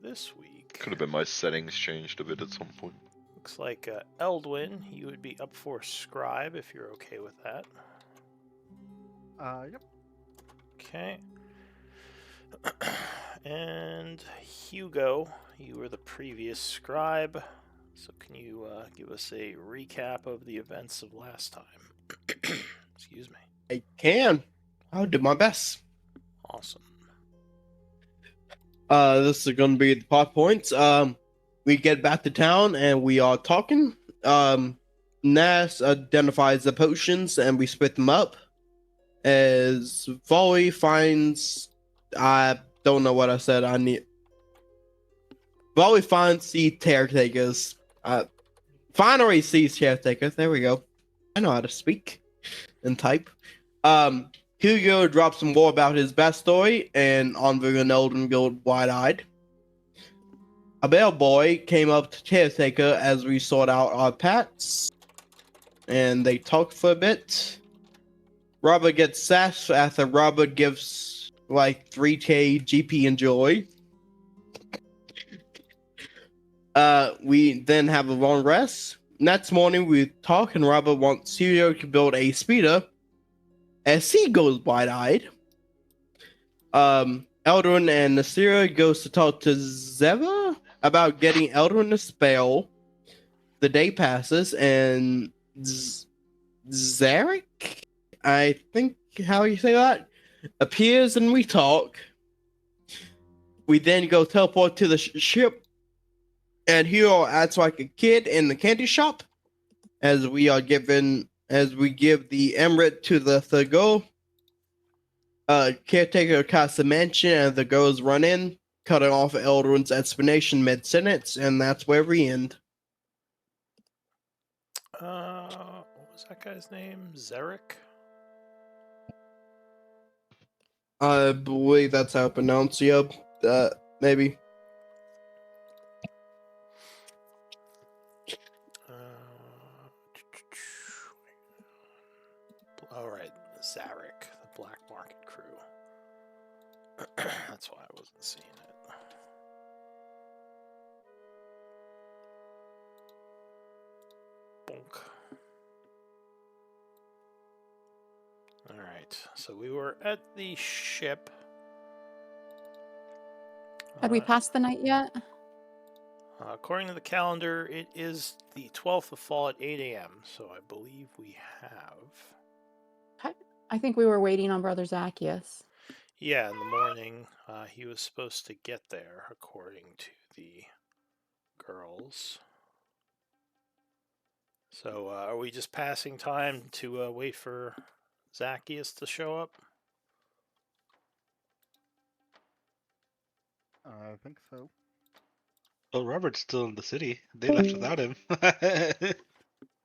this week. Could have been my settings changed a bit at some point. Looks like Eldwin, you would be up for scribe if you're okay with that. Yep. Okay. And Hugo, you were the previous scribe. So can you give us a recap of the events of last time? Excuse me. I can. I'll do my best. Awesome. This is gonna be the plot points. We get back to town and we are talking. Nash identifies the potions and we split them up. As Volley finds, I don't know what I said. Volley finds the caretakers. Finally sees caretakers. There we go. I know how to speak and type. Hugo drops some more about his backstory, and Onvu and Elden go wide-eyed. A bellboy came up to Caretaker as we sort out our pets, and they talk for a bit. Robert gets sassed after Robert gives like 3k GP and joy. We then have a long rest. Next morning we talk, and Robert wants Hugo to build a speeder. As he goes wide-eyed, Eldrin and Nasira goes to talk to Zeva about getting Eldrin to spell. The day passes, and Zarek, I think how you say that, appears and we talk. We then go teleport to the ship, and Hero acts like a kid in the candy shop as we give the emirate to the girl. Caretaker casts a mansion and the girls run in, cutting off Eldrin's explanation mid-sentence, and that's where we end. What was that guy's name? Zarek? I believe that's how it's pronounced, yep. Maybe. Alright, Zarek, the Black Market Crew. That's why I wasn't seeing it. Bonk. Alright, so we were at the ship. Had we passed the night yet? According to the calendar, it is the 12th of fall at 8 a.m., so I believe we have. I think we were waiting on Brother Zacchaeus. Yeah, in the morning, he was supposed to get there, according to the girls. So, are we just passing time to wait for Zacchaeus to show up? I think so. Well, Robert's still in the city. They left without him.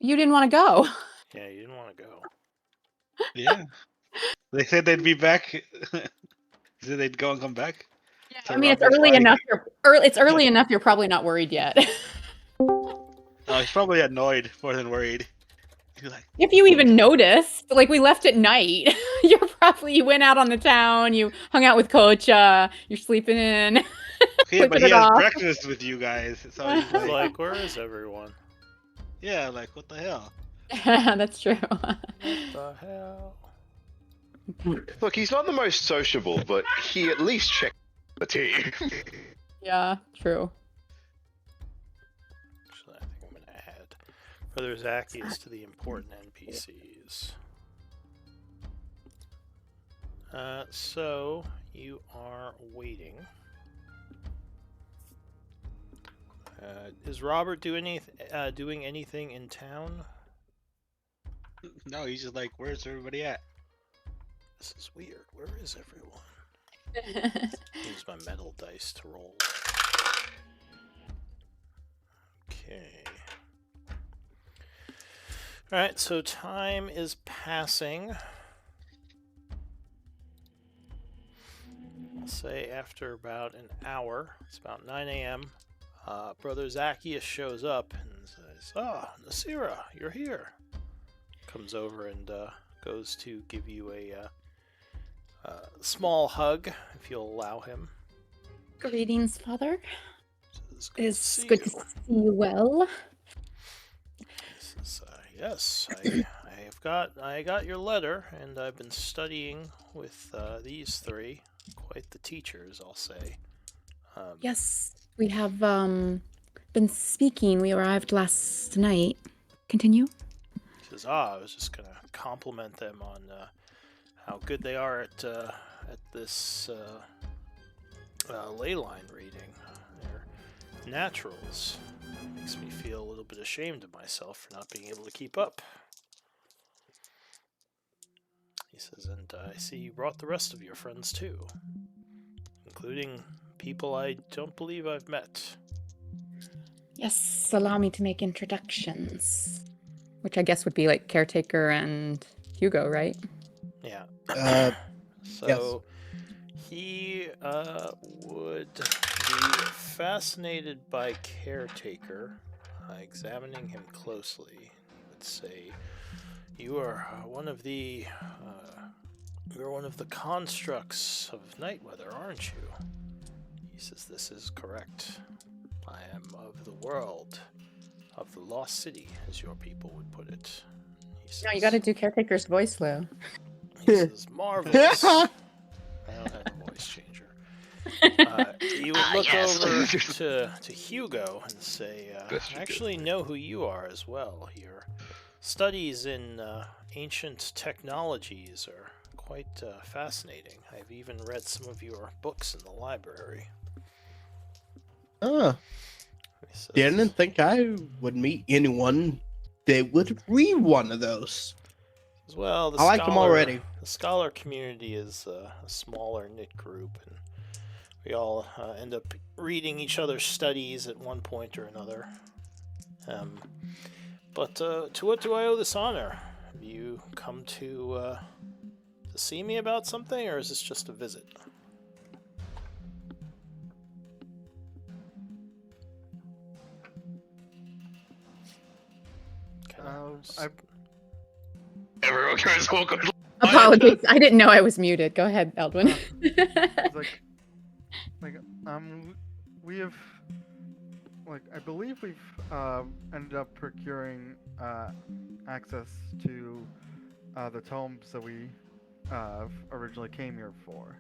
You didn't want to go. Yeah, you didn't want to go. Yeah. They said they'd be back. They said they'd go and come back. So I mean, it's Robert's early like- enough. It's early enough. You're probably not worried yet. Oh, he's probably annoyed more than worried. He's like, If you even noticed, like we left at night. You went out on the town. You hung out with Coach. You're sleeping in. okay, but Clicking he it has off. breakfast with you guys. So he's It's like, like, where is everyone? yeah, like what the hell? That's true. What the hell? Look, he's not the most sociable, but he at least checked the tea. Yeah, true. Actually, I think I'm going to add Brother Zacchaeus to the important NPCs. So, you are waiting. Is Robert doing anything in town? No, he's just like, where's everybody at? This is weird. Where is everyone? Use my metal dice to roll. Okay. Alright, so time is passing. I'll say after about an hour, it's about 9 a.m., Brother Zacchaeus shows up and says, "Ah, Nasira, you're here." Comes over and goes to give you a small hug, if you'll allow him. Greetings, Father. It's good to It's see good to you. see you well. This is, yes, I got your letter, and I've been studying with these three. Quite the teachers, I'll say. Yes, we have been speaking. We arrived last night. Continue. He says, I was just gonna compliment them on how good they are at this ley line reading. They're naturals. Makes me feel a little bit ashamed of myself for not being able to keep up. He says, and I see you brought the rest of your friends too, including people I don't believe I've met. Yes, allow me to make introductions. Which I guess would be like Caretaker and Hugo, right? Yeah. Yes. He would be fascinated by Caretaker, examining him closely. He would say, "You are one of the you're one of the constructs of Nightweather, aren't you?" He says, "This is correct. I am of the world, of the Lost City, as your people would put it." He says, No, you got to do Caretaker's voice, Lou. He says, "Marvelous." I don't have a voice changer. You would look yes. over to Hugo and say, Yes, you I actually know who you are as well. Your studies in ancient technologies are quite fascinating. I've even read some of your books in the library. Oh, He says, didn't think I would meet anyone that would read one of those. well, the I like them already. The scholar community is a smaller knit group, and we all end up reading each other's studies at one point or another. But to what do I owe this honor? Have you come to see me about something, or is this just a visit? Everyone goes all good. Apologies. I didn't know I was muted. Go ahead, Eldwin. It's we have, I believe we've ended up procuring access to the tomes that we originally came here for.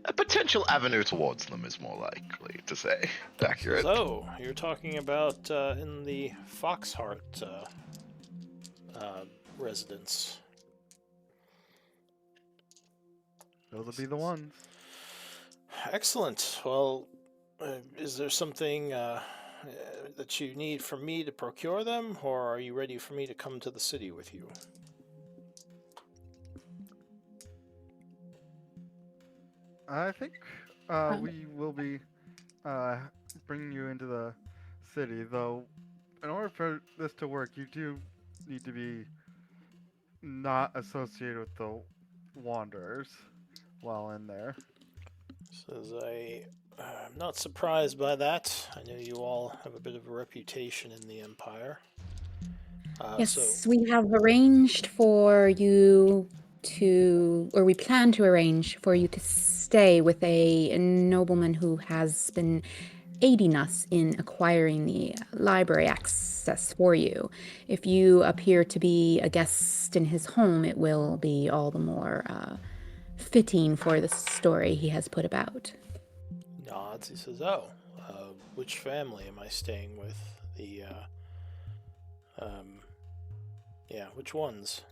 A potential avenue towards them is more likely to say. Accurate. So, you're talking about in the Foxheart residence. Those will be the ones. Excellent. Well, is there something that you need from me to procure them, or are you ready for me to come to the city with you? I think we will be bringing you into the city, though. In order for this to work, you do need to be not associated with the Wanderers while in there. Says I'm not surprised by that. I know you all have a bit of a reputation in the Empire. Yes, we have arranged for you to, or we plan to arrange for you to stay with a nobleman who has been aiding us in acquiring the library access for you. If you appear to be a guest in his home, it will be all the more fitting for the story he has put about. Nods. He says, which family am I staying with? Which ones?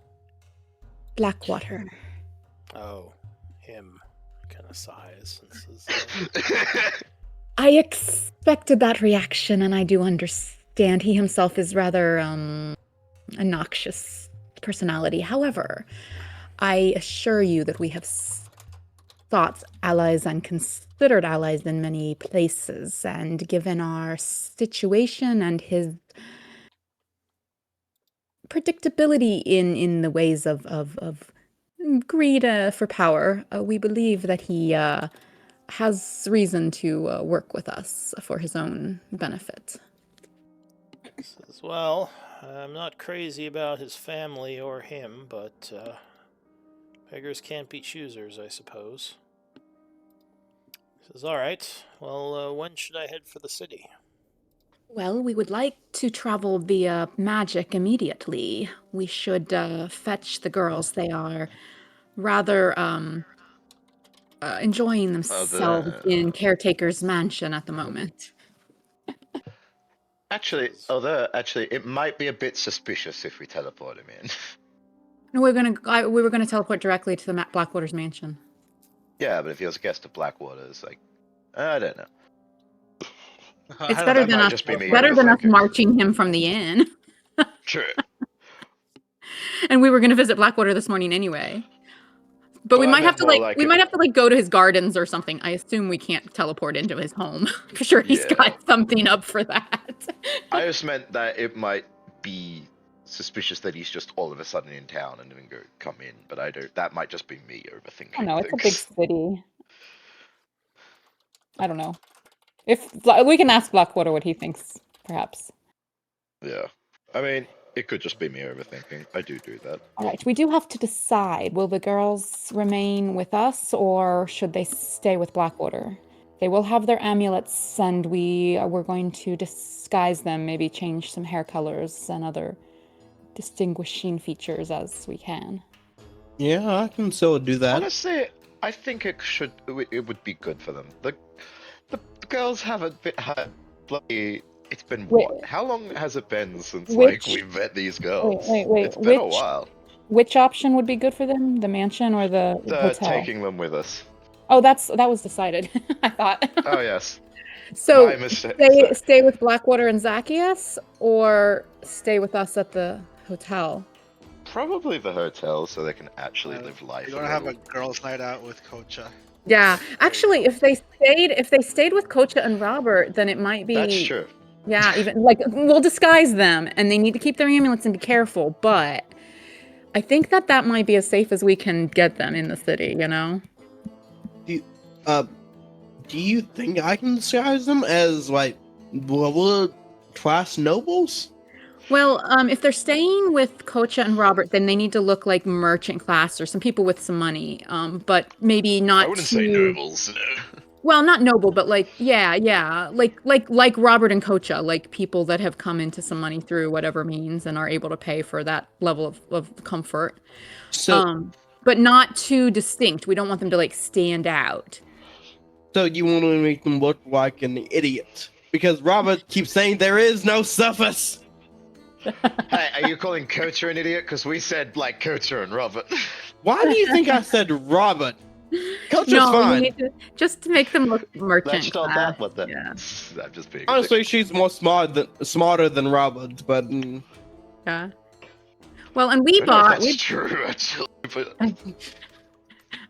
Blackwater. Oh, him. Kind of sighs and says, I expected that reaction, and I do understand. He himself is rather a noxious personality. However, I assure you that we have sought allies and considered allies in many places, and given our situation and his predictability in the ways of greed for power, we believe that he has reason to work with us for his own benefit. says, well, I'm not crazy about his family or him, but beggars can't be choosers, I suppose. Says, all right. Well, when should I head for the city? Well, we would like to travel via magic immediately. We should fetch the girls. They are rather enjoying themselves in Caretaker's mansion at the moment. Actually, it might be a bit suspicious if we teleport him in. No, we were gonna teleport directly to the Blackwater's mansion. Yeah, but if he was a guest of Blackwater, it's like, I don't know. It's I don't better know. than might us. just be me Better than us overthinking. marching him from the inn. True. And we were gonna visit Blackwater this morning anyway. But we Well, I might have meant to more like like we it- might have to like go to his gardens or something. I assume we can't teleport into his home. I'm sure he's Yeah. got something up for that. I just meant that it might be suspicious that he's just all of a sudden in town and then come in, but I don't. That might just be me overthinking. I know it's a big things. city. I don't know. If we can ask Blackwater what he thinks, perhaps. Yeah. I mean, it could just be me overthinking. I do that. All right, we do have to decide. Will the girls remain with us or should they stay with Blackwater? They will have their amulets and we're going to disguise them, maybe change some hair colors and other distinguishing features as we can. Yeah, I can still do that. Honestly, I think it would be good for them. The girls haven't been bloody. It's been Wait. what? How long has it been since Which- we've met these girls? Wait. It's been a Which while. which option would be good for them? The mansion or the hotel? Taking them with us. Oh, that was decided. I thought. Oh yes. So My mistake. stay with Blackwater and Zacchaeus, or stay with us at the hotel. Probably the hotel, so they can actually live life. You're gonna have a girls' night out with Kocha. Yeah, actually, if they stayed with Kocha and Robert, then it might be. That's true. Yeah, even like we'll disguise them, and they need to keep their amulets and be careful. But I think that might be as safe as we can get them in the city. You know. Do you think I can disguise them as like lower class nobles? Well, if they're staying with Kocha and Robert, then they need to look like merchant class or some people with some money. But maybe not. I wouldn't too... say nobles. No. Well, not noble, but like like Robert and Kocha, like people that have come into some money through whatever means and are able to pay for that level of comfort. So, But not too distinct. We don't want them to like stand out. so you want to make them look like an idiot because Robert keeps saying there is no surface. Hey, are you calling Kocha an idiot? Because we said like Kocha and Robert. Why do you think I said Robert? Coach is No, we fine. need to just to make them look merchant Let's start class. that one then. Yeah. I'm just being. Honestly, she's more smarter than Robert, but Yeah. Well, and we I don't know if bought. that's true, actually. But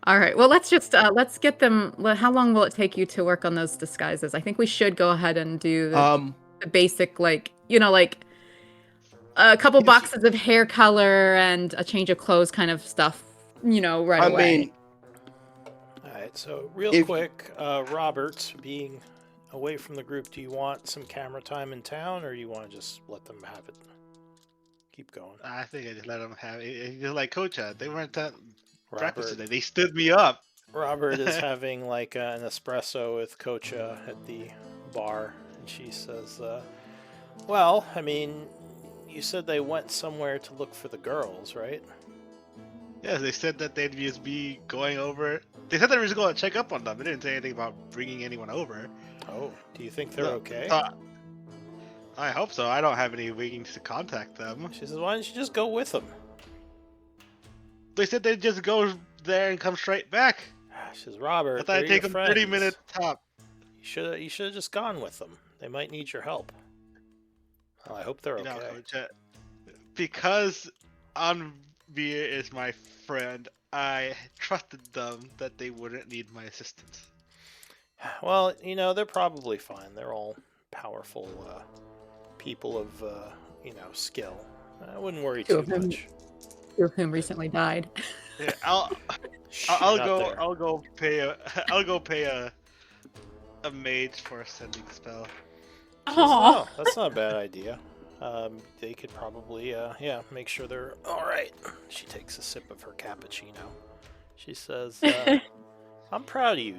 All right. Well, let's let's get them. How long will it take you to work on those disguises? I think we should go ahead and do the basic, like like a couple boxes of hair color and a change of clothes kind of stuff. Right I away. mean, All right, so real If- quick, Robert, being away from the group, do you want some camera time in town, or do you want to just let them have it? Keep going. I think I just let them have it. Just like Kocha, they weren't that breakfast Robert, today. They stood me up. Robert is having like an espresso with Kocha at the bar, and she says, well, I mean, you said they went somewhere to look for the girls, right? Yes, they said that they'd just be going over. They said they were just going to check up on them. They didn't say anything about bringing anyone over. Oh, do you think they're No, okay? I hope so. I don't have any means to contact them. She says, why don't you just go with them? They said they'd just go there and come straight back. She says, Robert, I thought they're it'd take your them 30 friends. minutes top. You should have just gone with them. They might need your help. Well, I hope they're You know, okay. Kocha, because Anvir is my friend, I trusted them that they wouldn't need my assistance. Well, they're probably fine. They're all powerful people of, skill. I wouldn't worry Two too of them. much. Two of whom recently died. Yeah, Shh, I'll you're not go. there. I'll go pay a mage for a sending spell. She says, Oh, "Oh, that's not a bad idea. They could probably, make sure they're all right." She takes a sip of her cappuccino. She says, I'm proud of you.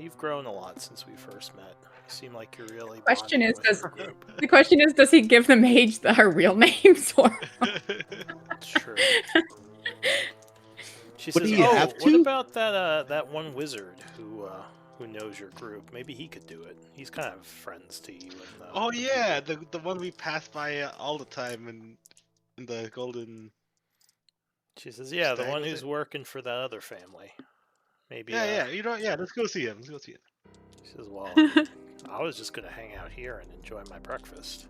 You've grown a lot since we first met. You seem like you're really Question bonding is, with your group. The question is, does he give the mage our real names or? It's true. She Would says, he "Oh, have what to? about that one wizard who knows your group? Maybe he could do it. He's kind of friends to you." And, Oh yeah, the one we pass by all the time in the golden. She says, "Yeah, the Stag, one was who's it? working for that other family. Maybe." Yeah. You know, yeah. Let's go see him. Let's go see him. She says, "Well, I was just gonna hang out here and enjoy my breakfast.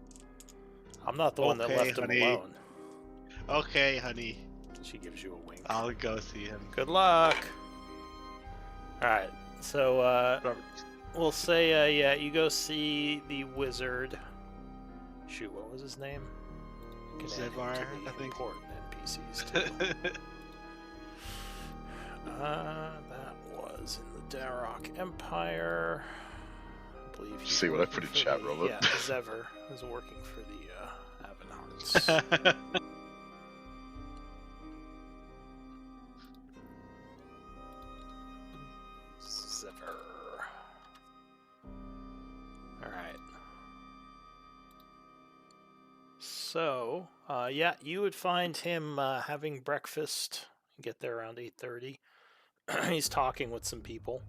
I'm not the one that Okay, left him honey. alone." Okay, honey. She gives you a wink. I'll go see him. Good luck. All right, so Robert. we'll say, yeah, you go see the wizard. Shoot, what was his name? Can add him to Zevar, the I think. important NPCs too. That was in the Darrock Empire. I believe. he's See what I working put in for chat, the- Robert? Yeah, Zever is working for the Avenhearts. Zever. Alright. So, yeah, you would find him having breakfast. Get there around 8:30. He's talking with some people.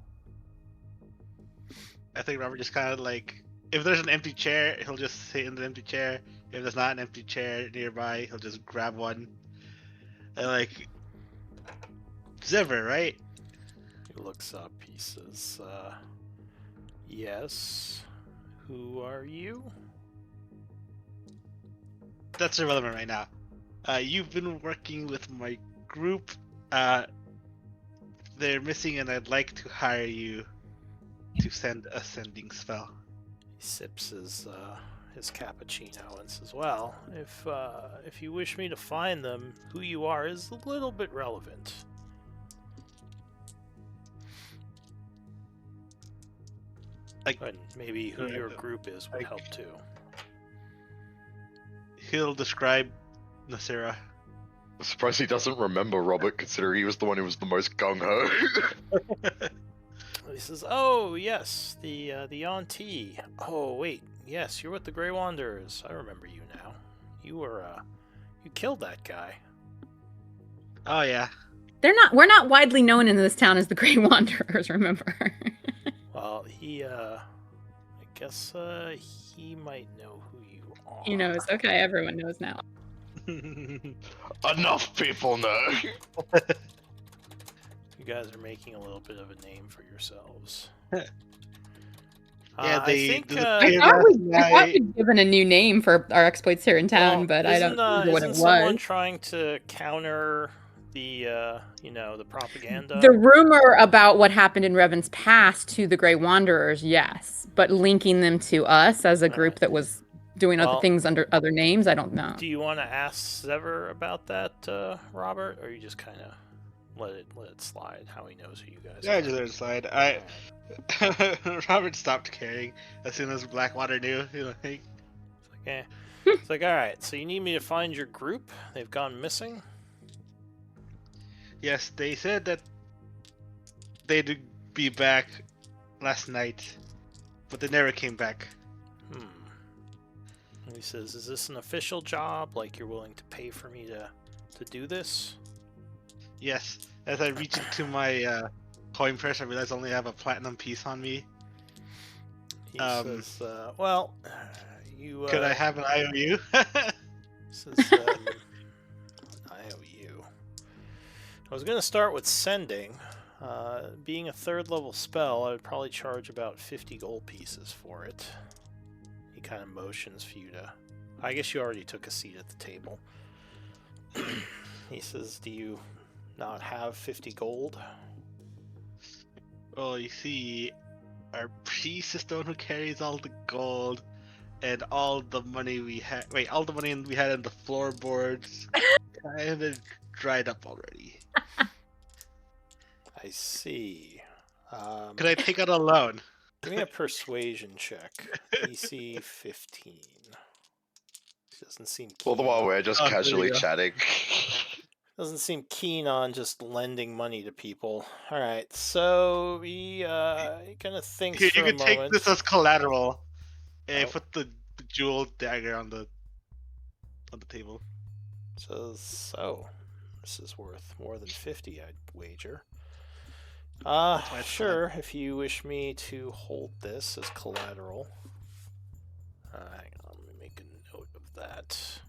I think Robert just kind of like, if there's an empty chair, he'll just sit in the empty chair. If there's not an empty chair nearby, he'll just grab one. And like, Zever, right? He looks up. He says, yes. Who are you? That's irrelevant right now. You've been working with my group. They're missing, and I'd like to hire you to send a sending spell. He sips his cappuccino and says, "Well, if you wish me to find them, who you are is a little bit relevant." And maybe who your group is would help too. He'll describe Nasira. I'm surprised he doesn't remember Robert, considering he was the one who was the most gung ho. He says, "Oh yes, the auntie. Oh wait, yes, you're with the Grey Wanderers. I remember you now. You were you killed that guy." Oh yeah. We're not widely known in this town as the Grey Wanderers, remember? Well, I guess he might know who you are. He knows. Okay, everyone knows now. Enough people know. You guys are making a little bit of a name for yourselves. Yeah, I think I thought we'd given a new name for our exploits here in town, but I don't remember what it isn't someone was. trying to counter the the propaganda? The rumor about what happened in Revan's past to the Grey Wanderers, yes, but linking them to us as a group that was doing other things under other names, I don't know. Do you want to ask Zever about that, Robert, or you just kind of let it slide? How he knows who you guys Yeah, are? I just let it slide. Robert stopped caring as soon as Blackwater knew. He was like, It's like, all right. So you need me to find your group? They've gone missing. yes, they said that they'd be back last night, but they never came back. And he says, "Is this an official job? Like you're willing to pay for me to do this?" Yes, as I reach into my coin purse, I realize I only have a platinum piece on me. He says, "Well, you Could I have an IOU? says, IOU. I was going to start with sending. Being a 3rd level spell, I would probably charge about 50 gold pieces for it." He kind of motions for you to... I guess you already took a seat at the table. He says, "Do you not have 50 gold?" Well, you see, our priest is the one who carries all the gold, and all the money we had. Wait, all the money we had in the floorboards kind of dried up already. I see. Could I take out a loan? Give me a persuasion check. DC 15. He doesn't seem keen. All the while we're just Oh, there you casually go. chatting. Doesn't seem keen on just lending money to people. All right, so he kind of thinks Here, for you a can take moment. this as collateral and Oh. put the jewel dagger on the table. So this is worth more than 50, I'd wager. why it's Sure. If you wish me to hold this as collateral. Hang on, let me make a note of that.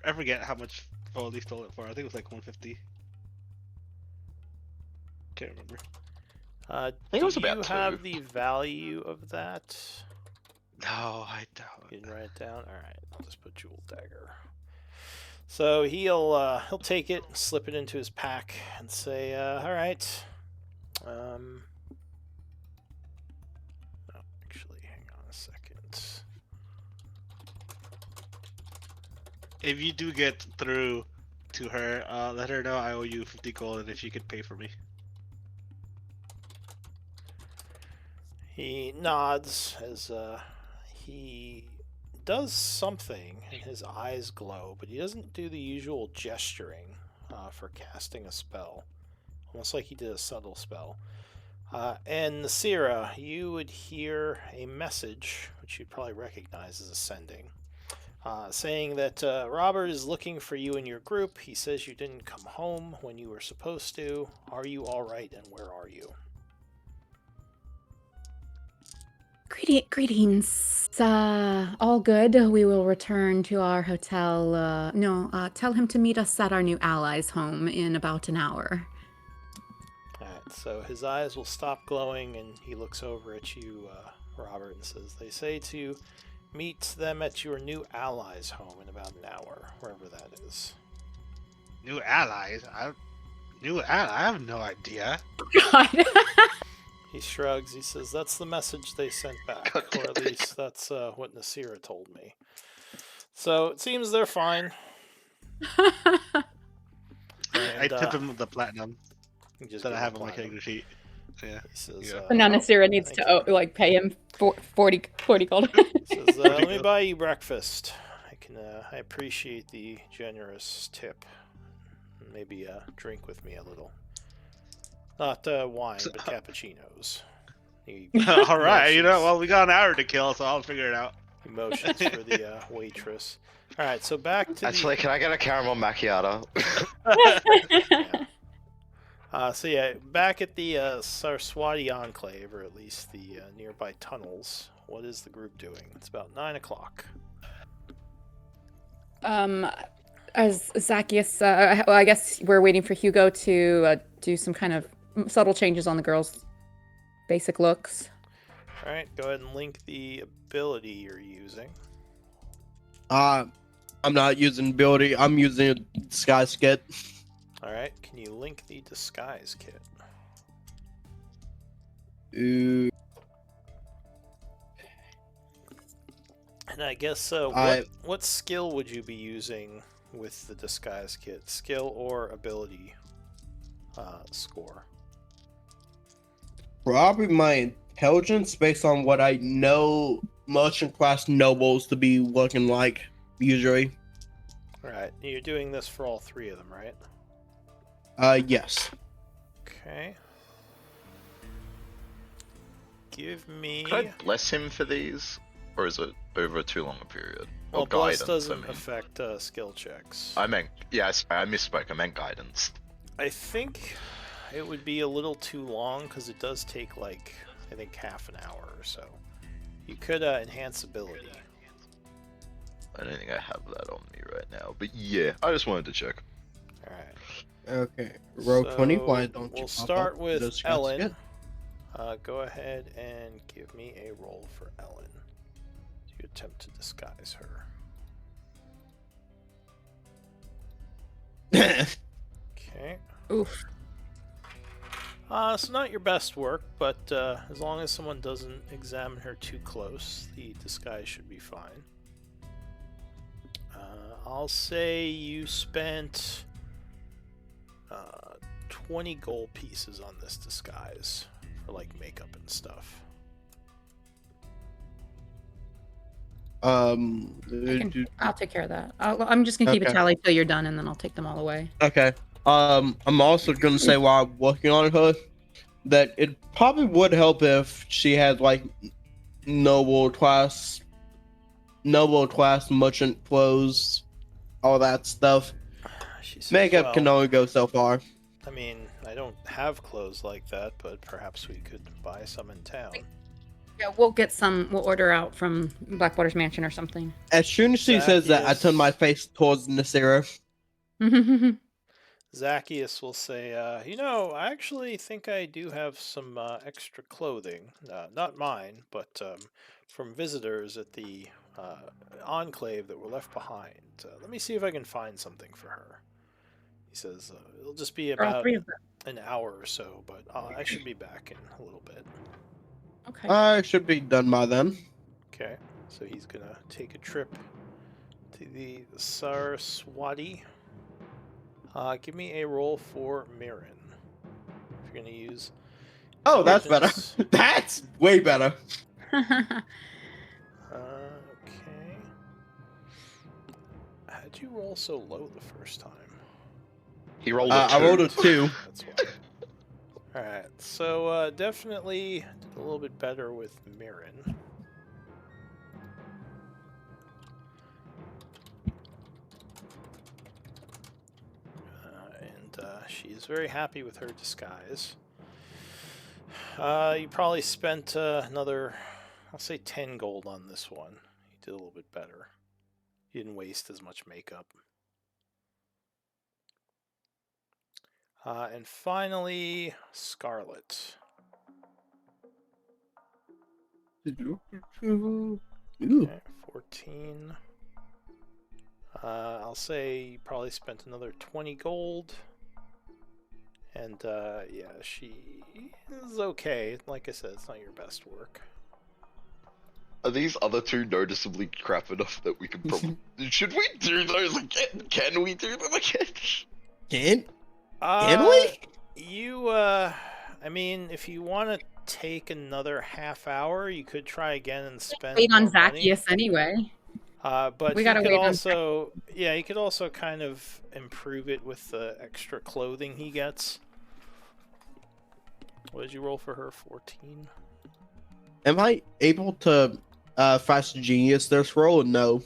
I forget how much Foley stole it for. I think it was like 150. Can't remember. I think it was do about you 2. have the value of that? No, I don't. You didn't write it down. All right, I'll just put jewel dagger. So he'll take it, slip it into his pack, and say, "All right." No, actually, hang on a second. If you do get through to her, let her know I owe you 50 gold, and if you could pay for me. He nods as he does something, and his eyes glow, but he doesn't do the usual gesturing for casting a spell, almost like he did a subtle spell. And Nasira, you would hear a message, which you'd probably recognize as ascending, saying that Robert is looking for you in your group. He says you didn't come home when you were supposed to. Are you all right, and where are you? Greetings. All good. We will return to our hotel. Tell him to meet us at our new allies' home in about an hour. Alright, so his eyes will stop glowing, and he looks over at you, Robert, and says, "They say to meet them at your new allies' home in about an hour, wherever that is." New allies? I have no idea. God. He shrugs. He says, "That's the message they sent back, God or at damn it. least that's what Nasira told me." So it seems they're fine. I And, tip him the platinum he just that I gives have him on my platinum. character sheet. Yeah. He says, Yeah. But now "Oh, Nasira needs thank to you." pay him 40 gold. He says, "Let me buy you breakfast. I appreciate the generous tip. Maybe drink with me a little. Not wine, but cappuccinos." He All right, you know, motions- well, we got an hour to kill, so I'll figure it out. he motions for the waitress. All right, so back to Actually, can I get a caramel macchiato? back at the Saraswati Enclave, or at least the nearby tunnels. What is the group doing? It's about 9 o'clock. As Zacchaeus, well, I guess we're waiting for Hugo to do some kind of subtle changes on the girls' basic looks. All right, go ahead and link the ability you're using. I'm not using ability. I'm using a disguise kit. All right, can you link the disguise kit? Ooh, And I guess what skill would you be using with the disguise kit? Skill or ability score? probably my intelligence based on what I know merchant class nobles to be looking like usually. All right, you're doing this for all three of them, right? Yes. Okay. Give me. Can I bless him for these? Or is it over too long a period? Well, Or bless guidance, doesn't I mean. affect skill checks. I meant, yes, I misspoke. I meant guidance. I think it would be a little too long because it does take like I think half an hour or so. You could enhance ability. I don't think I have that on me right now. But yeah, I just wanted to check. All right. Okay. Row 20. Why So don't you we'll pop start up with the disguise Ellen. kit? Go ahead and give me a roll for Ellen. You attempt to disguise her. Okay. Oof. It's not your best work, but as long as someone doesn't examine her too close, the disguise should be fine. I'll say you spent 20 gold pieces on this disguise for like makeup and stuff. I'll take care of that. I'm just gonna keep a Okay. tally till you're done, and then I'll take them all away. Okay. I'm also gonna say while I'm working on her that it probably would help if she had like noble class merchant clothes, all that stuff. She says, Makeup can "Well, only go so far. I mean, I don't have clothes like that, but perhaps we could buy some in town." Yeah, we'll get some. We'll order out from Blackwater's mansion or something. As soon as she says that, I turn my face towards Nasira. Zacchaeus will say, I actually think I do have some extra clothing. Not mine, but from visitors at the enclave that were left behind. Let me see if I can find something for her. He says, it'll just be For all about three of them. an hour or so, but I should be back in a little bit. Okay. I should be done by then. Okay, so he's going to take a trip to the Saraswati. Give me a roll for Mirren. If you're going to use... Oh, that's better. intelligence. That's way better. Okay. How'd you roll so low the first time? He rolled I rolled a 2. That's why. Alright, so definitely did a little bit better with Mirren. She's very happy with her disguise. You probably spent another, I'll say 10 gold on this one. You did a little bit better. You didn't waste as much makeup. And finally, Scarlet. Ooh. Okay, 14. I'll say you probably spent another 20 gold. And yeah, she is okay. Like I said, it's not your best work. Are these other two noticeably crap enough that we can probably... Should we do those again? Can we do them again? Can we? I mean, if you want to take another half hour, you could try again and spend Wait on more money. Zacchaeus anyway. But We you gotta could wait on also, yeah, you could also kind of improve it with the extra clothing he gets. What did you roll for her? 14. Am I able to fast genius this roll? No.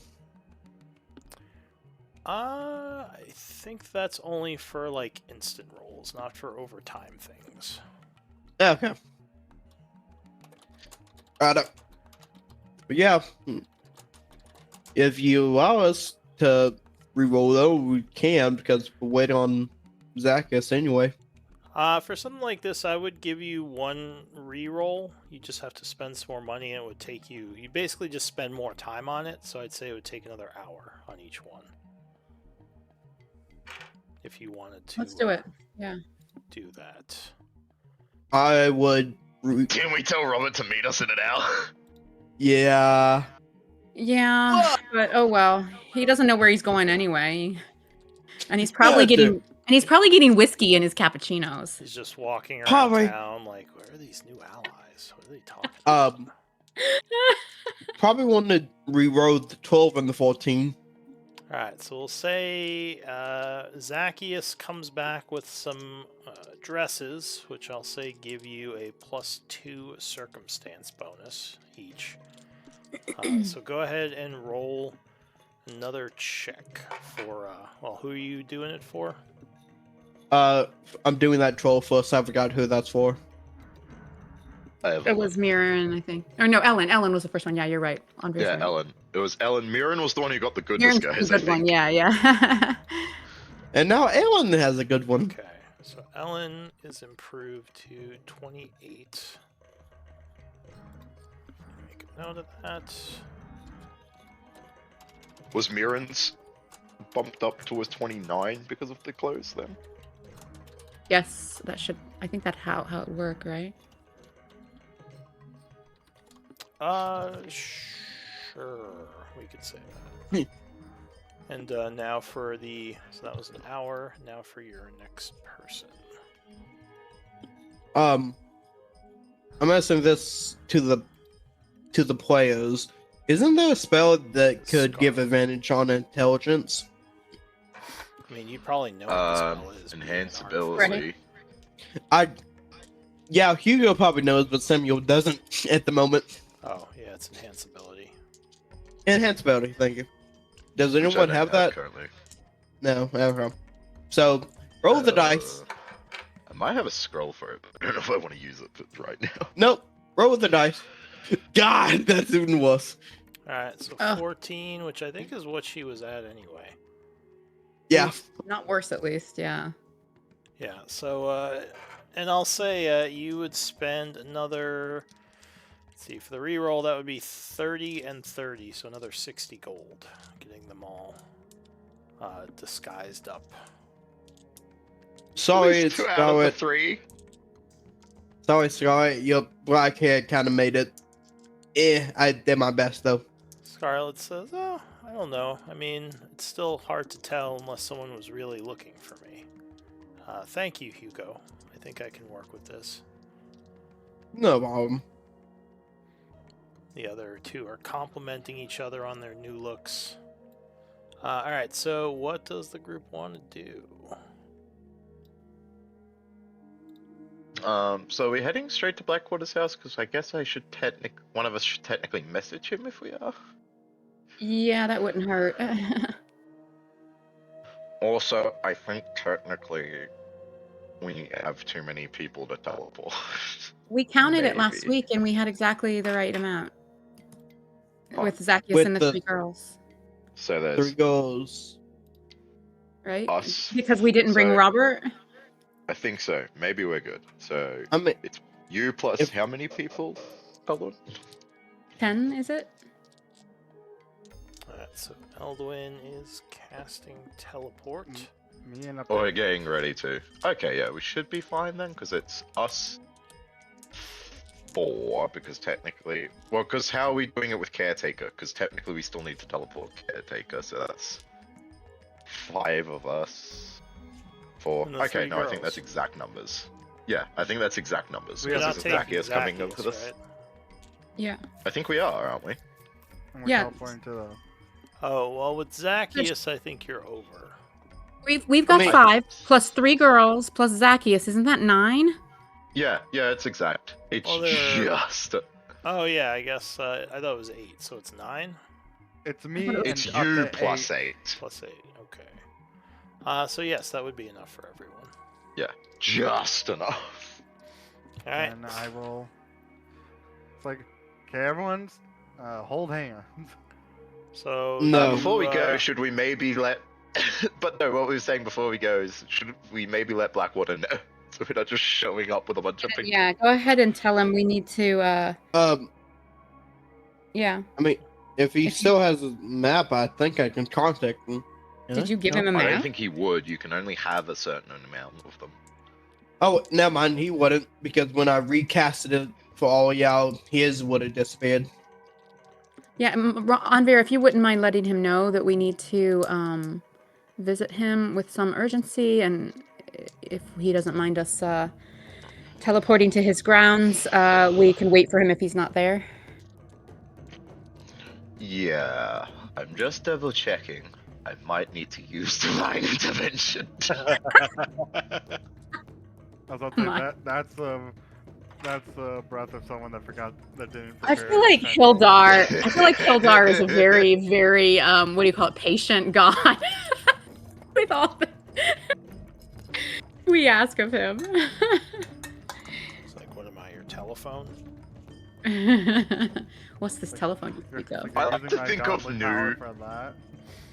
I think that's only for like instant rolls, not for overtime things. Okay. But yeah, if you allow us to re-roll though, we can because we're waiting on Zacchaeus anyway. For something like this, I would give you one re-roll. You just have to spend some more money, and it would take you... You basically just spend more time on it, so I'd say it would take another hour on each one. If you wanted to... Let's do it. Yeah. Do that. I would... Can we tell Robert to meet us in an hour? Yeah. Yeah, but oh well. He doesn't know where he's going anyway. And he's probably getting whiskey in his cappuccinos. He's just walking around Probably. town like, where are these new allies? What are they talking about? Probably want to re-roll the 12 and the 14. Alright, so we'll say Zacchaeus comes back with some dresses, which I'll say give you a +2 circumstance bonus each. So go ahead and roll another check for, well, who are you doing it for? I'm doing that troll first. I forgot who that's for. It was Mirren, I think. Or no, Ellen. Ellen was the first one. Yeah, you're right. Andre's Yeah, right. Ellen. It was Ellen. Mirren was the one who got the goodness Mirren's guys, the I good think. one. Yeah, yeah. And now Ellen has a good one. Okay, so Ellen is improved to 28. Make a note of that. Was Mirren's bumped up to his 29 because of the clothes then? Yes, that should. I think that's how it work, right? Sure, we could say that. And now for the, so that was an hour. Now for your next person. I'm gonna send this to the players. Isn't there a spell that could give Scarf. advantage on intelligence? I mean, you probably know what the spell is. being an Enhance artificer. ability. Yeah, Hugo probably knows, but Samuel doesn't at the moment. Oh, yeah, it's enhance ability. Enhance ability, thank you. Does which I anyone don't have that? currently? No, okay. So, roll the dice. I might have a scroll for it, but I don't know if I want to use it right now. Nope, roll the dice. God, that's even worse. Alright, so Oh. 14, which I think is what she was at anyway. Yeah. Not worse, at least. Yeah. Yeah, so, and I'll say you would spend another, let's see, for the reroll, that would be 30 and 30, so another 60 gold, getting them all disguised up. Sorry, At least 2 out of the Scarlet. 3. Sorry, Scarlet. Your black hair kind of made it. I did my best, though. Scarlet says, oh, I don't know. I mean, it's still hard to tell unless someone was really looking for me. Thank you, Hugo. I think I can work with this. No problem. The other two are complimenting each other on their new looks. Alright, so what does the group want to do? So we're heading straight to Blackwater's house because I guess one of us should technically message him if we are. Yeah, that wouldn't hurt. Also, I think technically we have too many people to teleport. We counted it last Maybe. week, and we had exactly the right amount. Oh. With Zacchaeus With and the the- 3 girls, So 3 there's goes. right? us. Because we didn't bring So- Robert. I think so. Maybe we're good. So I mean, you plus If- how many people? Eldwin? 10, is it? Alright, so Eldwin is casting teleport. Me and Oh, we're getting ready to. Okay, yeah, we should be fine then, because it's us 4, because technically... Well, because how are we doing it with Caretaker? Because technically we still need to Caretaker, so that's 5 of us. 4. And the Okay, 3 no, I think girls. that's exact numbers. Yeah, I think that's exact numbers. We You're have not Because taking Zacchaeus coming Zacchaeus, into this. right? Yeah. I think we are, aren't we? And we're Yeah. teleporting to the. Oh, well, with Zacchaeus, I think you're over. We've got mean- 5 plus 3 girls plus Zacchaeus. Isn't that 9? Yeah, it's exact. It's Well, they're- just... Oh, yeah, I guess I thought it was 8, so it's 9 It's me. It's and It's up you to plus 8. 8. plus 8. Okay. So, yes, that would be enough for everyone. Just enough. Alright. And I will. It's like, okay, everyone's hold hands. So, No. Before we you, go, should we maybe let... but no, what we were saying before we go is, should we maybe let Blackwater know? So we're not just showing up with a bunch of people. Yeah, go ahead and tell him we need to, yeah. I mean, if he If you- still has a map, I think I can contact him. Did you give him a I don't map? think he would. You can only have a certain amount of them. Oh, never mind. He wouldn't, because when I recasted it for all y'all, his would have disappeared. Yeah, Anvir, if you wouldn't mind letting him know that we need to visit him with some urgency, and if he doesn't mind us teleporting to his grounds, we can wait for him if he's not there. Yeah, I'm just double checking. I might need to use divine intervention. I was about to say, Come on. that's the breath of someone that forgot that didn't. I prepare feel like attention. Hildar is a very, very what do you call it, patient god with all the we ask of him. it's like, what am I, your telephone? What's this telephone you You're- speak of? like, I you're like using to my think of godly power new- for that.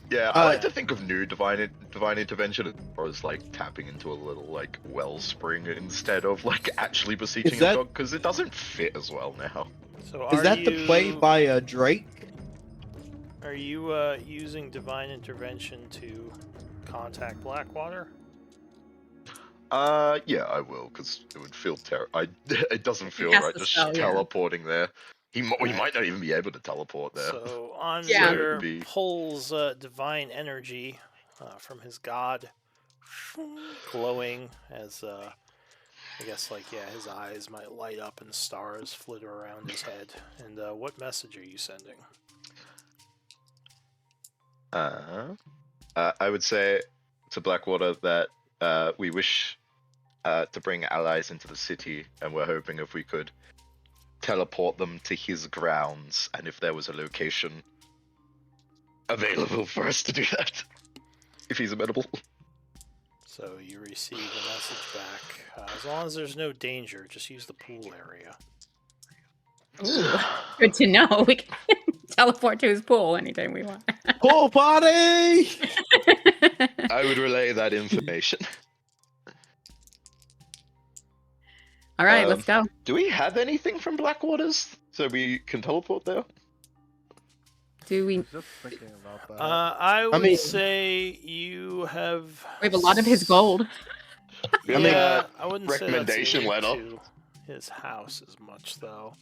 Yeah, I like Uh, to think of new divine intervention as like tapping into a little like wellspring instead of like actually beseeching that- a god, because it doesn't fit as well now. So Is are that you, the play by Drake? Are you using divine intervention to contact Blackwater? Yeah, I will, because it would feel it doesn't feel has right to just spell, yeah. teleporting there. We Right. might not even be able to teleport there. So Yeah. Anvir It'd be- pulls divine energy from his god, glowing as I guess like his eyes might light up and stars flitter around his head. And what message are you sending? I would say to Blackwater that we wish to bring allies into the city, and we're hoping if we could teleport them to his grounds, and if there was a location available for us to do that, if he's amenable. So you receive a message back. As long as there's no danger, just use the pool area. Ooh, good to know. We can teleport to his pool anytime we want. Pool party! I would relay that information. All right, Um, let's go. Do we have anything from Blackwaters so we can teleport there? Do we? Just thinking about that. I would mean- say you have. We have a lot of his gold. I mean, Yeah, I wouldn't recommendation say that's letter. linked to his house as much, though.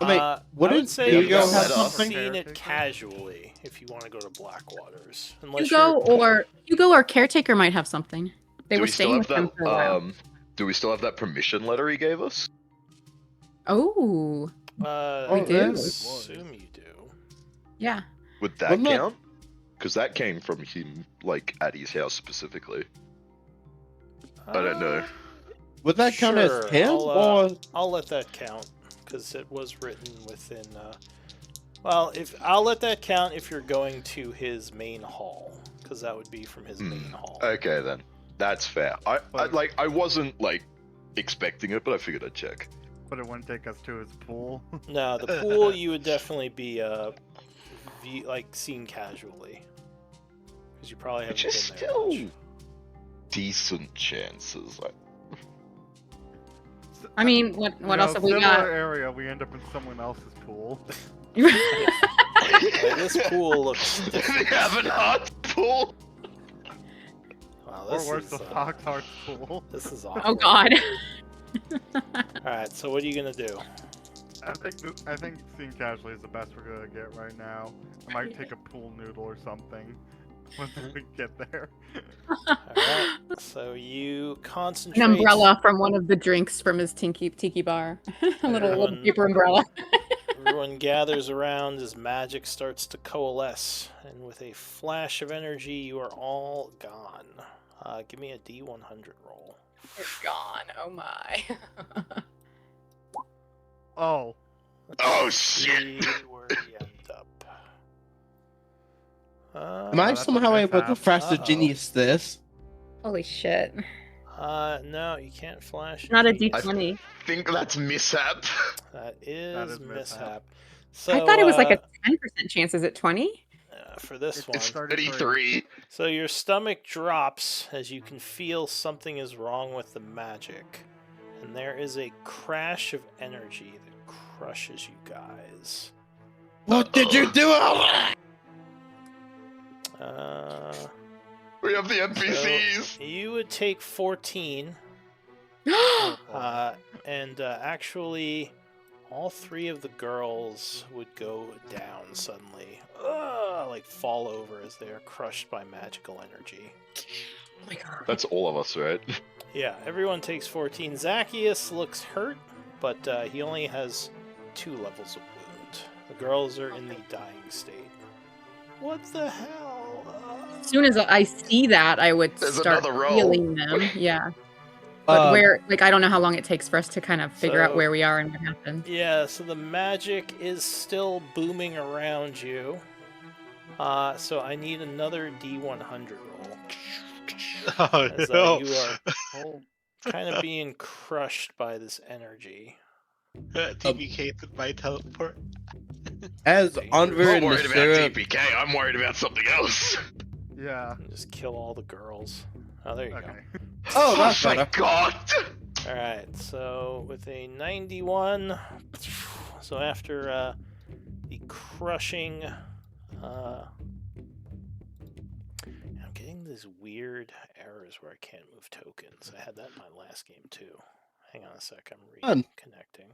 I mean, I wouldn't would say Hugo you've have something? seen it casually if you want to go to Blackwaters. Unless Hugo or Caretaker might have something. They do were we still staying have with them that? for a while. Do we still have that permission letter he gave us? Oh, I do. assume you do. yeah. Would that Wouldn't that- count? Because that came from him, like at his house specifically. I don't know. Would that count Sure, as him? I'll Or I'll let that count because it was written within. Well, if I'll let that count if you're going to his main hall, because that would be from his main hall. Okay then, that's fair. I wasn't like expecting it, but I figured I'd check. But it wouldn't take us to his pool. No, the pool you would definitely be seen casually, because you probably haven't Which is been there still much. decent chances. Like, I mean, what else have we similar got? area, we end up in someone else's pool. Like, this pool looks. they have an art pool. Wow, Or this worse, is the Foxheart pool. this is awkward. Oh God. All right, so what are you gonna do? I think seeing casually is the best we're gonna get right now. I might take a pool noodle or something once we get there. All right, so you concentrate. An umbrella from one of the drinks from his tiki bar. A little Everyone- paper umbrella. Everyone gathers around as magic starts to coalesce, and with a flash of energy, you are all gone. Give me a D100 roll. You're gone. Oh my. Oh, Oh Let's shit! see where you end up. am I that's a somehow able to mishap. flash the Uh-oh. genius this? Holy shit. No, you can't flash. Not a genius. D20. Think that's mishap. That is is mishap. mishap. So, I thought it was like a 10% chance. Is it 20? for this one. it's 33. So your stomach drops as you can feel something is wrong with the magic. And there is a crash of energy that crushes you guys. What did you do? We have the NPCs. So you would take 14, and actually, all three of the girls would go down suddenly, like fall over as they are crushed by magical energy. Oh my God. That's all of us, right? Yeah, everyone takes 14. Zacchaeus looks hurt, but he only has 2 levels of wound. The girls are in the dying state. What the hell? As soon as I see that, I would There's start another roll. healing them. Yeah. But where, like, I don't know how long it takes for us to kind of figure out So- where we are and what happened. Yeah, so the magic is still booming around you. So I need another D100 roll. Oh As no! you are Oh, kind of being crushed by this energy. TPK by teleport. As I'm Andre I'm and worried about Nasira, TPK. I'm worried about something else. yeah. And just kill all the girls. Oh, there you Okay. Oh, that's my better. god! go. Alright, so with a 91, so after the crushing, I'm getting these weird errors where I can't move tokens. I had that in my last game too. Hang on a sec, I'm Fun. reconnecting.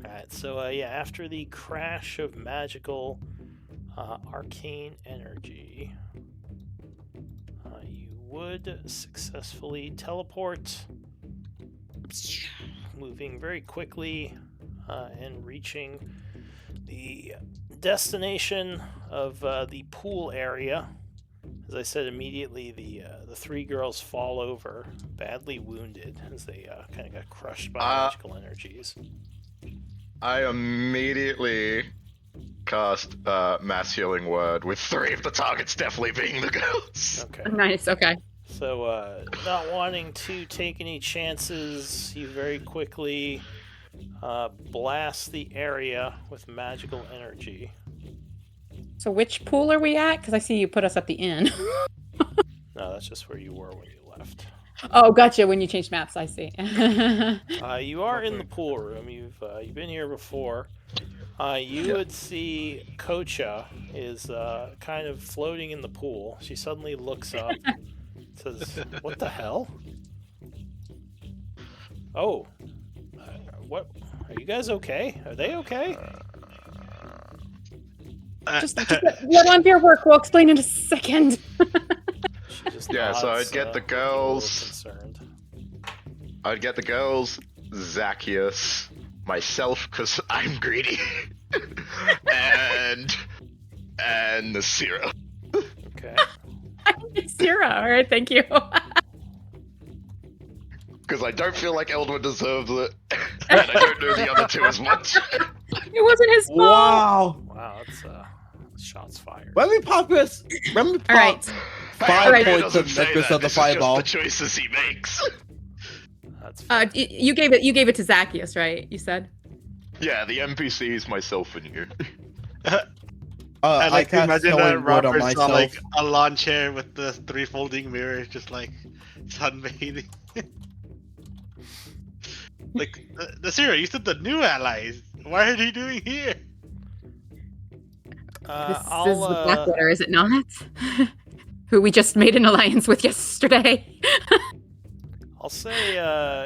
Alright, so yeah, after the crash of magical arcane energy, you would successfully teleport, moving very quickly and reaching The destination of the pool area. As I said, immediately the three girls fall over, badly wounded, as they kind of got crushed by magical energies. I immediately cast mass healing word, with 3 of the targets definitely being the girls. Okay. Nice. Okay. So, not wanting to take any chances, you very quickly blast the area with magical energy. So which pool are we at? Because I see you put us at the inn. No, that's just where you were when you left. Oh, gotcha. When you changed maps, I see. You are in the pool room. You've been here before. You would see Kocha is kind of floating in the pool. She suddenly looks up, says, "What the hell? Oh, what? Are you guys okay? Are they okay?" just let on your work. We'll explain in a second. She just Yeah, so nods, I'd get the looking a little girls. concerned. I'd get the girls, Zacchaeus, myself, because I'm greedy, and Nasira. Okay. Sierra. All right. Thank you. Because I don't feel like Eldwin deserves it, and I don't know the other 2 as much. It wasn't his fault. Wow. Wow, that's shots fired. When we pop this, when we pop All right. 5 Hey, points doesn't of say Necklace that, of the this is just Fireball. the choices he makes. That's fine. You gave it to Zacchaeus, right? You said. Yeah, the NPCs, myself, and you. I I like to cast imagine Knowing that Word on Robert saw myself. like a lawn chair with the 3 folding mirrors, just like sunbathing. Like, Nasira, you said the new allies. Why are they doing here? This I'll, is the Blackwater, is it not? Who we just made an alliance with yesterday. I'll say,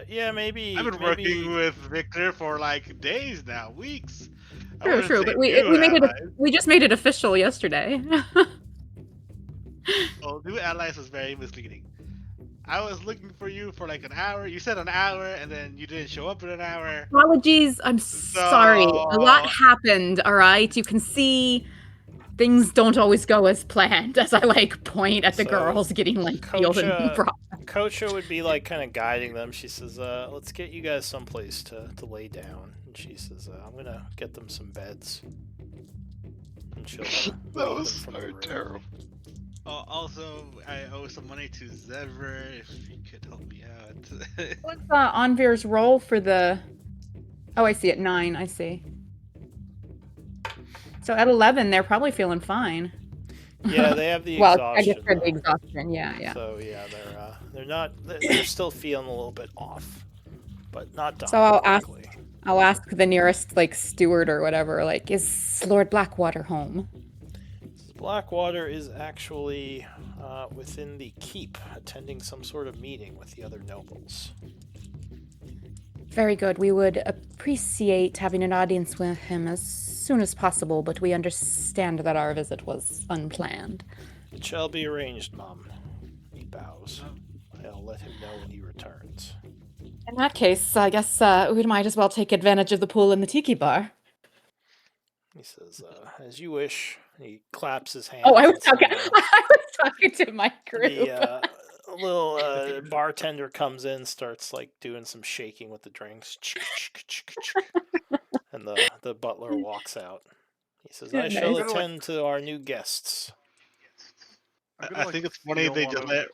yeah, maybe. I've been maybe... working with Victor for like days now, weeks. I True, wouldn't true. say But new we made it. allies. We just made it official yesterday. Well, new allies was very misleading. I was looking for you for like an hour. You said an hour, and then you didn't show up in an hour. Apologies. I'm sorry. A lot happened. All right. You can see things don't always go as planned. As I like point at the So, girls getting like healed and Kocha- brought. Kocha would be like kind of guiding them. She says, let's get you guys someplace to lay down. And she says, I'm gonna get them some beds. And she'll That lead was them from so the room. terrible. Also, I owe some money to Zevra. If you could help me out. What's Anvir's role for the? Oh, I see. At 9, I see. So at 11, they're probably feeling fine. Yeah, they have the Well, exhaustion. I guess for the though. exhaustion. Yeah. So yeah, they're not. They're still feeling a little bit off, but not done. So I'll quickly. ask the nearest like steward or whatever. Like, is Lord Blackwater home? Blackwater is actually within the keep, attending some sort of meeting with the other nobles. Very good. We would appreciate having an audience with him as soon as possible, but we understand that our visit was unplanned. It shall be arranged, Mom. He bows. I'll let him know when he returns. In that case, I guess we might as well take advantage of the pool in the tiki bar. He says, as you wish. He claps his hands. Oh, I was and talking. some, I was talking to my group. The little bartender comes in, starts like doing some shaking with the drinks, and the butler walks out. He says, "I shall Nice. attend to our new guests." I'm I think it's funny steal they one just of- let.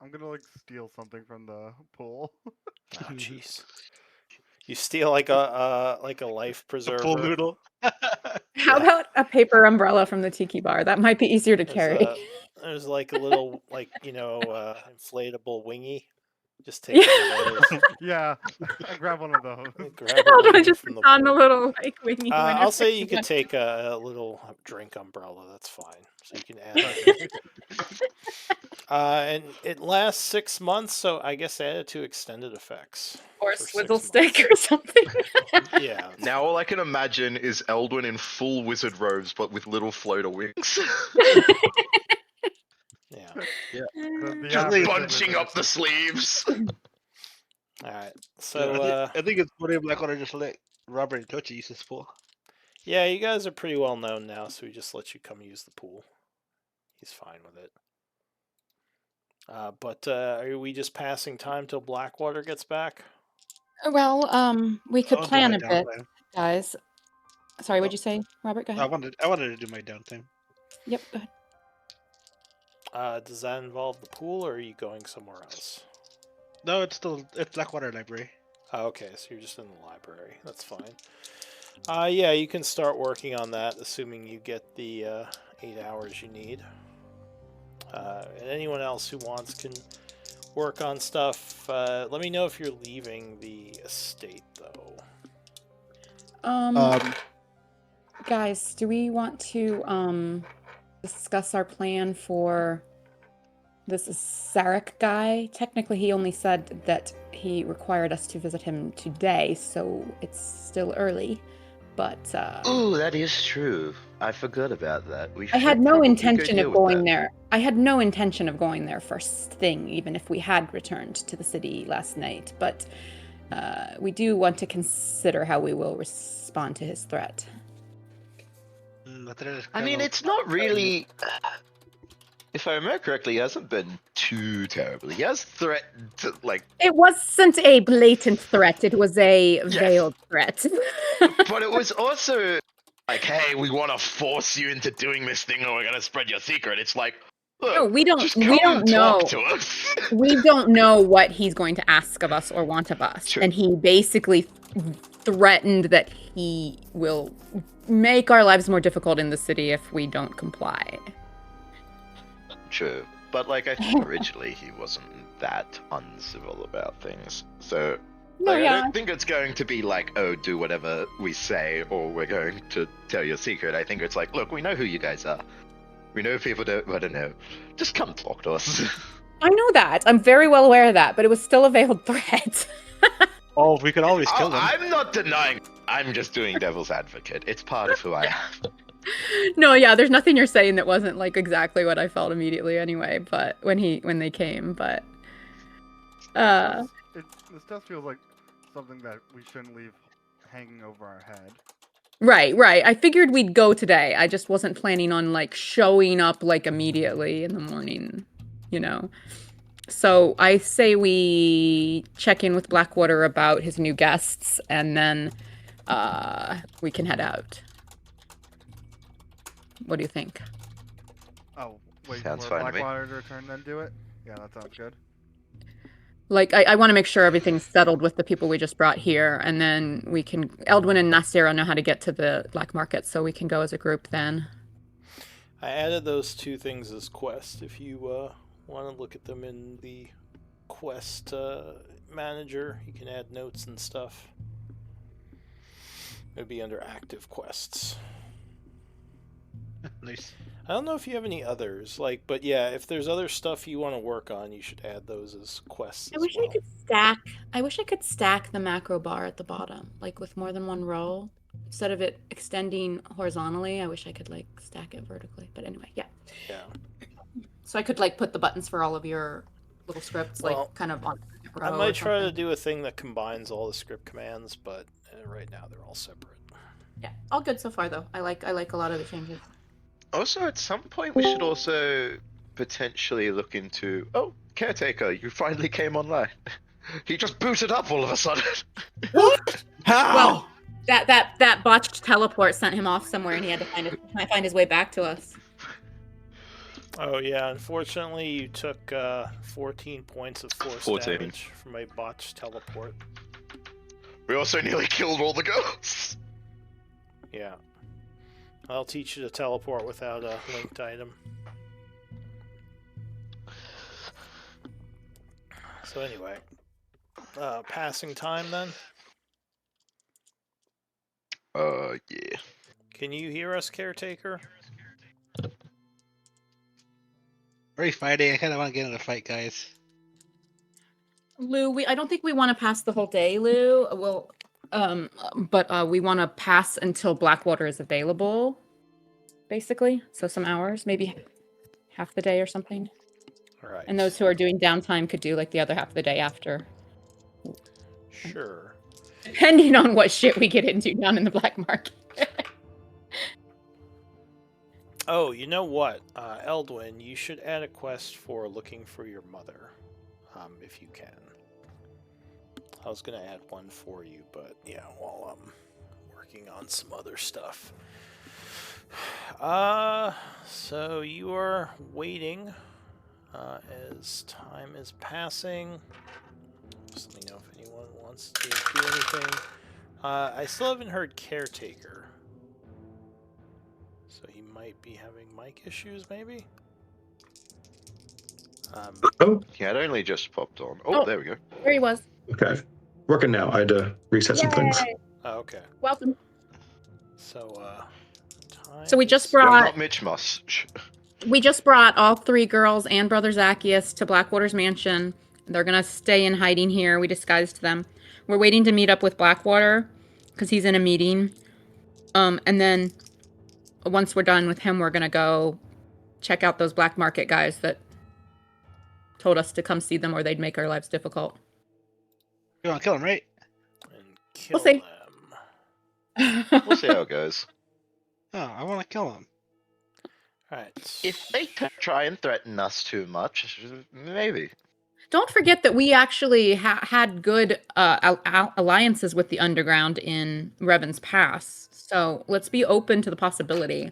I'm gonna like steal something from the pool. Oh, jeez. You steal like a life preserver. Full noodle. How about a paper umbrella from the tiki bar? That might be easier to There's carry. There's like a little inflatable wingy. Just take one of those. Yeah, I grab one of those. Grab a Hold on, wingy just from the on the pool. little like wingy. I'll say you could take a little drink umbrella. That's fine. So you can add. And it lasts 6 months, so I guess add it to extended effects. or a for 6 swizzle months. stick or something. Yeah. Now all I can imagine is Eldwin in full wizard robes, but with little floater wings. Yeah. The Just average Bunching wizard. up the sleeves. All right. So I think it's funny Blackwater just let Robert and Kochi use his pool. Yeah, you guys are pretty well known now, so we just let you come use the pool. He's fine with it. But are we just passing time till Blackwater gets back? Well, we could I'll do plan my a bit, downtime. guys. Sorry, what'd Oh. you say, Robert? Go I ahead. wanted to do my downtime. Yep, go ahead. Does that involve the pool, or are you going somewhere else? No, it's Blackwater Library. Oh, okay, so you're just in the library. That's fine. Yeah, you can start working on that, assuming you get the 8 hours you need. And anyone else who wants can work on stuff. Let me know if you're leaving the estate, though. Guys, do we want to discuss our plan for this Sarek guy? Technically, he only said that he required us to visit him today, so it's still early. But Oh, that is true. I forgot about that. I had no intention of going there. I had no intention of going there first thing, even if we had returned to the city last night. But we do want to consider how we will respond to his threat. I mean, it's not really. If I remember correctly, he hasn't been too terrible. He has threatened to, like. It wasn't a blatant threat. It was a veiled threat. But it was also like, hey, we want to force you into doing this thing, or we're gonna spread your secret. It's like, look, No, we don't. just We come don't and know. talk to us. We don't know what he's going to ask of us or want of us, Sure. and he basically threatened that he will make our lives more difficult in the city if we don't comply. True, but like I think originally he wasn't that uncivil about things. So No, like, I yeah. don't think it's going to be like, oh, do whatever we say, or we're going to tell your secret. I think it's like, look, we know who you guys are. We know people don't want to know. Just come talk to us. I know that. I'm very well aware of that, but it was still a veiled threat. Oh, we could always kill them. I'm not denying. I'm just doing devil's advocate. It's part of who I am. No, yeah, there's nothing you're saying that wasn't like exactly what I felt immediately anyway, but when they came, but This does feel like something that we shouldn't leave hanging over our head. right. I figured we'd go today. I just wasn't planning on like showing up like immediately in the morning, you know. So I say we check in with Blackwater about his new guests, and then we can head out. What do you think? Oh, wait Sounds for fine to me. Blackwater to return, then do it? Yeah, that sounds good. Like, I want to make sure everything's settled with the people we just brought here, and then we can... Eldwin and Nasira know how to get to the black market, so we can go as a group then. I added those 2 things as quests. If you want to look at them in the quest manager, you can add notes and stuff. It would be under active quests. Nice. I don't know if you have any others, like, but yeah, if there's other stuff you want to work on, you should add those as quests. I wish I could stack the macro bar at the bottom, like with more than one row. Instead of it extending horizontally, I wish I could like stack it vertically. But anyway, yeah. Yeah. So I could like put the buttons for all of your little scripts, like Well, kind of on a row I or might try to something. do a thing that combines all the script commands, but right now they're all separate. Yeah, all good so far though. I like a lot of the changes. Also, at some point, we should also potentially look into. Oh, Caretaker, you finally came online. He just booted up all of a sudden. What? How? Well, that botched teleport sent him off somewhere, and he had to find his way back to us. Oh yeah, unfortunately you took 14 points of force 14. damage from a botched teleport. We also nearly killed all the ghosts. Yeah. I'll teach you to teleport without a linked item. So anyway, passing time then? Yeah. Can you hear us, Caretaker? Already fighting. I kind of want to get in a fight, guys. Lou, I don't think we want to pass the whole day, Lou. Well, but we want to pass until Blackwater is available, basically. So some hours, maybe half the day or something. All right. And those who are doing downtime could do like the other half of the day after, Sure. depending on what shit we get into down in the black market. Oh, you know what, Eldwin, you should add a quest for looking for your mother, if you can. I was gonna add one for you, but yeah, while I'm working on some other stuff. So you are waiting as time is passing. Just let me know if anyone wants to do anything. I still haven't heard Caretaker. So he might be having mic issues, maybe? Oh, Yeah, it only just popped on. Oh, there we go. There he was. okay. Working now. I had to reset some things. Yay! Oh, okay. Welcome. So, time So we just is- No, brought not Mitch Musk. all 3 girls and Brother Zacchaeus to Blackwater's mansion. They're gonna stay in hiding here. We disguised them. We're waiting to meet up with Blackwater because he's in a meeting. And then once we're done with him, we're gonna go check out those black market guys that told us to come see them or they'd make our lives difficult. You want to kill him, right? And kill see. them. We'll see how it goes. Oh, I want to kill him. Alright. If they try and threaten us too much, maybe. Don't forget that we actually had good alliances with the underground in Revan's Pass. So let's be open to the possibility.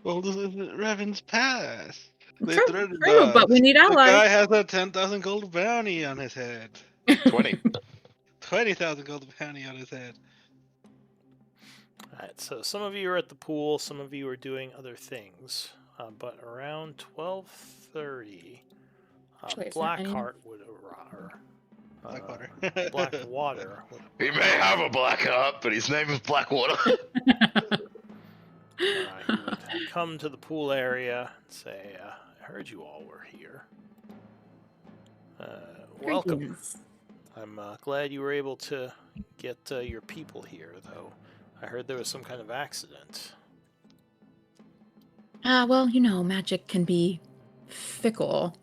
Well, this is Revan's Pass. They True, threatened true, but us. we need The guy allies. has a 10,000 gold bounty on his head. 20. 20,000 gold bounty on his head. Alright, so some of you are at the pool, some of you are doing other things. But around 12:30, Actually, is there any- Blackheart would arrive. Blackwater. Blackwater. He may have a black heart, but his name is Blackwater. He would come to the pool area and say, I heard you all were here. Welcome. Greetings. I'm glad you were able to get your people here, though. I heard there was some kind of accident. Well, you know, magic can be fickle.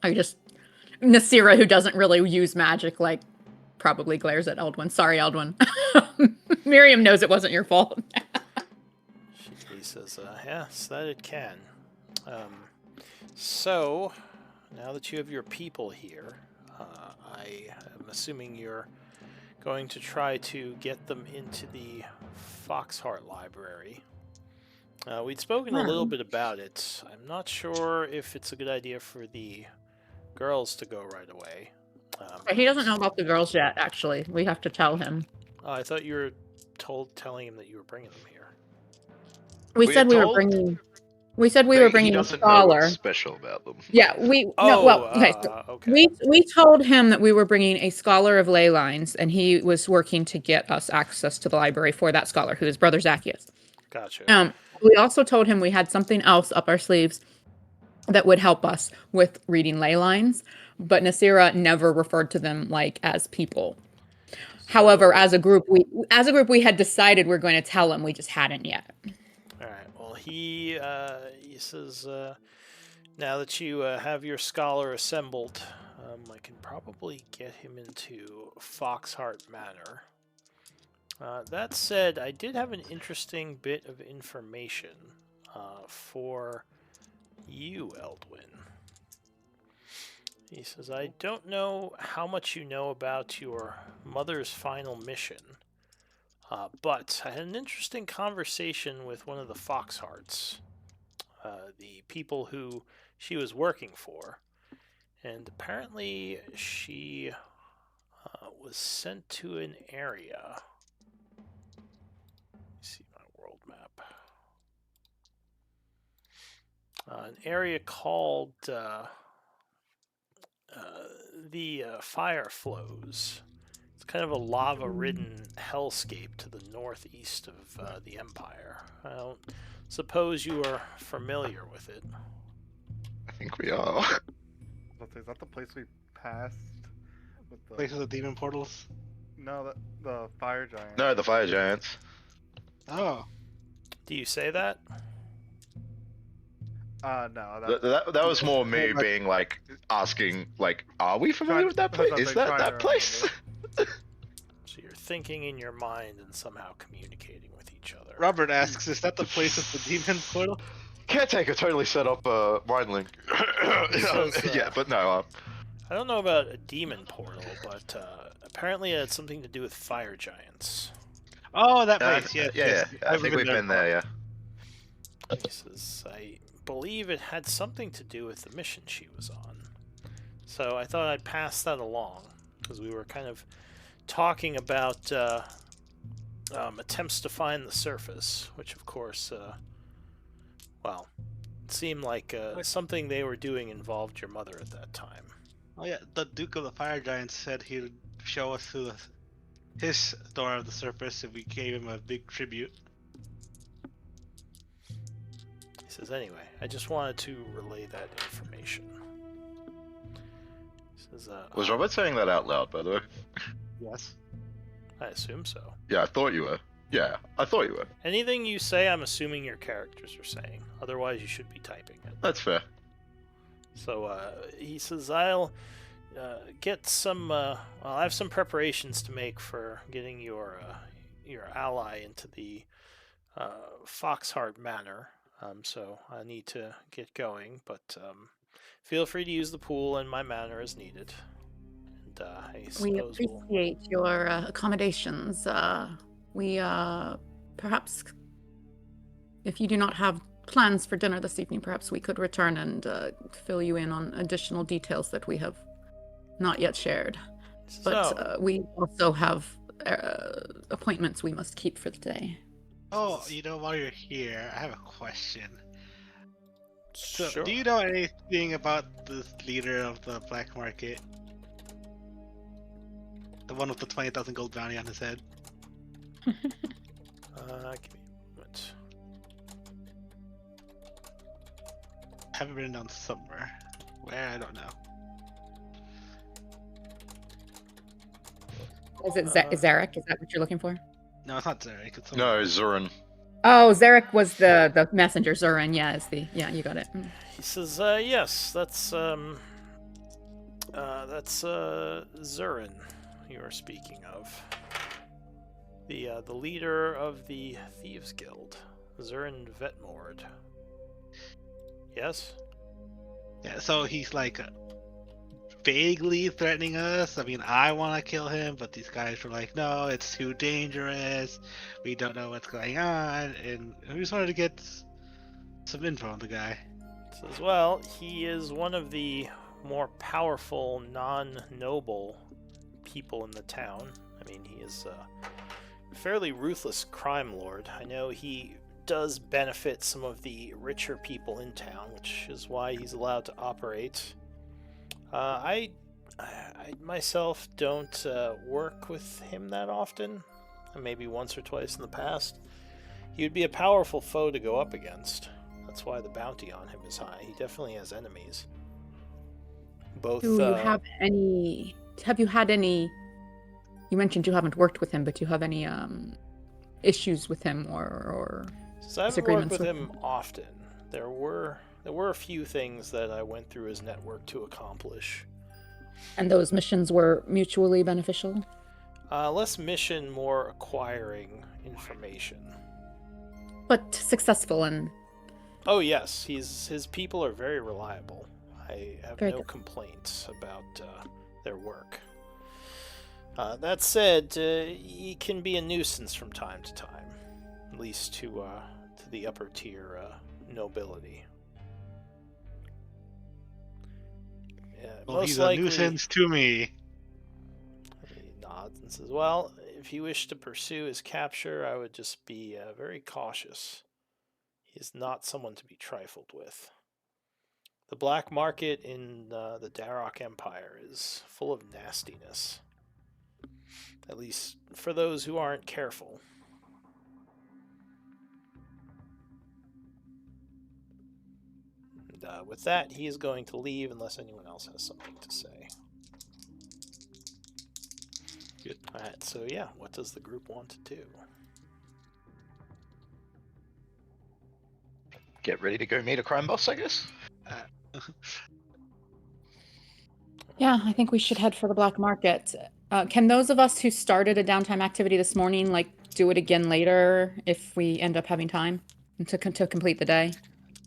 Nasira, who doesn't really use magic, probably glares at Eldwin. Sorry, Eldwin. Miriam knows it wasn't your fault. He says, yes, that it can. So, now that you have your people here, I am assuming you're going to try to get them into the Foxheart Library. We'd spoken a little bit about it. I'm not sure if it's a good idea for the girls to go right away. He doesn't know about the girls yet, actually. We have to tell him. I thought you were telling him that you were bringing them here. We said we were told- bringing... We said we were He bringing a doesn't know scholar. what's special about them. Yeah, Okay. We told him that we were bringing a scholar of ley lines, and he was working to get us access to the library for that scholar, who is Brother Zacchaeus. Gotcha. We also told him we had something else up our sleeves that would help us with reading ley lines, but Nasira never referred to them as people. However, as a group, we had decided we're going to tell him. We just hadn't yet. All right. Well, he says, now that you have your scholar assembled, I can probably get him into Foxheart Manor. That said, I did have an interesting bit of information for you, Eldwin. He says, I don't know how much you know about your mother's final mission, but I had an interesting conversation with one of the Foxhearts, the people who she was working for, and apparently she was sent to an area. Let me see my world map. An area called the Fire Flows. It's kind of a lava-ridden hellscape to the northeast of the Empire. I don't suppose you are familiar with it. I think we are. Is that the place we passed? With the... Places of demon portals. No, the fire giant. No, the fire giants. Oh. Do you say that? No. That was more me being asking, are we familiar with that place? Is that place? So you're thinking in your mind and somehow communicating with each other. Robert asks, is that the place of the demon portal? caretaker totally set up a wine link. Yeah, but no. I don't know about a demon portal, but apparently it had something to do with fire giants. Oh, that place. Yes, yeah, yes. I think we've been there. Yeah. He says, I believe it had something to do with the mission she was on. So I thought I'd pass that along, because we were kind of talking about attempts to find the surface, which of course, well, it seemed like something they were doing involved your mother at that time. Oh yeah, the Duke of the Fire Giants said he would show us through his door of the surface if we gave him a big tribute. He says, anyway, I just wanted to relay that information. He says, Was Robert saying that out loud, by the way? Yes. I assume so. Yeah, I thought you were. Yeah, I thought you were. Anything you say, I'm assuming your characters are saying. Otherwise, you should be typing it. That's fair. So he says, I'll get some. I have some preparations to make for getting your ally into the Foxheart Manor. So I need to get going, but feel free to use the pool in my manor as needed. And we appreciate your accommodations. We perhaps, if you do not have plans for dinner this evening, perhaps we could return and fill you in on additional details that we have not yet shared. But we also have appointments we must keep for the day. Oh, while you're here, I have a question. So, sure. do you know anything about the leader of the black market? The one with the 20,000 gold bounty on his head? Give me a moment. I have it written down somewhere. Where? I don't know. Is it Zarek? Is that what you're looking for? No, it's not Zarek. It's No, Zurin. Oh, Zarek was the messenger. Zurin, yeah, you got it. He says, yes, that's Zurin you are speaking of. The leader of the Thieves Guild, Zurin Vetmord. Yes? Yeah, so he's like vaguely threatening us. I mean, I want to kill him, but these guys were like, no, it's too dangerous. We don't know what's going on. And we just wanted to get some info on the guy. Says, well, he is one of the more powerful, non-noble people in the town. I mean, he is a fairly ruthless crime lord. I know he does benefit some of the richer people in town, which is why he's allowed to operate. I myself don't work with him that often, maybe once or twice in the past. He would be a powerful foe to go up against. That's why the bounty on him is high. He definitely has enemies. Both. Do you have any? Have you had any? You mentioned you haven't worked with him, but do you have any issues with him or so I haven't worked with him often. There were a few things that I went through his network to accomplish. And those missions were mutually beneficial? Less mission, more acquiring information. But successful and... Oh yes, his people are very reliable. I have very no good. complaints about their work. That said, he can be a nuisance from time to time, at least to the upper tier nobility. Well, he's a nuisance to me. He nods and says, well, if you wish to pursue his capture, I would just be very cautious. He is not someone to be trifled with. The black market in the Darok Empire is full of nastiness. At least for those who aren't careful. And with that, he is going to leave unless anyone else has something to say. Good. Alright, so yeah, what does the group want to do? Get ready to go meet a crime boss, I guess? Yeah, I think we should head for the black market. Can those of us who started a downtime activity this morning, do it again later if we end up having time to complete the day?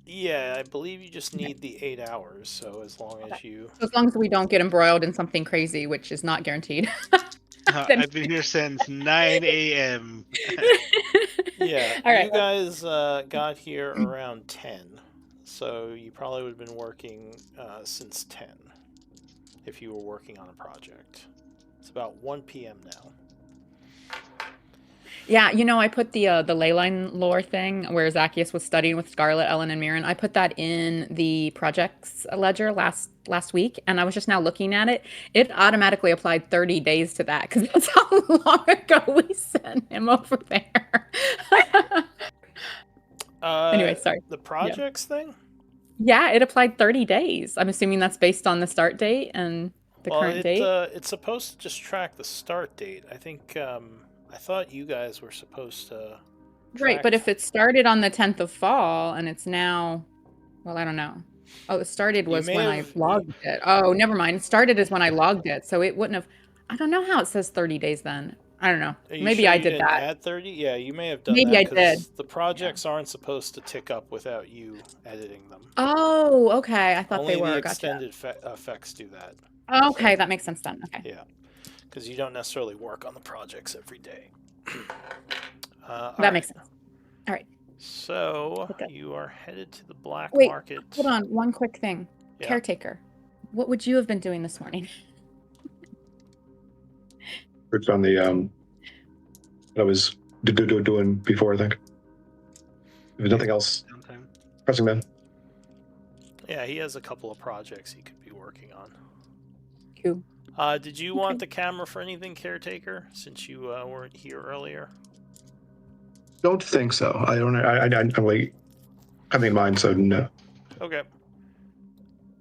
Yeah, I believe you just need the 8 hours. So as long as you, So as long as we don't get embroiled in something crazy, which is not guaranteed. Then- I've been here since 9 a.m. yeah, All right. you guys got here around 10. So you probably would have been working since 10 if you were working on a project. It's about 1 p.m. now. Yeah, I put the leyline lore thing where Zacchaeus was studying with Scarlet, Ellen, and Mirren. I put that in the projects ledger last week, and I was just now looking at it. It automatically applied 30 days to that because that's how long ago we sent him over there. Anyway, sorry. The projects thing? Yeah, it applied 30 days. I'm assuming that's based on the start date and the current date. It's supposed to just track the start date. I think I thought you guys were supposed to. Right, but if it started on the 10th of fall and it's now, well, I don't know. Oh, it started was when I logged it. Oh, never mind. It started as when I logged it, so it wouldn't have. I don't know how it says 30 days then. I don't know. Maybe sure I you did didn't that. Add 30? Yeah, you may have done Maybe that. I did. The projects aren't supposed to tick up without you editing them. Oh, okay. I thought Only they were. the Gotcha. extended effects do that. Okay, that makes sense then. Okay. Yeah, because you don't necessarily work on the projects every day. That makes sense. All right. So you are headed to the black Wait, market. hold on. One quick thing. Yeah. Caretaker, what would you have been doing this morning? Worked on the what I was doing before, I think. If there's nothing else pressing, man. Yeah, he has a couple of projects he could be working on. Cool. Did you want the camera for anything, Caretaker, since you weren't here earlier? Don't think so. I don't. I'm like having in mind, so no. Okay.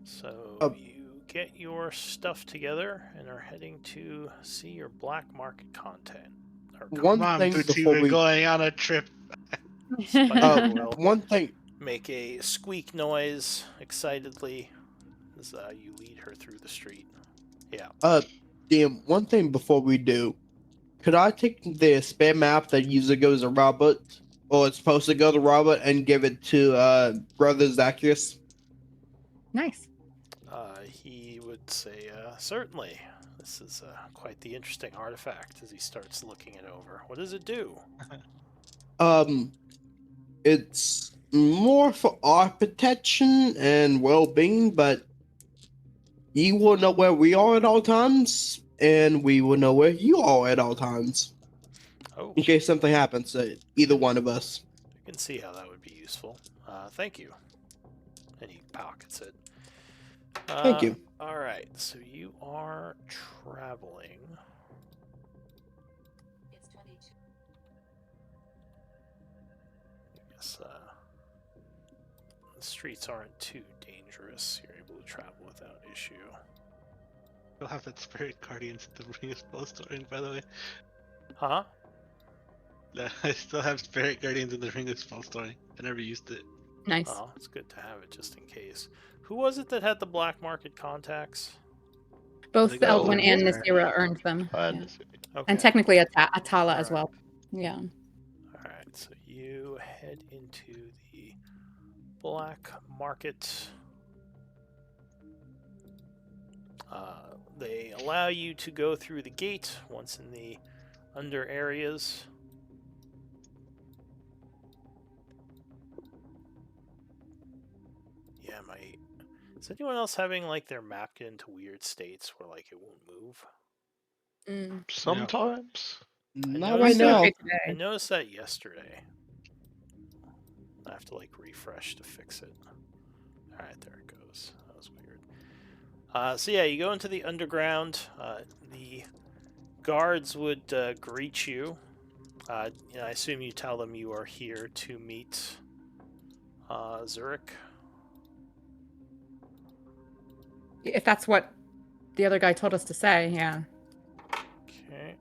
So you get your stuff together and are heading to see your black market content. One thing before we're going on a trip. One thing. Make a squeak noise excitedly as you lead her through the street. Yeah. Dan, one thing before we do, could I take the spam map that usually goes to Robert, or it's supposed to go to Robert, and give it to Brother Zacchaeus? Nice. He would say, certainly. This is quite the interesting artifact as he starts looking it over. What does it do? It's more for our protection and well-being, but you will know where we are at all times, and we will know where you are at all times. Oh. In case something happens to either one of us. I can see how that would be useful. Thank you. And he pockets it. Thank you. All right, so you are traveling. I guess the streets aren't too dangerous. You're able to travel without issue. You'll have that Spirit Guardians at the Ring of Spell storing, by the way. Huh? I still have Spirit Guardians in the Ring of Spell storing. I never used it. Nice. Oh, it's good to have it just in case. Who was it that had the black market contacts? Both Eldwin and Nasira earned them. Yeah. Okay. And technically Atala as well. Yeah. Alright, so you head into the black market. They allow you to go through the gate once in the under areas. Yeah, is anyone else having like their map get into weird states where like it won't move? Sometimes. Not right now. I noticed that yesterday. I have to like refresh to fix it. Alright, there it goes. That was weird. So yeah, you go into the underground. The guards would greet you. I assume you tell them you are here to meet Zurich. If that's what the other guy told us to say, yeah.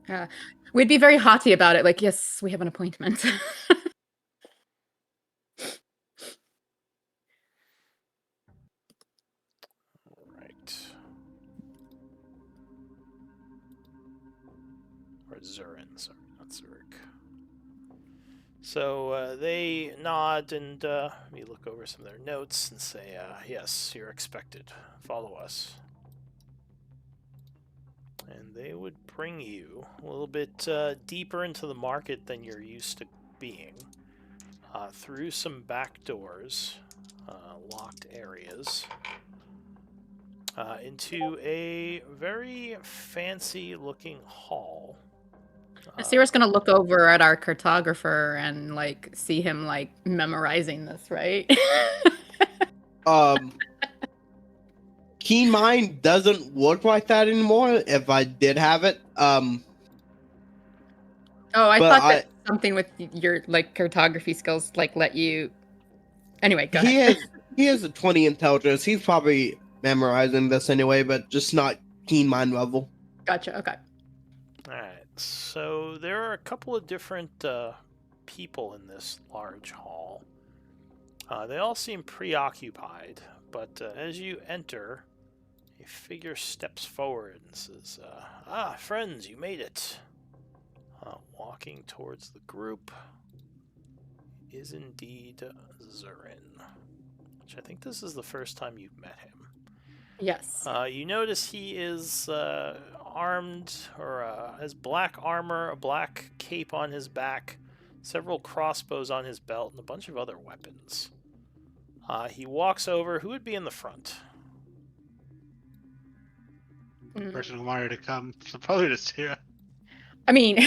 Okay. We'd be very haughty about it, like, yes, we have an appointment. Right. Or Zurin, sorry, not Zurich. So they nod and we look over some of their notes and say, yes, you're expected. Follow us. And they would bring you a little bit deeper into the market than you're used to being. Through some back doors, locked areas, into a very fancy-looking hall. Sarah's gonna look over at our cartographer and like see him like memorizing this, right? Keen Mind doesn't look like that anymore. If I did have it, Oh, I But thought that something with your like cartography skills like let you. Anyway, go ahead. he has a 20 intelligence. He's probably memorizing this anyway, but just not Keen Mind level. Gotcha. Okay. All right. So there are a couple of different people in this large hall. They all seem preoccupied, but as you enter, a figure steps forward and says, friends, you made it. Walking towards the group is indeed Zurin, which I think this is the first time you've met him. Yes. You notice he is armed, or has black armor, a black cape on his back, several crossbows on his belt, and a bunch of other weapons. He walks over. Who would be in the front? Person who wanted to come. So probably Nasira. I mean,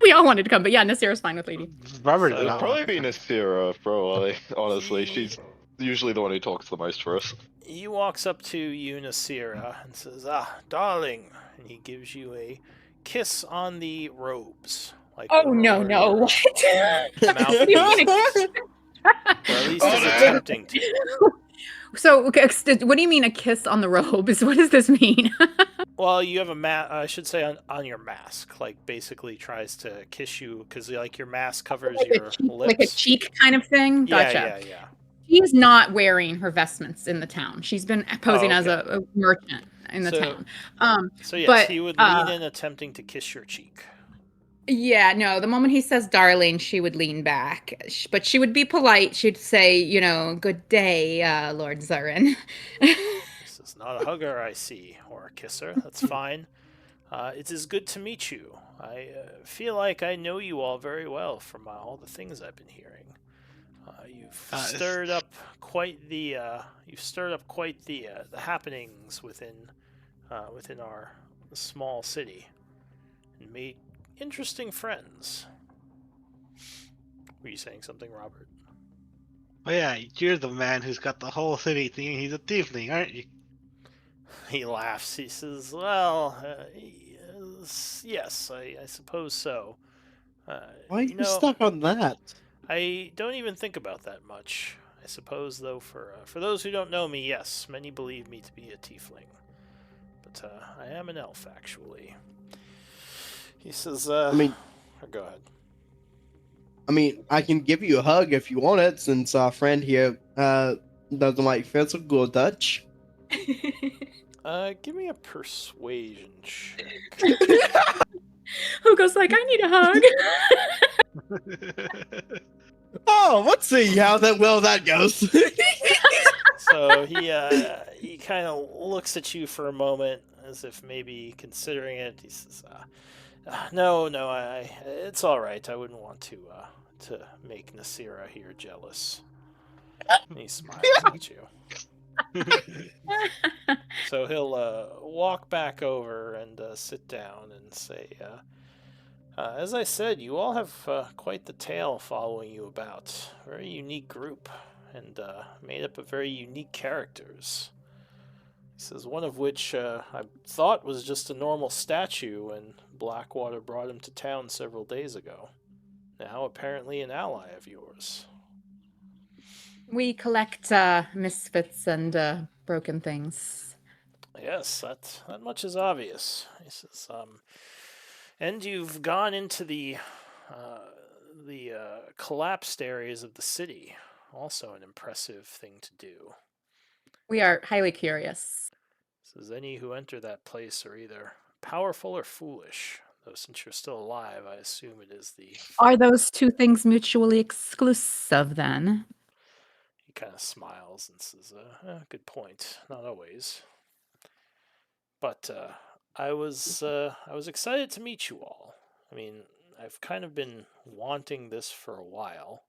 we all wanted to come, but yeah, Nasira's fine with Lady. Robert So- did It'd not probably want be to come. Nasira, probably. Honestly, she's usually the one who talks the most for us. He walks up to you, Nasira, and says, darling. And he gives you a kiss on the robes. Like Oh no, over no! your What? mouth. What do you want Or at least is attempting to. So, okay, what do you mean a kiss on the robes? What does this mean? Well, you have a I should say on your mask. Like, basically tries to kiss you because, like, your mask covers like, your a cheek, lips. like a cheek kind of thing? Gotcha. Yeah. She is not wearing her vestments in the town. She's been posing as okay. a merchant in the So- town. So, yes, But, he would lean in, attempting to kiss your cheek. Yeah, no, the moment he says darling, she would lean back. But she would be polite. She'd say, good day, Lord Zurin. This is not a hugger, I see, or a kisser. That's fine. It is good to meet you. I feel like I know you all very well from all the things I've been hearing. You've stirred up quite the happenings within our small city, and made interesting friends. Were you saying something, Robert? Oh yeah, you're the man who's got the whole city thinking he's a tiefling, aren't you? He laughs. He says, well, yes, I suppose so. Why are you stuck on that? I don't even think about that much. I suppose, though, for those who don't know me, yes, many believe me to be a tiefling. But I am an elf, actually. He says, go ahead. I mean, I can give you a hug if you want it, since our friend here doesn't like physical touch. Give me a persuasion check. Who goes like, I need a hug. Oh, let's see how that goes. So he kind of looks at you for a moment, as if maybe considering it. He says, "No, it's all right. I wouldn't want to make Nasira here jealous." And he smiles at you. So he'll walk back over and sit down and say, as I said, you all have quite the tale following you about. Very unique group, and made up of very unique characters. He says one of which I thought was just a normal statue when Blackwater brought him to town several days ago. Now apparently an ally of yours. We collect misfits and broken things. Yes, that much is obvious. He says, and you've gone into the collapsed areas of the city. Also an impressive thing to do. We are highly curious. Says any who enter that place are either powerful or foolish, Though since you're still alive, I assume it is the... Are those two things mutually exclusive then? He kind of smiles and says, good point. Not always. But I was excited to meet you all. I mean, I've kind of been wanting this for a while.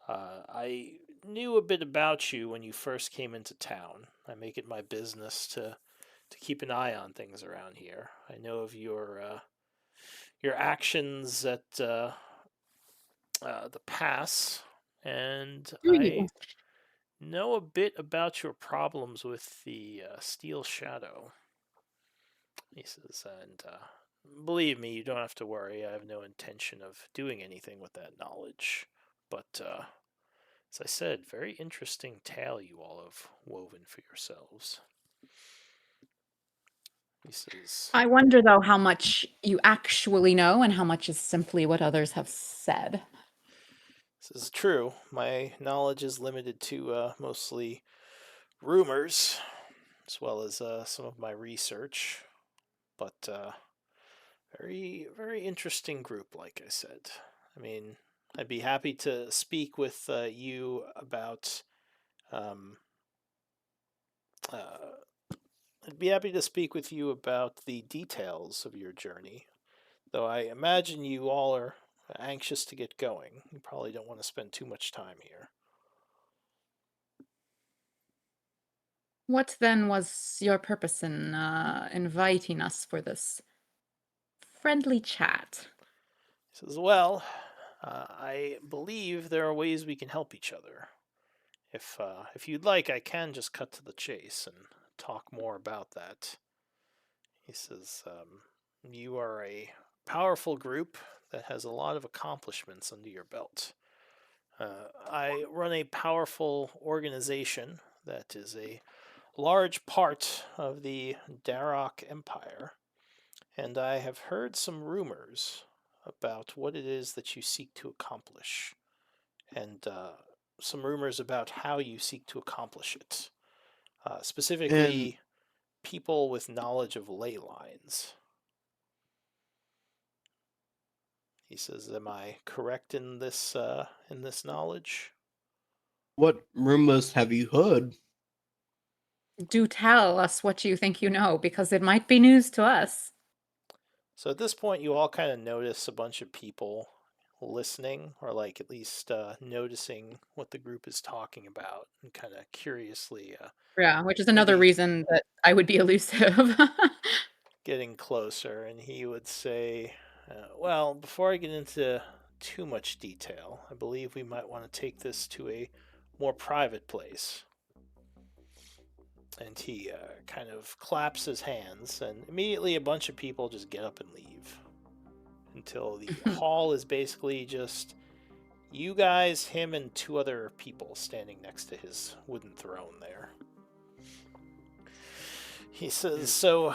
I knew a bit about you when you first came into town. I make it my business to keep an eye on things around here. I know of your actions at the pass, and I know a bit about your problems with the Steel Shadow. He says, and believe me, you don't have to worry. I have no intention of doing anything with that knowledge. But, as I said, very interesting tale you all have woven for yourselves. He says, I wonder, though, how much you actually know and how much is simply what others have said. This is true. My knowledge is limited to mostly rumors, as well as some of my research. But very, very interesting group, like I said. I mean, I'd be happy to speak with you about... I'd be happy to speak with you about the details of your journey. Though I imagine you all are anxious to get going. You probably don't want to spend too much time here. What then was your purpose in inviting us for this friendly chat? He says, well, I believe there are ways we can help each other. If you'd like, I can just cut to the chase and talk more about that. He says, you are a powerful group that has a lot of accomplishments under your belt. I run a powerful organization that is a large part of the Darok Empire, and I have heard some rumors about what it is that you seek to accomplish, and some rumors about how you seek to accomplish it. Specifically, people with knowledge of ley lines. He says, am I correct in this knowledge? What rumors have you heard? Do tell us what you think you know, because it might be news to us. So at this point, you all kind of notice a bunch of people listening, or like at least noticing what the group is talking about, and kind of curiously... yeah, which is another reason that I would be elusive. getting closer, and he would say, well, before I get into too much detail, I believe we might want to take this to a more private place. And he kind of claps his hands, and immediately a bunch of people just get up and leave. Until the hall is basically just you guys, him, and two other people standing next to his wooden throne there. He says, so,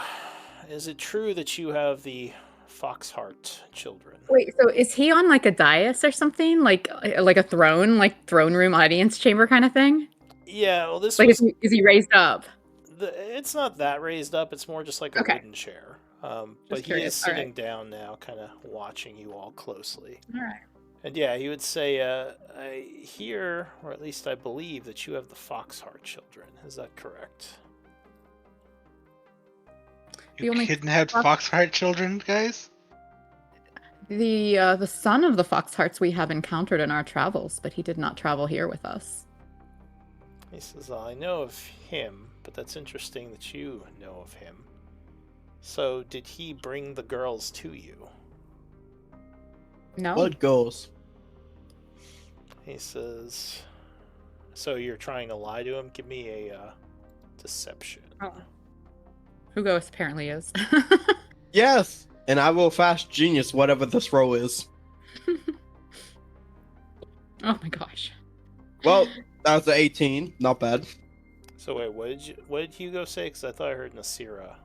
is it true that you have the Foxheart children? Wait, so is he on like a dais or something? Like a throne, like throne room audience chamber kind of thing? Yeah, well, this like was... is he raised up? It's not that raised up, it's more just like a wooden chair. But he is sitting down now, kind of watching you all closely. All right. And yeah, he would say, I hear, or at least I believe, that you have the Foxheart children. Is that correct? You kidnapped Foxheart children, guys? The son of the Foxhearts we have encountered in our travels, but he did not travel here with us. He says, I know of him, but that's interesting that you know of him. So, did he bring the girls to you? No. What girls? He says, so you're trying to lie to him? Give me a deception. Oh. Hugos apparently is. Yes, and I will fast genius whatever this roll is. Oh my gosh. Well, that was an 18. Not bad. So wait, what did Hugo say? Because I thought I heard Nasira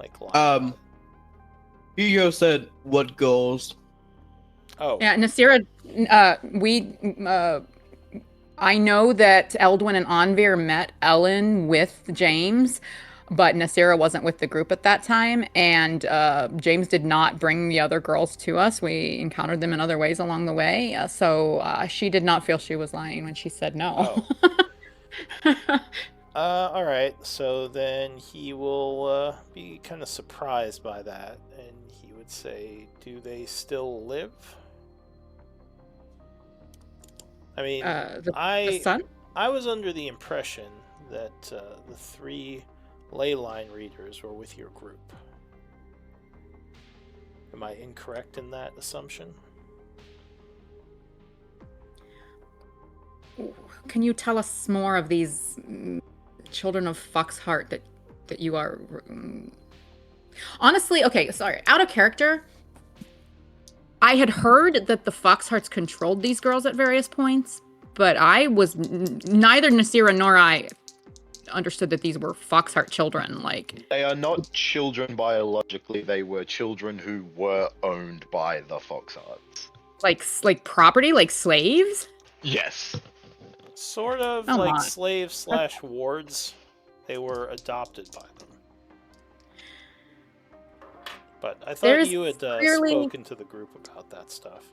like lie. Hugo said what goals. Oh. Yeah, Nasira, I know that Eldwin and Anvir met Ellen with James. but Nasira wasn't with the group at that time, and James did not bring the other girls to us. We encountered them in other ways along the way, so she did not feel she was lying when she said no. All right. So then he will be kind of surprised by that, and he would say, "Do they still live?" I mean, the son? I was under the impression that the 3 ley line readers were with your group. Am I incorrect in that assumption? Can you tell us more of these children of Foxheart that you are? Honestly, okay, sorry, out of character. I had heard that the Foxhearts controlled these girls at various points, but I was neither Nasira nor I understood that these were Foxheart children. Like, they are not children biologically; they were children who were owned by the Foxhearts. Like property, like slaves. Yes. Sort of Come like on. slaves / wards. They were adopted by them. But I thought There's you had clearly- spoken to the group about that stuff.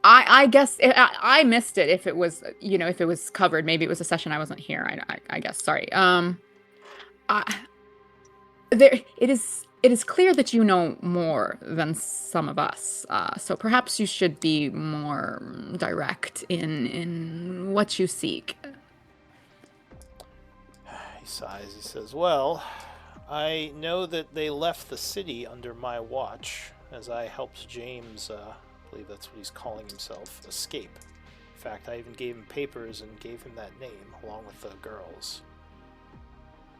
I guess I missed it if it was, if it was covered. Maybe it was a session I wasn't here. I guess. Sorry. It is clear that you know more than some of us. So perhaps you should be more direct in what you seek. He sighs. He says, "Well, I know that they left the city under my watch as I helped James, I believe that's what he's calling himself, escape. In fact, I even gave him papers and gave him that name, along with the girls."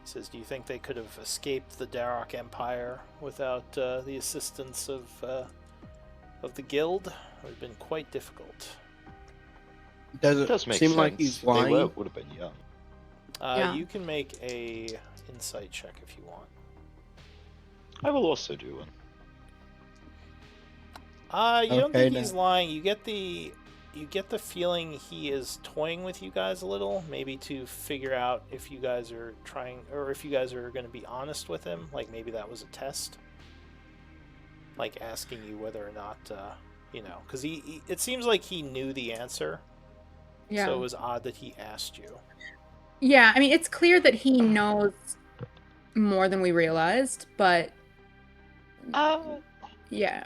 He says, "Do you think they could have escaped the Darrock Empire without the assistance of the guild? It would have been quite difficult." Does It it does make seem sense. like he's They lying? would have been young. Yeah. You can make a insight check if you want. I will also do one. You don't Okay, think he's lying. You get the feeling he is toying with you guys a little, maybe to figure out if you guys are trying, or if you guys are going to be honest with him. Like maybe that was a test, like asking you whether or not, because it seems like he knew the answer. Yeah. So it was odd that he asked you. Yeah. I mean, it's clear that he knows more than we realized, but yeah.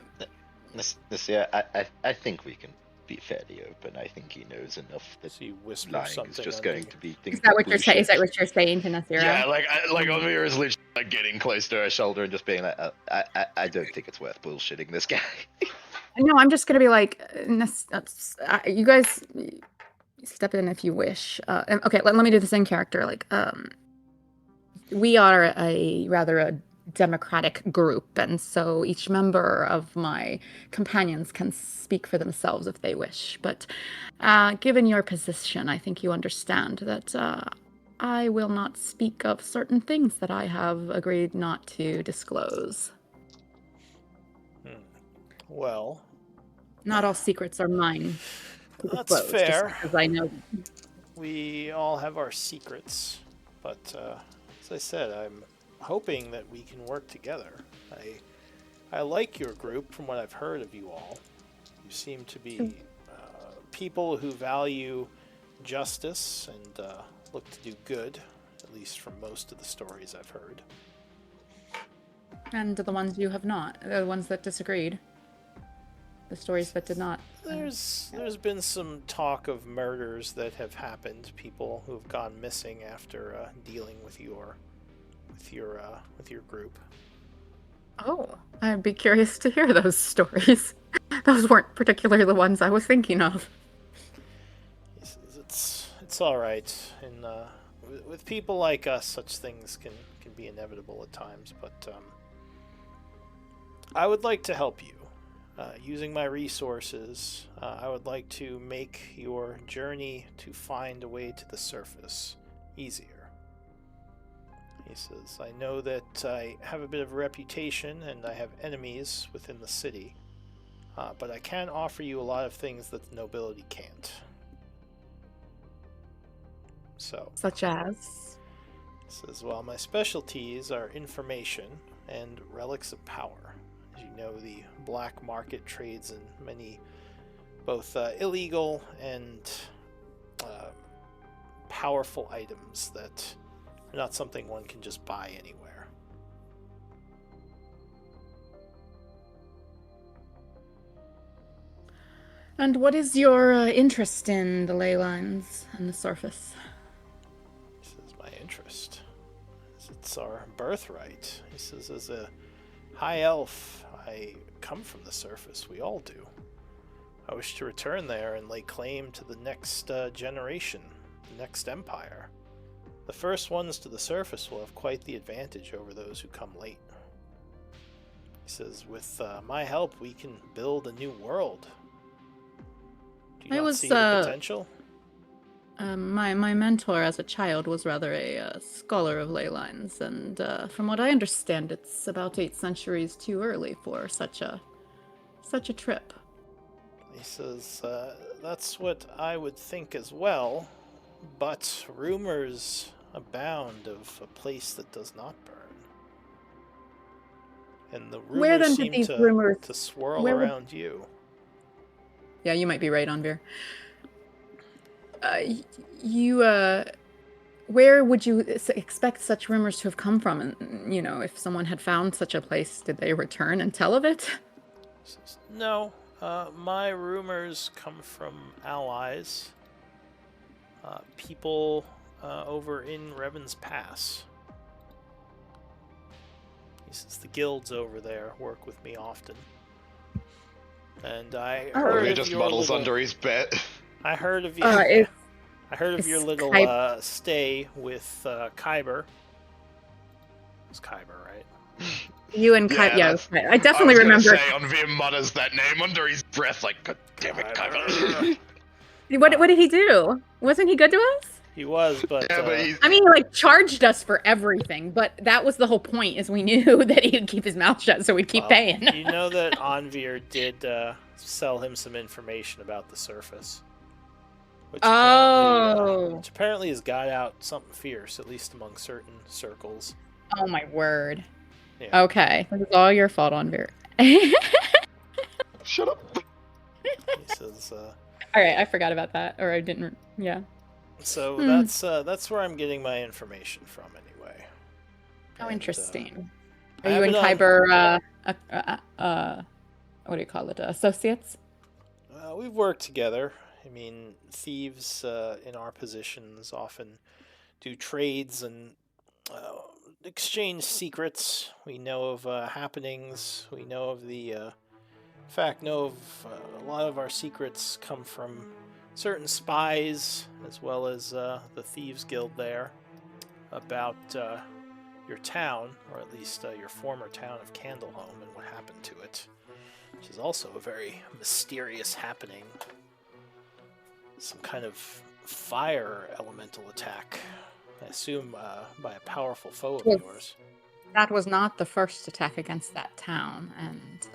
I think we can be fairly open. I think he knows enough that So you whisper lying something. is just under going your- to be Is things that what you're saying? bullshit. Is that what you're saying to Nasira? Yeah, like Amir is literally like getting close to her shoulder and just being like, I don't think it's worth bullshitting this guy. No, I'm just gonna be like, you guys step in if you wish. Okay, let me do this in character. Like, we are a democratic group, and so each member of my companions can speak for themselves if they wish. But given your position, I think you understand that I will not speak of certain things that I have agreed not to disclose. Well, Not all secrets are mine to That's disclose. fair. Just because I know. we all have our secrets, but as I said, I'm hoping that we can work together. I like your group from what I've heard of you all. You seem to be people who value justice and look to do good, at least from most of the stories I've heard. And the ones you have not, the ones that disagreed. The stories that did not. There's been some talk of murders that have happened, people who have gone missing after dealing with your group. Oh, I'd be curious to hear those stories. Those weren't particularly the ones I was thinking of. It's all right, and with people like us, such things can be inevitable at times. But I would like to help you. Using my resources, I would like to make your journey to find a way to the surface easier. He says, I know that I have a bit of a reputation and I have enemies within the city, but I can offer you a lot of things that the nobility can't. So, Such as? Says, well, my specialties are information and relics of power. As you know, the black market trades in many both illegal and powerful items that are not something one can just buy anywhere. And what is your interest in the ley lines and the surface? This is my interest. It's our birthright. He says, as a high elf, I come from the surface. We all do. I wish to return there and lay claim to the next generation, the next empire. The first ones to the surface will have quite the advantage over those who come late. He says, with my help, we can build a new world. Do you not see the potential? My mentor as a child was rather a scholar of ley lines, and from what I understand, it's about 8 centuries too early for such a trip. He says, that's what I would think as well, but rumors abound of a place that does not burn. And the Where rumors then seem did these rumors to swirl around you. Yeah, you might be right, Onvir. Where would you expect such rumors to have come from? And, you know, if someone had found such a place, did they return and tell of it? No, my rumors come from allies, people over in Revan's Pass. He says the guilds over there work with me often. And I heard he of just your muddles little... under his bed. I heard of you. I heard of your little stay with Kyber. It's Kyber, right? You and Kyber, yeah. I definitely remember. I was gonna say, Onvir mutters that name under his breath, like, God damn it, Kyber. What did he do? Wasn't he good to us? He was, but... I mean, he, like, charged us for everything, but that was the whole point, is we knew that he'd keep his mouth shut, so we'd keep paying. You know that Onvir did sell him some information about the surface. Which apparently has got out something fierce, at least among certain circles. Oh my word. Yeah. Okay. This is all your fault, Onvir. Shut up. He says, Alright, I forgot about that. Or I didn't, yeah. So that's where I'm getting my information from anyway. How interesting. Are you and Kyber, what do you call it, associates? We've worked together. I mean, thieves in our positions often do trades and exchange secrets. We know of happenings. We know of a lot of our secrets come from certain spies, as well as the Thieves Guild there, about your town, or at least your former town of Candleholm, and what happened to it, which is also a very mysterious happening. Some kind of fire elemental attack, I assume by a powerful foe of yours. That was not the first attack against that town, and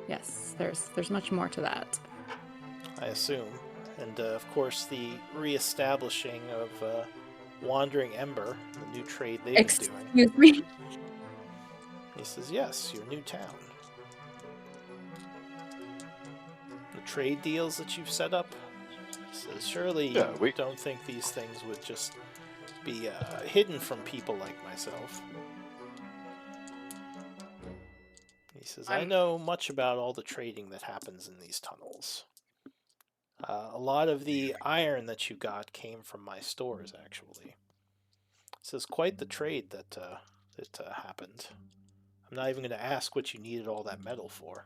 yes, there's much more to that. I assume. And of course the re-establishing of Wandering Ember, the new trade they've been doing. Excuse me? He says, yes, your new town. The trade deals that you've set up. He says, surely you don't think these things would just be hidden from people like myself. He says, I know much about all the trading that happens in these tunnels. A lot of the iron that you got came from my stores, actually. This is quite the trade that happened. I'm not even going to ask what you needed all that metal for.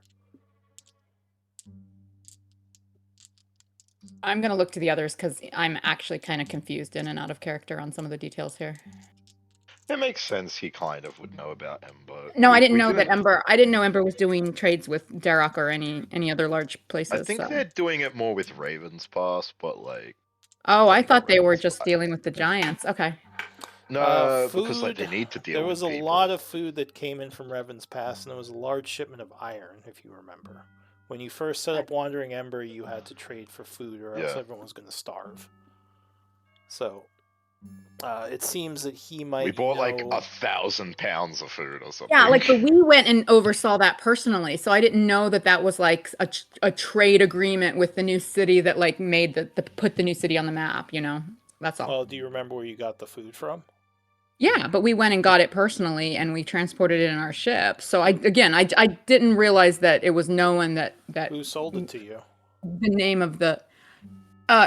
I'm going to look to the others, because I'm actually kind of confused in and out of character on some of the details here. It makes sense he kind of would know about Ember. No, I didn't know that Ember... I didn't know Ember was doing trades with Darroch or any other large places. I think they're doing it more with Raven's Pass, but like... Oh, I thought they were just dealing with the giants. Okay. No, because like they need to deal with There was a people. lot of food that came in from Revan's Pass, and there was a large shipment of iron, if you remember. When you first set up Wandering Ember, you had to trade for food, or else everyone was going to starve. So, It seems that he might. We bought like know- 1,000 pounds of food or something. Yeah, like, but we went and oversaw that personally, so I didn't know that was like a trade agreement with the new city that like made the put the new city on the map. You know, that's all. Well, do you remember where you got the food from? Yeah, but we went and got it personally, and we transported it in our ship. So I didn't realize that it was known that Who sold it to you? the name of the.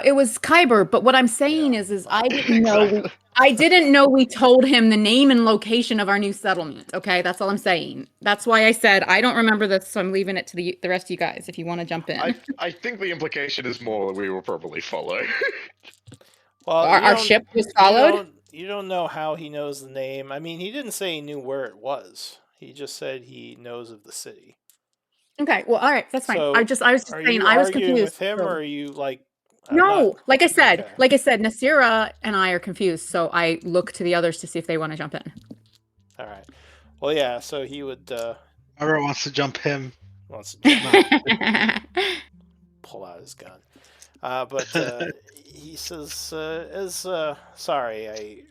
It was Kyber, but what I'm saying is I didn't know. Exactly. I didn't know we told him the name and location of our new settlement. Okay, that's all I'm saying. That's why I said I don't remember this, so I'm leaving it to the rest of you guys if you want to jump in. I think the implication is more that we will probably follow. Well, Our ship was followed. You don't know how he knows the name. I mean, he didn't say he knew where it was. He just said he knows of the city. Okay, well, all right, that's fine. So, I was just saying I was arguing confused. with him, so- or are you like? I'm No, not- like I said, Okay. Nasira and I are confused, so I look to the others to see if they want to jump in. All right. Well, yeah. So he would Whoever wants to jump him. wants to pull out his gun, but he says, "Sorry,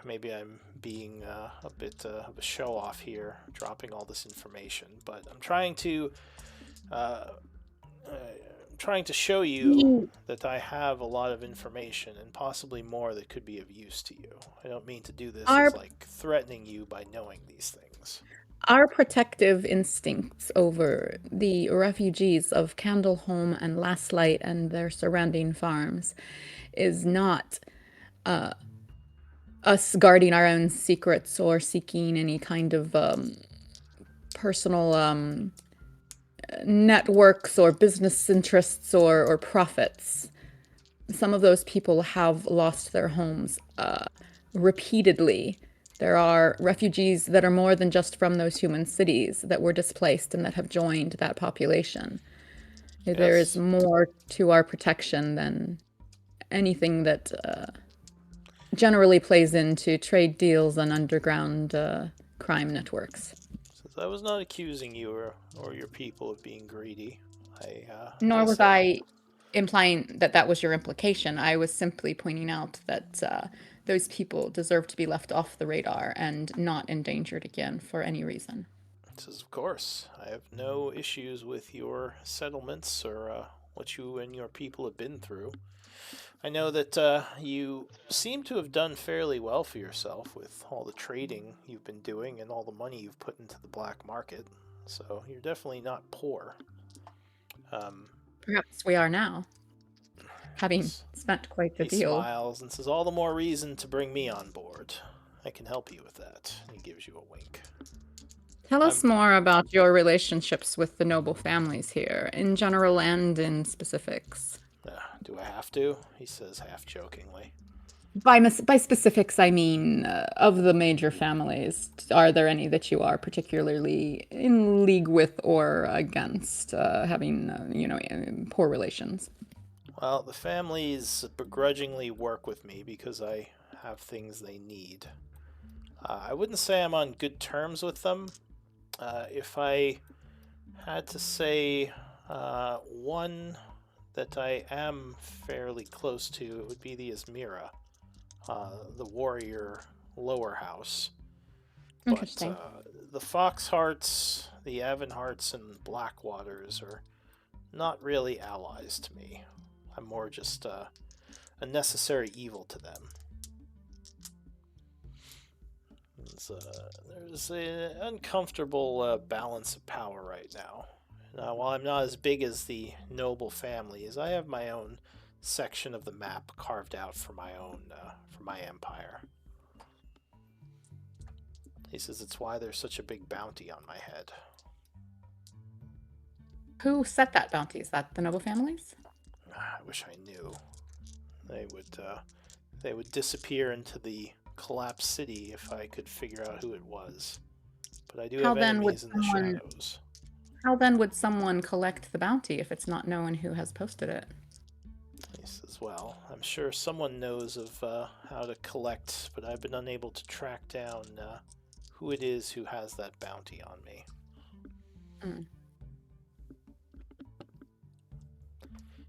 maybe I'm being a bit of a show off here, dropping all this information, but I'm trying to show you that I have a lot of information and possibly more that could be of use to you. I don't mean to do this as like threatening you by knowing these things." Our protective instincts over the refugees of Candleholm and Lastlight and their surrounding farms is not us guarding our own secrets or seeking any kind of personal networks or business interests or profits. Some of those people have lost their homes repeatedly. There are refugees that are more than just from those human cities that were displaced and that have joined that population. There is more to our protection than anything that generally plays into trade deals and underground crime networks. I was not accusing you or your people of being greedy. Nor was said- I implying that was your implication. I was simply pointing out that those people deserve to be left off the radar and not endangered again for any reason. Says, of course, I have no issues with your settlements or what you and your people have been through. I know that you seem to have done fairly well for yourself with all the trading you've been doing and all the money you've put into the black market. So you're definitely not poor. Perhaps we are now, having spent quite the He deal. smiles and says, all the more reason to bring me on board. I can help you with that. He gives you a wink. Tell us more about your relationships with the noble families here, in general and in specifics. Do I have to? He says half jokingly. By specifics, I mean of the major families. Are there any that you are particularly in league with or against having, poor relations? Well, the families begrudgingly work with me because I have things they need. I wouldn't say I'm on good terms with them. If I had to say one that I am fairly close to, it would be the Izmira, the warrior lower house. Interesting. But the Foxhearts, the Avonhearts, and Blackwaters are not really allies to me. I'm more just a necessary evil to them. There's an uncomfortable balance of power right now. Now, while I'm not as big as the noble families, I have my own section of the map carved out for my empire. He says it's why there's such a big bounty on my head. Who set that bounty? Is that the noble families? I wish I knew. They would disappear into the collapsed city if I could figure out who it was. But I do have enemies in the shadows. How then would someone collect the bounty if it's not known who has posted it? He says, well, I'm sure someone knows of how to collect, but I've been unable to track down who it is who has that bounty on me. Mm.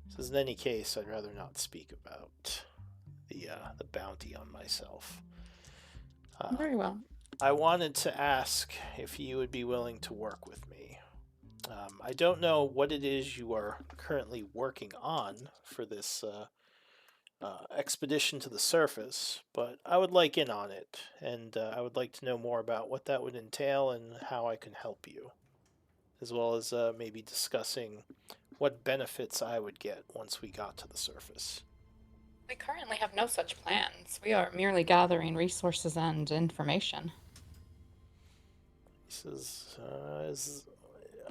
He says, in any case, I'd rather not speak about the bounty on myself. Very well. I wanted to ask if you would be willing to work with me. I don't know what it is you are currently working on for this expedition to the surface, but I would like in on it, and I would like to know more about what that would entail and how I can help you, as well as maybe discussing what benefits I would get once we got to the surface. We currently have no such plans. We are merely gathering resources and information. He says,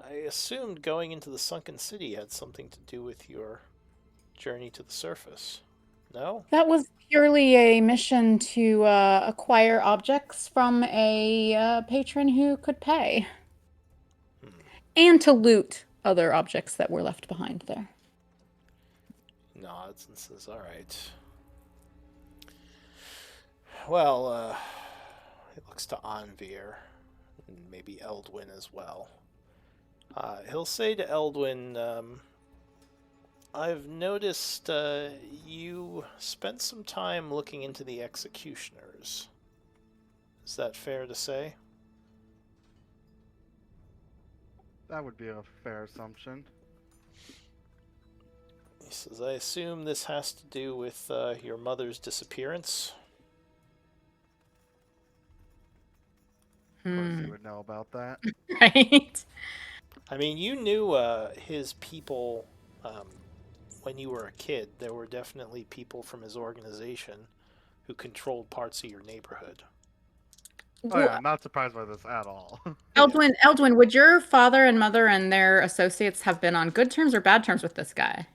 I assumed going into the sunken city had something to do with your journey to the surface. No? That was purely a mission to acquire objects from a patron who could pay. And to loot other objects that were left behind there. Nods and says, all right. Well, he looks to Anvir, and maybe Eldwin as well. He'll say to Eldwin, I've noticed you spent some time looking into the executioners. Is that fair to say? That would be a fair assumption. He says, I assume this has to do with your mother's disappearance? Of course you would know about that. Right? I mean, you knew his people when you were a kid. There were definitely people from his organization who controlled parts of your neighborhood. Oh yeah, I'm not surprised by this at all. Eldwin, would your father and mother and their associates have been on good terms or bad terms with this guy?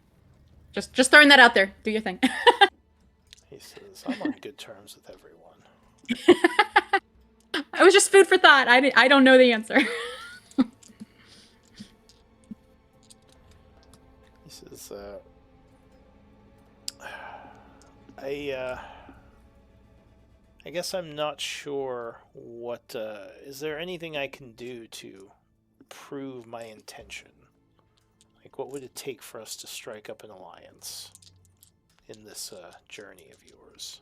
Just throwing that out there. Do your thing. He says, I'm on good terms with everyone. It was just food for thought. I don't know the answer. He says, I guess I'm not sure what, is there anything I can do to prove my intention? Like, what would it take for us to strike up an alliance in this journey of yours?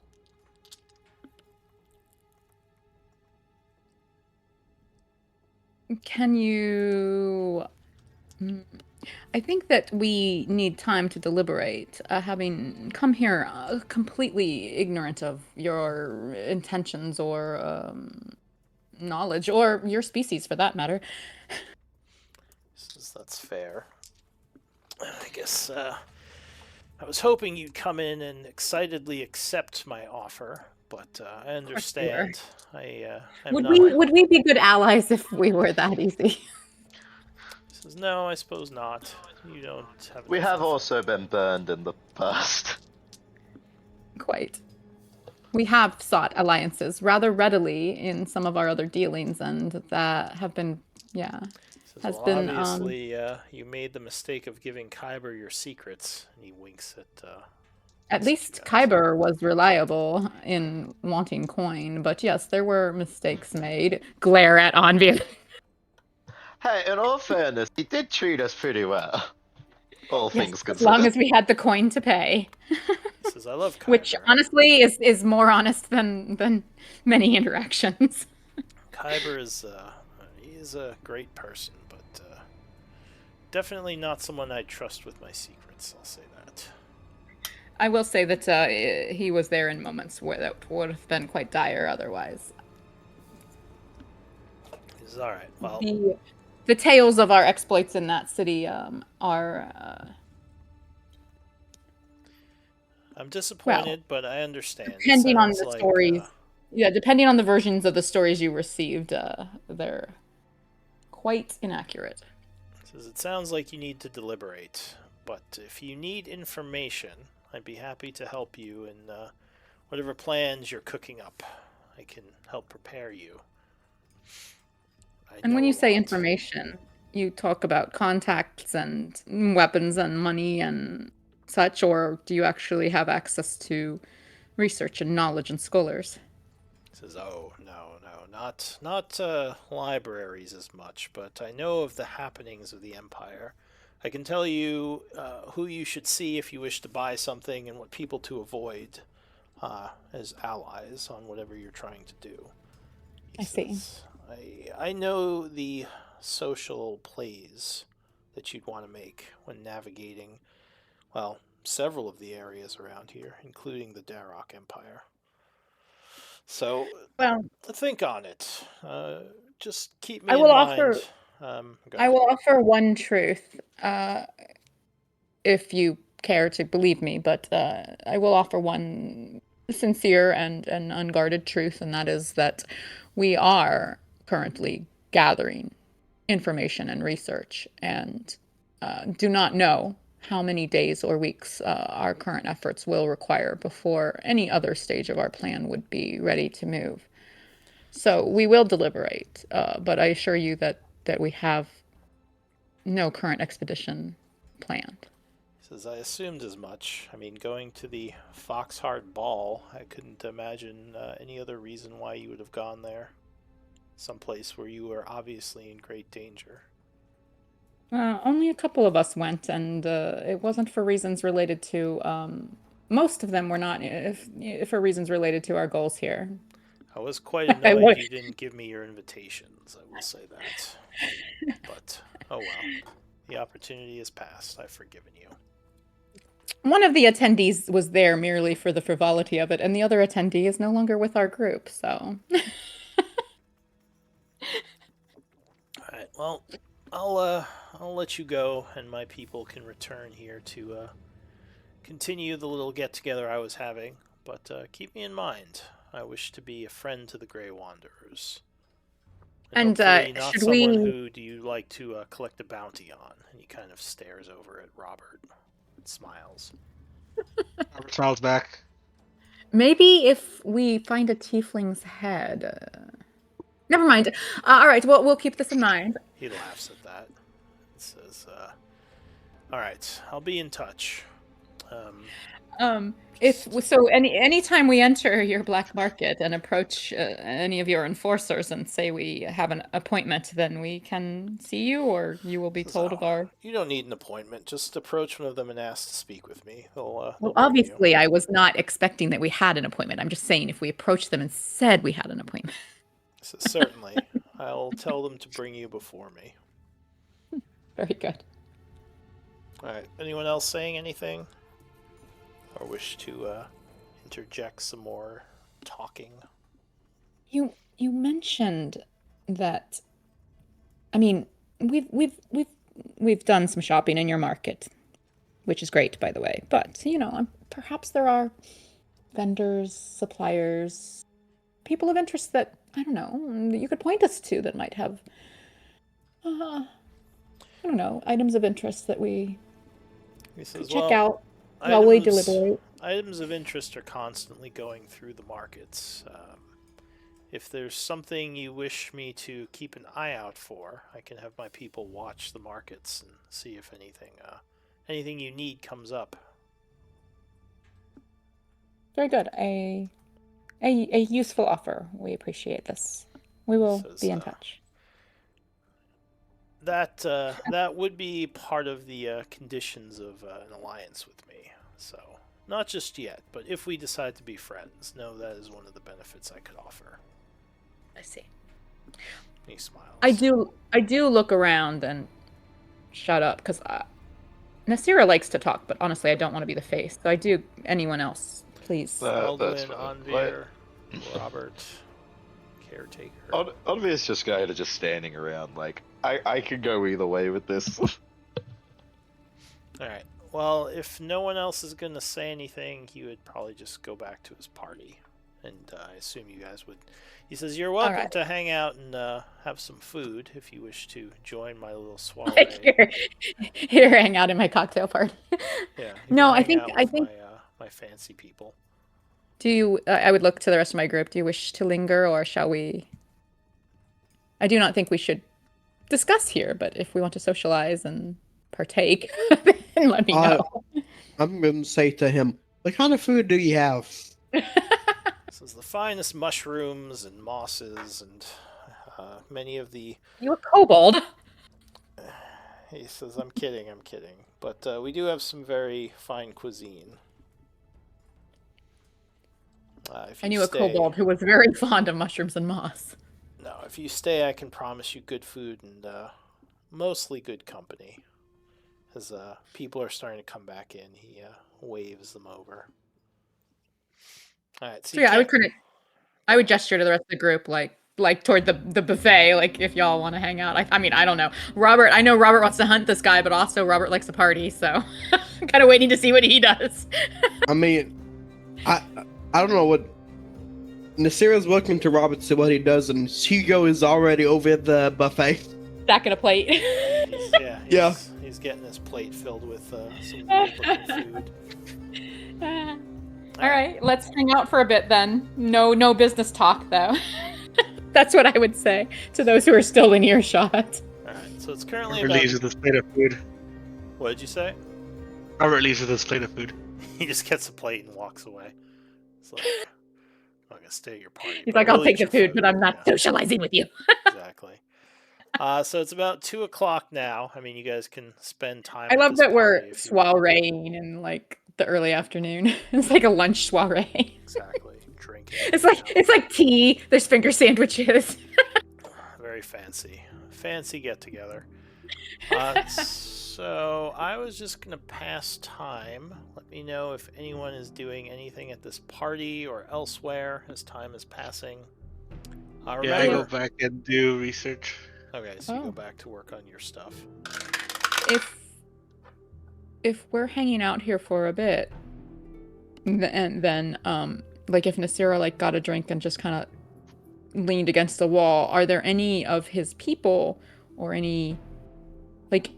Can you... I think that we need time to deliberate, having come here completely ignorant of your intentions or knowledge, or your species for that matter. Says that's fair. I guess I was hoping you'd come in and excitedly accept my offer, but I understand. Would we be good allies if we were that easy? He says, no, I suppose not. You don't have. We have also been burned in the past. Quite. We have sought alliances rather readily in some of our other dealings, and that have been, yeah. Says, well, obviously, you made the mistake of giving Kyber your secrets, and he winks at least Kyber was reliable in wanting coin, but yes, there were mistakes made. Glare at Anvir. Hey, in all fairness, he did treat us pretty well. All things considered. As long as we had the coin to pay. He says, I love Kyber. Which, honestly, is more honest than many interactions. Kyber is he is a great person, but definitely not someone I'd trust with my secrets, I'll say that. I will say that he was there in moments where that would have been quite dire otherwise. He's alright, well... The tales of our exploits in that city are... I'm disappointed, but I understand. Depending on the stories. Yeah, depending on the versions of the stories you received, they're quite inaccurate. Says it sounds like you need to deliberate, but if you need information, I'd be happy to help you in whatever plans you're cooking up. I can help prepare you. And when you say information, you talk about contacts and weapons and money and such, or do you actually have access to research and knowledge and scholars? He says, oh, no, not libraries as much, but I know of the happenings of the Empire. I can tell you who you should see if you wish to buy something and what people to avoid. as allies on whatever you're trying to do. I see. I know the social plays that you'd want to make when navigating, well, several of the areas around here, including the Darrock Empire. So, Well, think on it. Just keep me I in will mind. offer. Go I ahead. will offer one truth, if you care to believe me. But I will offer one sincere and unguarded truth, and that is that we are currently gathering information and research, and do not know how many days or weeks our current efforts will require before any other stage of our plan would be ready to move. So we will deliberate, but I assure you that we have no current expedition planned. He says, I assumed as much. I mean, going to the Foxheart Ball, I couldn't imagine any other reason why you would have gone there. Someplace where you were obviously in great danger. Only a couple of us went, and it wasn't for reasons related to. Most of them were not if for reasons related to our goals here. I was quite annoyed you didn't give me your invitations, I will say that. But, oh well. The opportunity has passed. I've forgiven you. One of the attendees was there merely for the frivolity of it, and the other attendee is no longer with our group, so. Alright, well, I'll let you go, and my people can return here to continue the little get-together I was having. But keep me in mind. I wish to be a friend to the Grey Wanderers. And not should someone we... who do you like to collect a bounty on? And he kind of stares over at Robert and smiles. Robert smiles back. Maybe if we find a tiefling's head. Never mind. All right, well, we'll keep this in mind. He laughs at that. He says, all right, I'll be in touch. Anytime we enter your black market and approach any of your enforcers and say we have an appointment, then we can see you, or you will be told of our... You don't need an appointment. Just approach one of them and ask to speak with me. They'll Well, obviously, I was not expecting that we had an appointment. I'm just saying if we approached them and said we had an appointment. So certainly. I'll tell them to bring you before me. Very good. All right. Anyone else saying anything? Or wish to interject some more talking? You mentioned that. I mean, we've done some shopping in your market, which is great, by the way. But perhaps there are vendors, suppliers, people of interest that I don't know you could point us to that might have I don't know, items of interest that we could check out while we deliberate. Items of interest are constantly going through the markets. If there's something you wish me to keep an eye out for, I can have my people watch the markets and see if anything you need comes up. Very good. A useful offer. We appreciate this. We will be in touch. That would be part of the conditions of an alliance with me. So, not just yet, but if we decide to be friends, know that is one of the benefits I could offer. I see. He smiles. I do look around and shut up because Nasira likes to talk, but honestly, I don't want to be the face. So I do. Anyone else, please? Alduin, Anvir, Robert, Caretaker. Anvir's just kind of just standing around. Like I could go either way with this. All right. Well, if no one else is going to say anything, he would probably just go back to his party. And I assume you guys would... He says, you're welcome to hang out and have some food if you wish to join my little soiree. Here, hang out in my cocktail party. Yeah. No, I think... My fancy people. Do you... I would look to the rest of my group. Do you wish to linger, or shall we... I do not think we should discuss here, but if we want to socialize and partake, then let me know. I'm going to say to him, what kind of food do you have? This is the finest mushrooms and mosses and many of the... You a kobold? He says, I'm kidding. But we do have some very fine cuisine. If I you knew a stay, kobold who was very fond of mushrooms and moss. No, if you stay, I can promise you good food and mostly good company. As people are starting to come back in, he waves them over. All right, so So yeah, I would gesture to the rest of the group, like toward the buffet, like if y'all want to hang out. I mean, I don't know. I know Robert wants to hunt this guy, but also Robert likes to party, so I'm kind of waiting to see what he does. I mean, I don't know what. Nasira's looking to Robert to see what he does, and Hugo is already over at the buffet. Stacking a plate. He's getting his plate filled with some good-looking food. All right, let's hang out for a bit then. No business talk though. That's what I would say to those who are still in earshot. All right, so it's currently Robert leaves with his plate of food. What did you say? Robert leaves with his plate of food. He just gets a plate and walks away. It's like, I'm not gonna stay at your party. He's like, I'll take the food, but I'm not socializing with you. Exactly. So it's about 2:00 now. I mean, you guys can spend time. I love that we're soireeing in like the early afternoon. It's like a lunch soiree. Exactly. Drinking. It's like tea. There's finger sandwiches. Very fancy get together. So I was just gonna pass time. Let me know if anyone is doing anything at this party or elsewhere as time is passing. Yeah, I go back and do research. Okay, so you go back to work on your stuff. If we're hanging out here for a bit, then like if Nasira like got a drink and just kind of leaned against the wall, are there any of his people or any like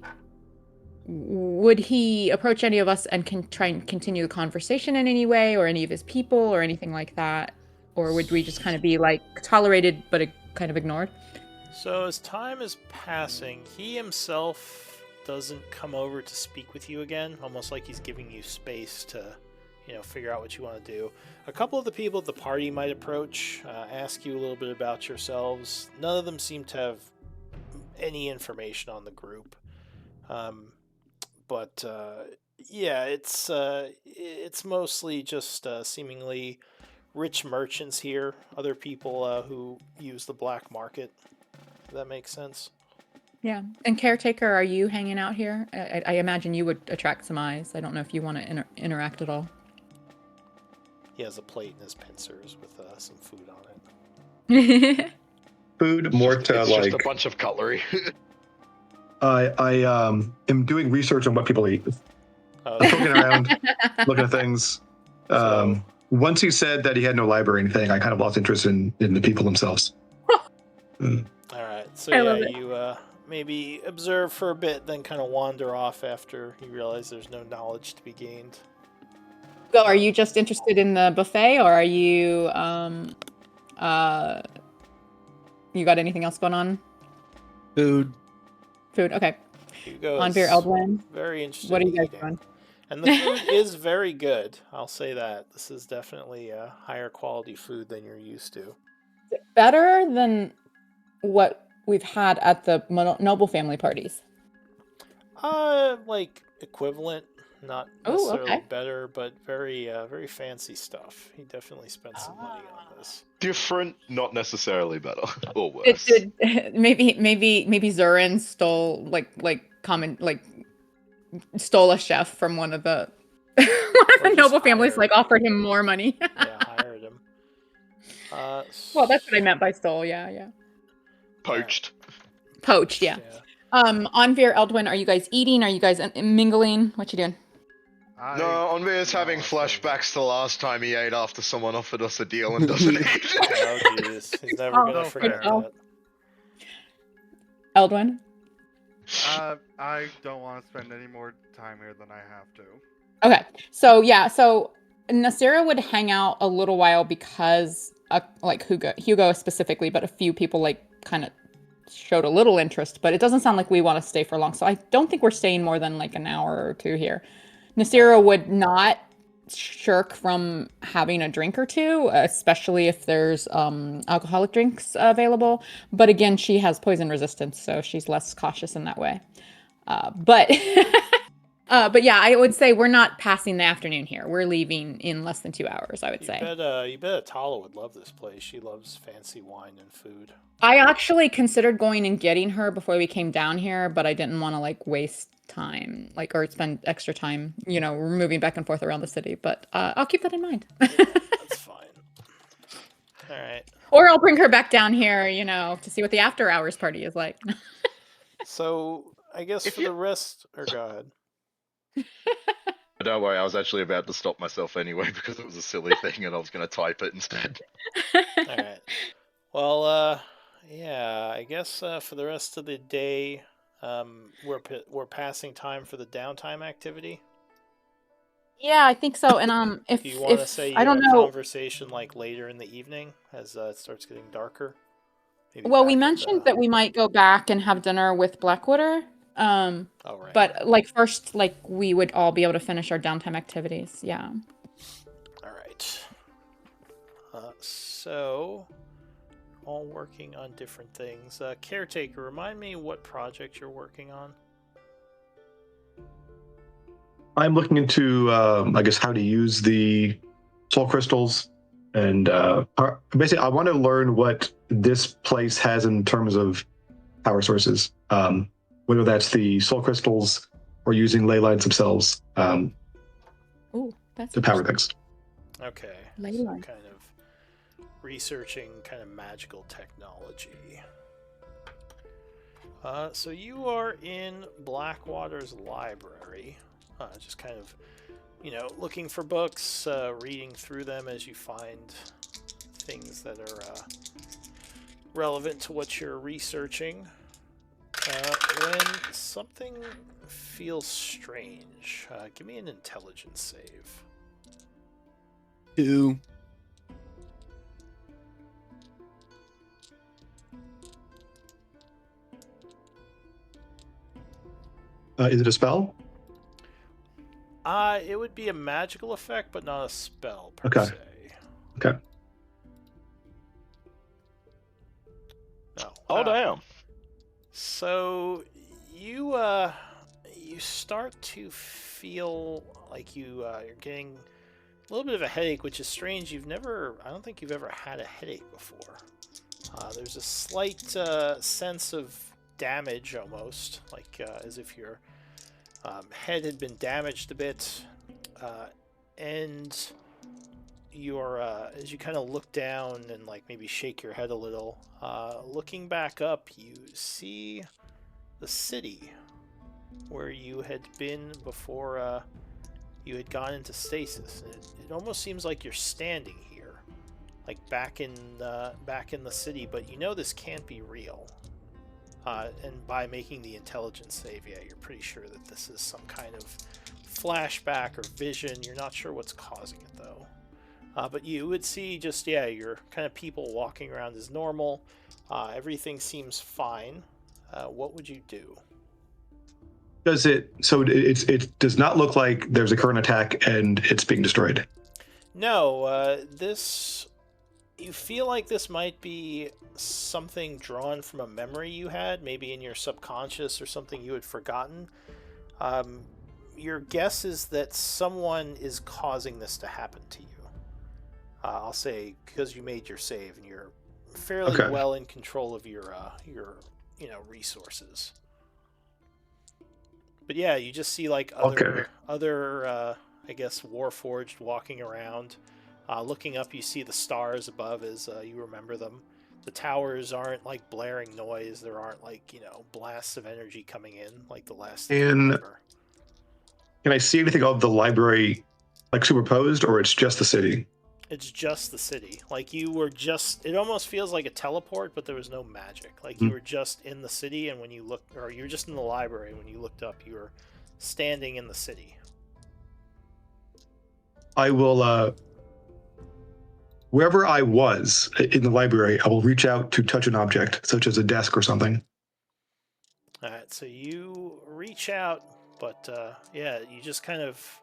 would he approach any of us and can try and continue the conversation in any way, or any of his people or anything like that, or would we just kind of be like tolerated but kind of ignored? So as time is passing, he himself doesn't come over to speak with you again, almost like he's giving you space to, figure out what you want to do. A couple of the people at the party might approach, ask you a little bit about yourselves. None of them seem to have any information on the group. But it's mostly just seemingly rich merchants here, other people who use the black market. If that makes sense. Yeah. And Caretaker, are you hanging out here? I imagine you would attract some eyes. I don't know if you want to interact at all. He has a plate in his pincers with some food on it. Food, more to it's like. Just a bunch of cutlery. I am doing research on what people eat. Poking around, looking at things. Once he said that he had no library or anything, I kind of lost interest in the people themselves. All right, so you maybe observe for a bit, then kind of wander off after you realize there's no knowledge to be gained. So, are you just interested in the buffet, or are you you got anything else going on? Food, okay. Onvir Eldwin. Very interesting. What are you guys doing? And the food is very good. I'll say that. This is definitely a higher quality food than you're used to. Better than what we've had at the noble family parties? Like equivalent, not necessarily better, but very, very fancy stuff. He definitely spent some money on this. Different, not necessarily better or worse. Maybe Zurin stole stole a chef from one of the noble families, like offered him more money. Yeah, hired him. Well, that's what I meant by stole. Yeah. Poached, yeah. Onvir, Eldwin, are you guys eating? Are you guys mingling? What you doing? No, Onvir's having flashbacks to the last time he ate after someone offered us a deal and doesn't eat. Oh, jeez. He's never going to forget that. Eldwin? I don't want to spend any more time here than I have to. Okay. So Nasira would hang out a little while because like Hugo specifically, but a few people like kind of showed a little interest, but it doesn't sound like we want to stay for long. So I don't think we're staying more than like an hour or two here. Nasira would not shirk from having a drink or two, especially if there's alcoholic drinks available. But again, she has poison resistance, so she's less cautious in that way. But But yeah, I would say we're not passing the afternoon here. We're leaving in less than 2 hours, I would say. You bet Tala would love this place. She loves fancy wine and food. I actually considered going and getting her before we came down here, but I didn't want to like waste time, like, or spend extra time, you know, moving back and forth around the city. But I'll keep that in mind. That's fine. All right. Or I'll bring her back down here, you know, to see what the after hours party is like. So I guess for the rest, or go ahead. Don't worry, I was actually about to stop myself anyway because it was a silly thing and I was going to type it instead. Alright. Well, yeah, I guess for the rest of the day, we're passing time for the downtime activity. Yeah, I think so. And if Do you want to say I don't know, conversation like later in the evening as it starts getting darker? Maybe well, we back at mentioned that we might go back and have dinner with Blackwater. Oh, right. But like first, like we would all be able to finish our downtime activities. Yeah. All right. So, all working on different things. Caretaker, remind me what project you're working on. I'm looking into, I guess, how to use the soul crystals, and basically, I want to learn what this place has in terms of power sources. Whether that's the soul crystals or using ley lines themselves Ooh, that's to power things. Okay. Ley So line. kind of researching kind of magical technology. So you are in Blackwater's library, just kind of, you know, looking for books, reading through them as you find things that are relevant to what you're researching. When something feels strange, give me an intelligence save. 2. Is it a spell? It would be a magical effect, but not a spell per Okay. se. Okay. No. Oh, damn. So you start to feel like you're getting a little bit of a headache, which is strange. I don't think you've ever had a headache before. There's a slight sense of damage, almost like as if your head had been damaged a bit, and you're as you kind of look down and like maybe shake your head a little, looking back up, you see the city where you had been before you had gone into stasis. It almost seems like you're standing here, like back in the city, but you know this can't be real. And by making the intelligence save, yeah, you're pretty sure that this is some kind of flashback or vision. You're not sure what's causing it, though. But you would see just, yeah, your kind of people walking around as normal. Everything seems fine. What would you do? Does it? So it does not look like there's a current attack and it's being destroyed. No, you feel like this might be something drawn from a memory you had, maybe in your subconscious or something you had forgotten. Your guess is that someone is causing this to happen to you. I'll say because you made your save and you're fairly well in control of your resources. But yeah, you just see like other I guess Warforged walking around. Looking up, you see the stars above as you remember them. The towers aren't like blaring noise. There aren't like, blasts of energy coming in like the last thing you remember. Can I see anything of the library like superposed, or it's just the city? It's just the city. Like you were just, it almost feels like a teleport, but there was no magic. Like you were just in the city, and when you looked, or you were just in the library, when you looked up, you were standing in the city. I will, wherever I was in the library, I will reach out to touch an object, such as a desk or something. Alright, so you reach out, but yeah, you just kind of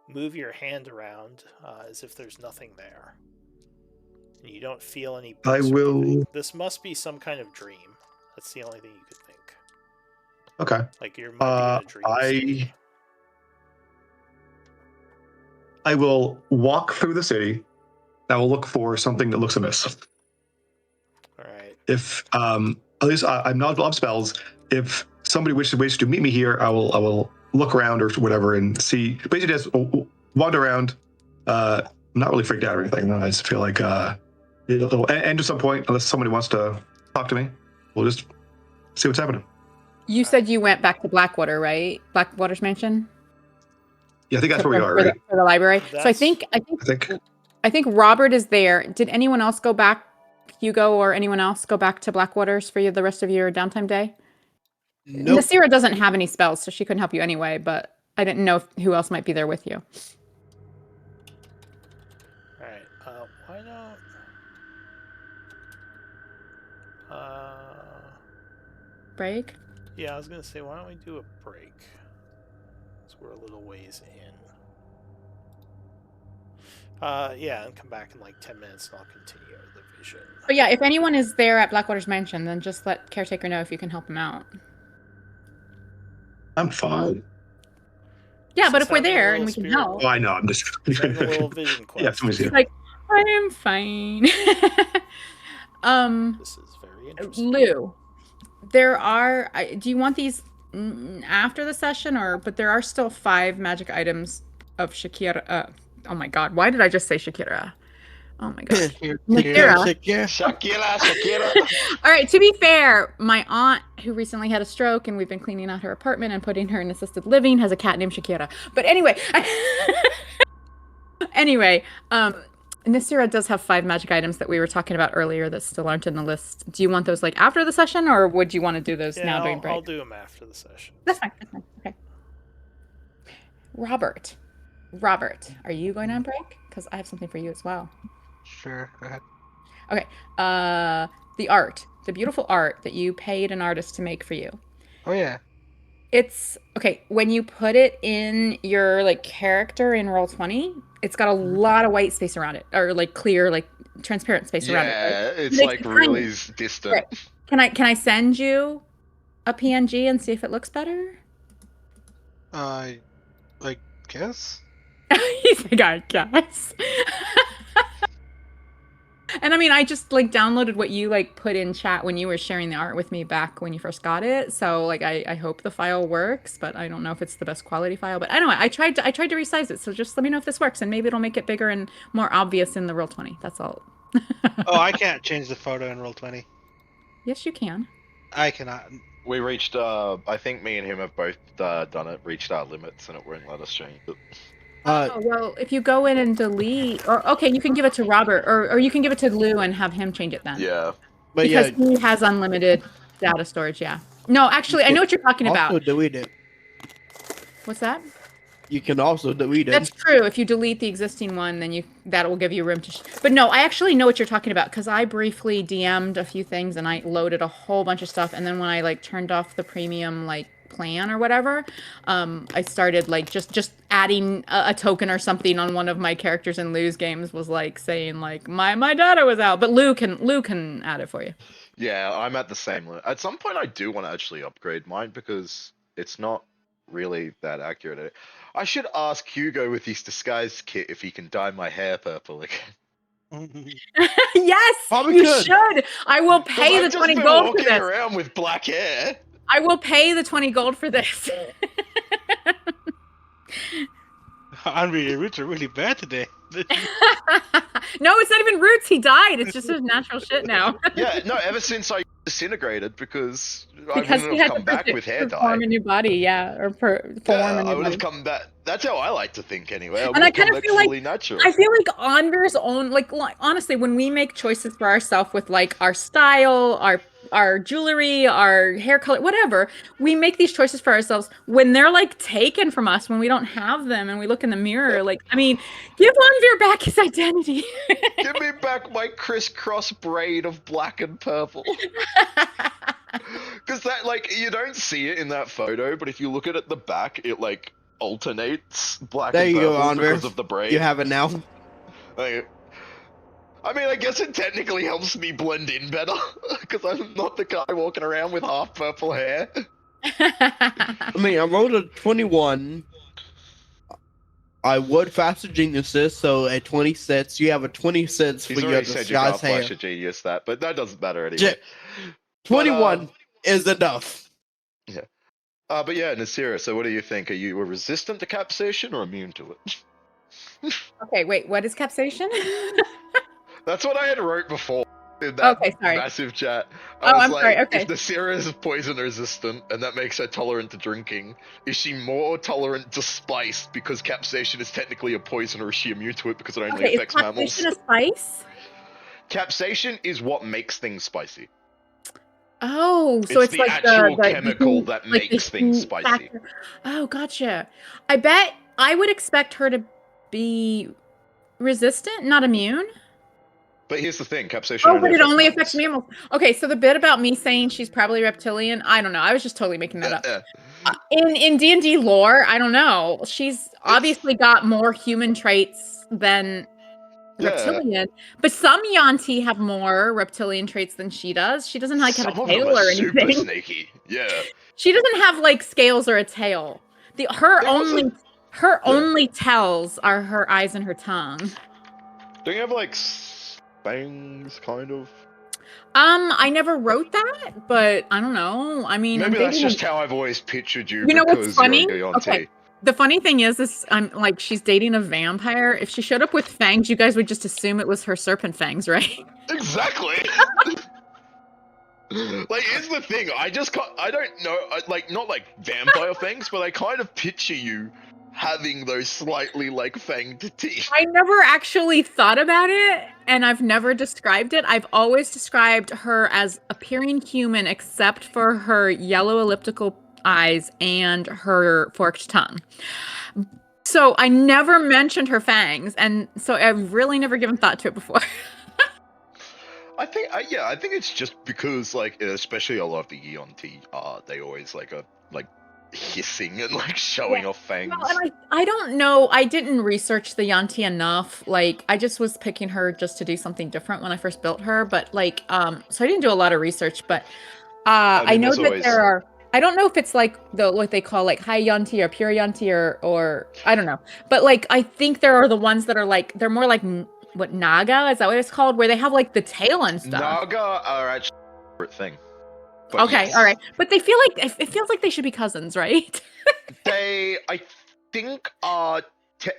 move your hand around as if there's nothing there. And you don't feel any. I will. This must be some kind of dream. That's the only thing you could think. Okay. Like you might be in a dream. I will walk through the city. I will look for something that looks amiss. All right. If at least I'm knowledgeable of spells. If somebody wishes to meet me here, I will look around or whatever and see. Basically, just wander around. I'm not really freaked out or anything. I just feel like it'll end at some point, unless somebody wants to talk to me. We'll just see what's happening. You said you went back to Blackwater, right? Blackwater's mansion. Yeah, I think that's where we are, for right? the library. So I That's- think Robert is there. Did anyone else go back, Hugo or anyone else go back to Blackwaters for the rest of your downtime day? Nope. Nasira doesn't have any spells, so she couldn't help you anyway, but I didn't know who else might be there with you. All right. Why not? Break? Yeah, I was gonna say, why don't we do a break? So we're a little ways in. Yeah, and come back in like 10 minutes, and I'll continue the vision. But yeah, if anyone is there at Blackwater's mansion, then just let Caretaker know if you can help him out. I'm fine. Yeah, but Just if we're having a there and little we can spirit help. Oh, I know. I'm just. Just having a little vision quest. Yeah, somebody's here. Like, I am fine. This is very interesting. Lou, there are. Do you want these after the session, but there are still 5 magic items of Shakira. Oh my God! Why did I just say Shakira? Oh my God. Shakira. All right, to be fair, my aunt, who recently had a stroke and we've been cleaning out her apartment and putting her in assisted living, has a cat named Shakira. But anyway, Nasira does have 5 magic items that we were talking about earlier that still aren't in the list. Do you want those like after the session, or would you want to do those now during break? I'll do them after the session. That's fine. Okay. Robert, are you going on break? Because I have something for you as well. Sure, go ahead. Okay. The beautiful art that you paid an artist to make for you. Oh yeah. It's okay when you put it in your like character in Roll20. It's got a lot of white space around it, or like clear, like transparent space around it. Yeah, Right? it's It like makes it really tiny. distant. Right. Can I send you a PNG and see if it looks better? I guess. He's like, I guess. And I mean, I just like downloaded what you like put in chat when you were sharing the art with me back when you first got it. So like, I hope the file works, but I don't know if it's the best quality file. But anyway, I tried to resize it. So just let me know if this works, and maybe it'll make it bigger and more obvious in the Roll20. That's all. Oh, I can't change the photo in Roll20. Yes, you can. I cannot. We reached, I think me and him have both done it, reached our limits, and it won't let us change it. Oh, well, if you go in and delete, or okay, you can give it to Robert, or you can give it to Lou and have him change it then. Yeah. But Because yeah, he has unlimited data storage, yeah. No, actually, I know what you're talking also about. delete it. What's that? You can also delete it. That's true. If you delete the existing one, then that will give you room to. But no, I actually know what you're talking about because I briefly DM'd a few things and I loaded a whole bunch of stuff, and then when I like turned off the premium like plan or whatever, I started like just adding a token or something on one of my characters in Lou's games was like saying like my data was out, but Lou can add it for you. Yeah, I'm at the same limit. At some point, I do want to actually upgrade mine because it's not really that accurate. I should ask Hugo with his disguise kit if he can dye my hair purple again. Yes, Probably you could. should. I will pay the I've just 20 been gold for walking this. around with black hair. I will pay the 20 gold for this. Henry, your roots are really bad today. No, it's not even roots. He died. It's just his natural shit now. Yeah, no, ever since I disintegrated because I Because wouldn't he have had come to back with hair dye. form a new body, yeah, or form Yeah, a new I would body. have come back. That's how I like to think anyway. I would And I have come kind of back feel like fully natural. I feel like Anvir's own like honestly, when we make choices for ourselves with like our style, our jewelry, our hair color, whatever, we make these choices for ourselves when they're like taken from us, when we don't have them and we look in the mirror. Like, I mean, give Anvir back his identity. Give me back my crisscross braid of black and purple. Because that, like, you don't see it in that photo, but if you look at the back, it like alternates black There and you go, purple Anvir. because of the braid. You have it now. Like, I mean, I guess it technically helps me blend in better because I'm not the guy walking around with half purple hair. I mean, I rolled a 21. I would faster geniuses, so at 26, you have a 26 for He's your already said you can't disguise hair. flash a genius that, but that doesn't matter anyway. 21 is enough. Yeah. But yeah, Nasira, so what do you think? Are you resistant to capsation or immune to it? Okay, wait, what is capsation? That's what I had wrote before in that Okay, sorry. massive chat. Oh, I was I'm like, sorry, okay. if Nasira is poison resistant and that makes her tolerant to drinking, is she more tolerant to spice because capsation is technically a poison, or is she immune to it because it only Okay, is affects mammals? capsation a spice? Capsation is what makes things spicy. Oh, so it's the like actual the chemical heat, that like the makes things heat spicy. factor. Oh, gotcha. I bet I would expect her to be resistant, not immune. But here's the thing, capsation Oh, but it only mammals. affects mammals. Okay, so the bit about me saying she's probably reptilian, I don't know. I was just totally making that up. In D&D lore, I don't know. She's obviously got more human traits than reptilian, but some Yanti have more reptilian traits than she does. She doesn't like have Some a of them tail are or super anything. sneaky. Yeah. She doesn't have like scales or a tail. Her only tells are her eyes and her tongue. Don't you have like fangs, kind of? I never wrote that, but I don't know. I mean, maybe that's just how I've always pictured you. You know what's because funny? You're a Yuan-ti. Okay. The funny thing is I'm like, she's dating a vampire. If she showed up with fangs, you guys would just assume it was her serpent fangs, right? Exactly. Like, here's the thing. I don't know. Like, not like vampire fangs, but I kind of picture you having those slightly like fanged teeth. I never actually thought about it, and I've never described it. I've always described her as appearing human, except for her yellow elliptical eyes and her forked tongue. So I never mentioned her fangs, and so I've really never given thought to it before. I think it's just because, like, especially a lot of the Yuan-ti, they always like hissing and like showing off fangs. Well, and I don't know. I didn't research the Yuan-ti enough. Like, I just was picking her just to do something different when I first built her. But like, so I didn't do a lot of research. But I know that there are. I don't know if it's like what they call like high Yuan-ti or pure Yuan-ti or I don't know. But like, I think there are the ones that are like, they're more like what, Naga? Is that what it's called? Where they have like the tail and stuff. Naga are actually a separate thing. But okay, all right. But they feel like, it feels like they should be cousins, right? I think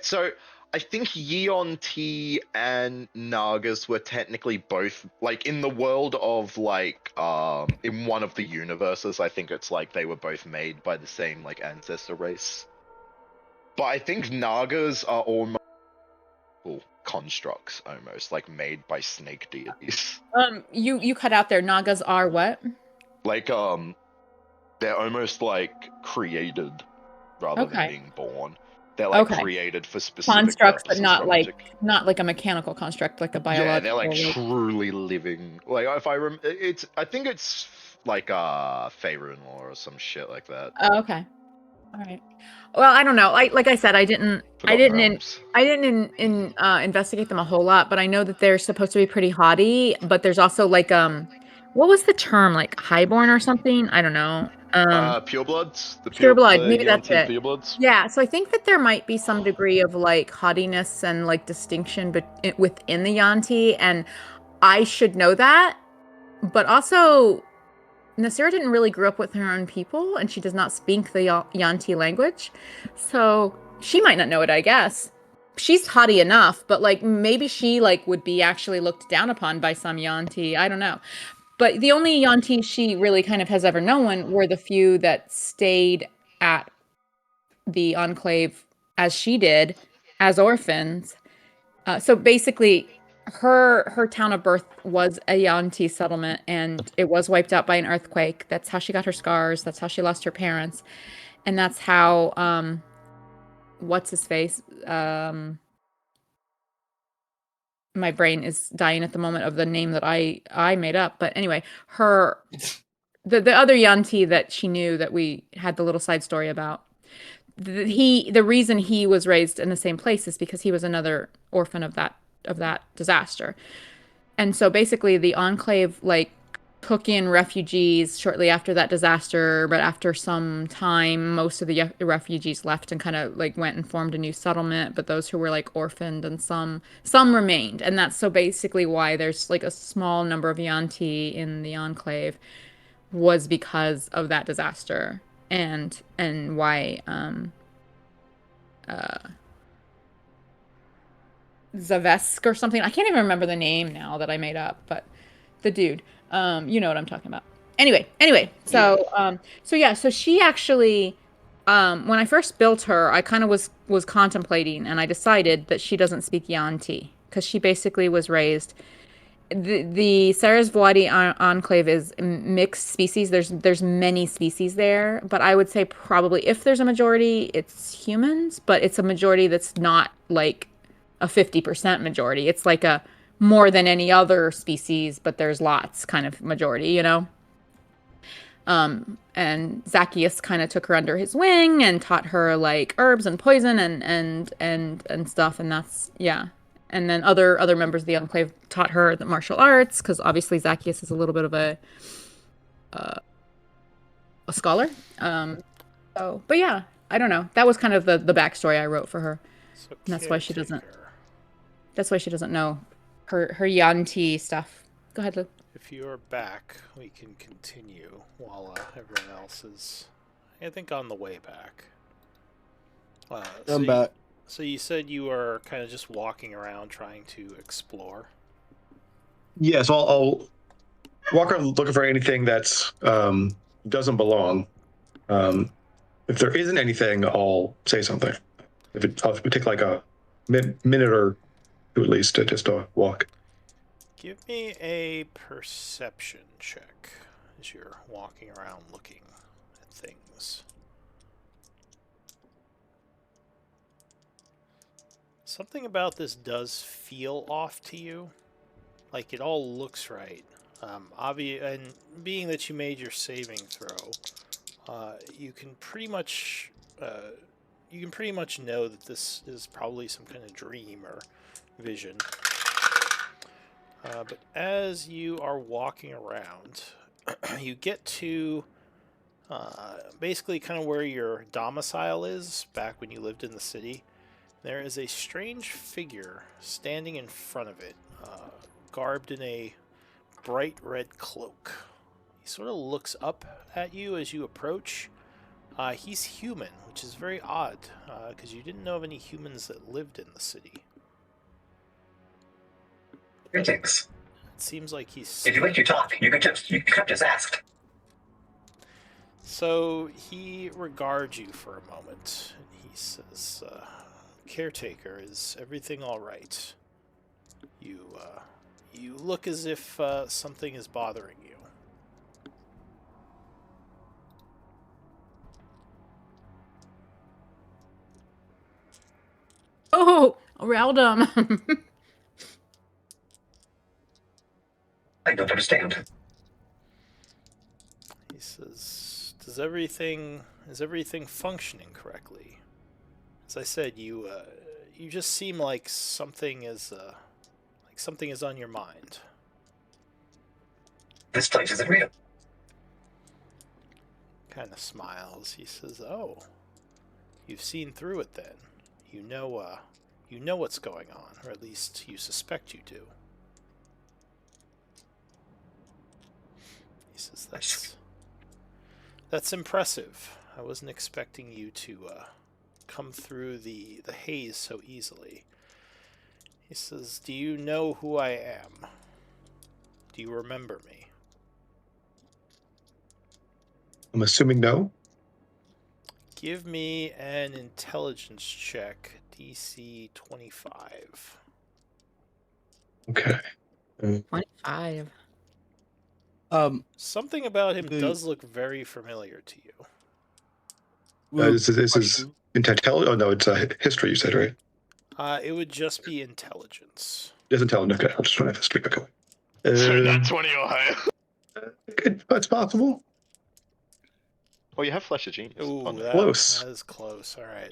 so I think Yuan-ti and Nagas were technically both, like, in the world of, like, in one of the universes, I think it's like they were both made by the same, like, ancestor race. But I think Nagas are almost constructs, almost, like, made by snake deities. You cut out there. Nagas are what? Like, they're almost, like, created rather than being born. They're like created for specific constructs, but not like a mechanical construct, like a biological. Yeah, they're like truly living. Like, if I I think it's like Faerun Law or some shit like that. Oh, okay. All right. Well, I don't know. Like I said, I didn't investigate them a whole lot, but I know that they're supposed to be pretty haughty. But there's also like what was the term, like highborn or something? I don't know. Purebloods. The Pureblood. Maybe that's it. Purebloods. Yeah. So I think that there might be some degree of like haughtiness and like distinction, but within the Yuan-ti, and I should know that. But also, Nasira didn't really grow up with her own people, and she does not speak the Yuan-ti language, so she might not know it. I guess she's haughty enough, but like maybe she like would be actually looked down upon by some Yuan-ti. I don't know. But the only Yuan-ti she really kind of has ever known were the few that stayed at the Enclave as she did, as orphans. So basically, her town of birth was a Yuan-ti settlement, and it was wiped out by an earthquake. That's how she got her scars. That's how she lost her parents. And that's how, what's his face? My brain is dying at the moment of the name that I made up. But anyway, the other Yuan-ti that she knew that we had the little side story about, the reason he was raised in the same place is because he was another orphan of that disaster. And so basically the Enclave like took in refugees shortly after that disaster, but after some time, most of the refugees left and kind of like went and formed a new settlement, but those who were like orphaned and some remained. And that's so basically why there's like a small number of Yuan-ti in the Enclave was because of that disaster. And why Zavesk or something. I can't even remember the name now that I made up, but the dude, you know what I'm talking about. Anyway, so she actually, when I first built her, I kind of was contemplating, and I decided that she doesn't speak Yuan-ti because she basically was raised. The Sarasvati Enclave is mixed species. There's many species there, but I would say probably if there's a majority, it's humans, but it's a majority that's not like a 50% majority. It's like a more than any other species, but there's lots kind of majority, you know? And Zacchaeus kind of took her under his wing and taught her like herbs and poison and stuff. And that's, yeah. And then other members of the Enclave taught her the martial arts, because obviously Zacchaeus is a little bit of a scholar. But yeah, I don't know. That was kind of the backstory I wrote for her. So And that's why she doesn't. That's why she doesn't know her Yuan-ti stuff. Go ahead, Lou. If you're back, we can continue while everyone else is, I think, on the way back. I'm back. So you said you are kind of just walking around trying to explore. Yeah, so I'll walk around looking for anything that's doesn't belong. If there isn't anything, I'll say something. I'll take like a minute or two at least to just walk. Give me a perception check as you're walking around looking at things. Something about this does feel off to you. Like it all looks right. And being that you made your saving throw, you can pretty much know that this is probably some kind of dream or vision. But as you are walking around, you get to basically kind of where your domicile is back when you lived in the city. There is a strange figure standing in front of it, garbed in a bright red cloak. He sort of looks up at you as you approach. He's human, which is very odd, because you didn't know of any humans that lived in the city. Greetings. It seems like he's... If you like to talk, you can just ask. So he regards you for a moment, and he says, Caretaker, is everything all right? You look as if something is bothering you. Oh, Raldum. I don't understand. He says, is everything functioning correctly? As I said, you just seem like something is on your mind. This place isn't real. Kind of smiles. He says, "Oh, you've seen through it then. You know what's going on, or at least you suspect you do." He says, "That's impressive. I wasn't expecting you to come through the haze so easily." He says, "Do you know who I am? Do you remember me?" I'm assuming no. Give me an intelligence check, DC 25. Okay. 25. Something about him does look very familiar to you. This is intelligence. Oh no, it's history. You said, right? It would just be intelligence. It's intelligence. Okay, I'll just try history. Okay. Not 20 Ohio. It's possible. Oh, you have Flash of Genius. Ooh, Close. That is close. All right.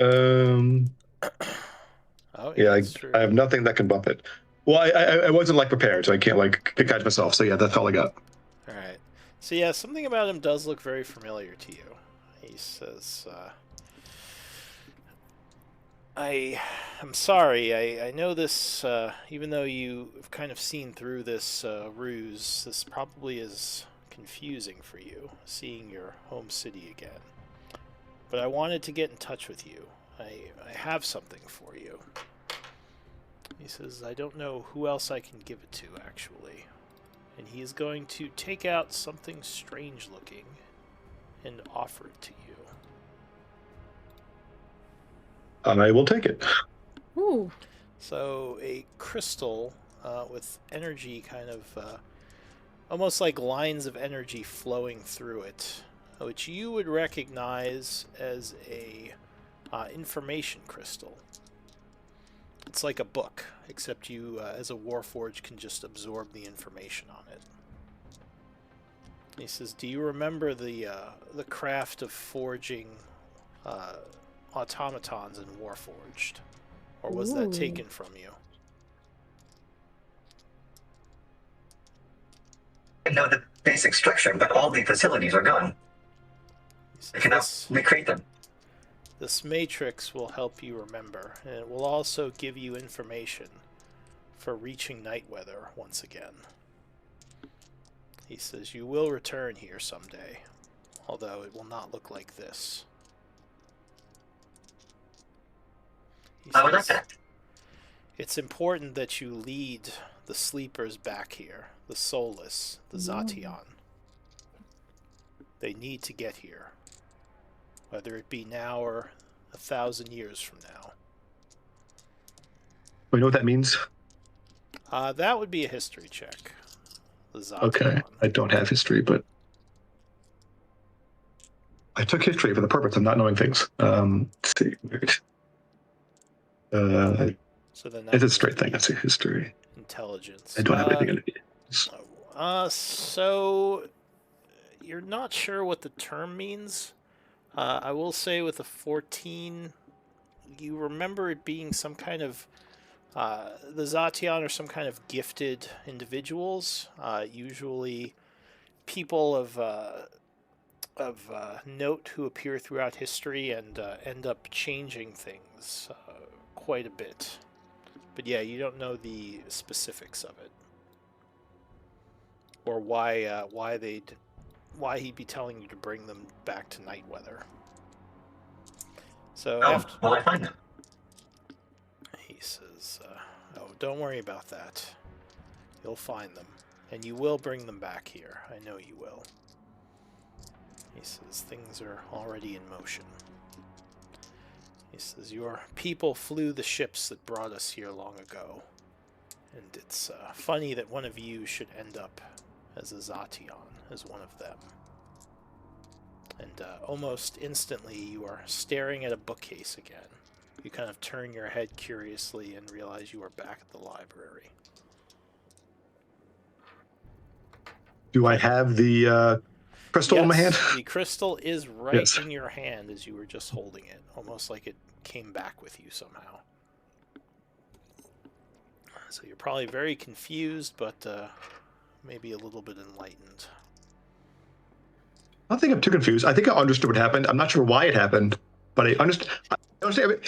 Oh yeah, I have nothing that can bump it. Well, I wasn't like prepared, so I can't like catch myself. So yeah, that's all I got. All right. So yeah, something about him does look very familiar to you. He says, I'm sorry. I know this. Even though you've kind of seen through this ruse, this probably is confusing for you, seeing your home city again. But I wanted to get in touch with you. I have something for you. He says, I don't know who else I can give it to, actually. And he is going to take out something strange looking and offer it to you. I will take it. Ooh. So a crystal with energy kind of almost like lines of energy flowing through it, which you would recognize as a information crystal. It's like a book, except you, as a Warforged, can just absorb the information on it. He says, do you remember the craft of forging automatons in Warforged? Or was that taken from you? I know the basic structure, but all the facilities are gone. I cannot recreate them. This matrix will help you remember, and it will also give you information for reaching Nightweather once again. He says you will return here someday, although it will not look like this. I would like that. It's important that you lead the sleepers back here, the soulless, the Zation. They need to get here, whether it be now or 1,000 years from now. We know what that means? That would be a history check. The Zation. Okay, I don't have history, but I took history for the purpose of not knowing things. Let's see. So then it's a straight thing. That's a history. Intelligence. I don't have anything in it. So you're not sure what the term means. I will say with a 14, you remember it being some kind of the Zation are some kind of gifted individuals, usually people of note who appear throughout history and end up changing things quite a bit. But yeah, you don't know the specifics of it, or why he'd be telling you to bring them back to Nightweather. So will I find them? He says, "Oh, don't worry about that. You'll find them, and you will bring them back here. I know you will." He says, "Things are already in motion." He says, "Your people flew the ships that brought us here long ago, and it's funny that one of you should end up as a Zation, as one of them." And almost instantly, you are staring at a bookcase again. You kind of turn your head curiously and realize you are back at the library. Do I have the crystal in my hand? The crystal is right in your hand as you were just holding it, almost like it came back with you somehow. So you're probably very confused, but maybe a little bit enlightened. I don't think I'm too confused. I think I understood what happened. I'm not sure why it happened, but I understand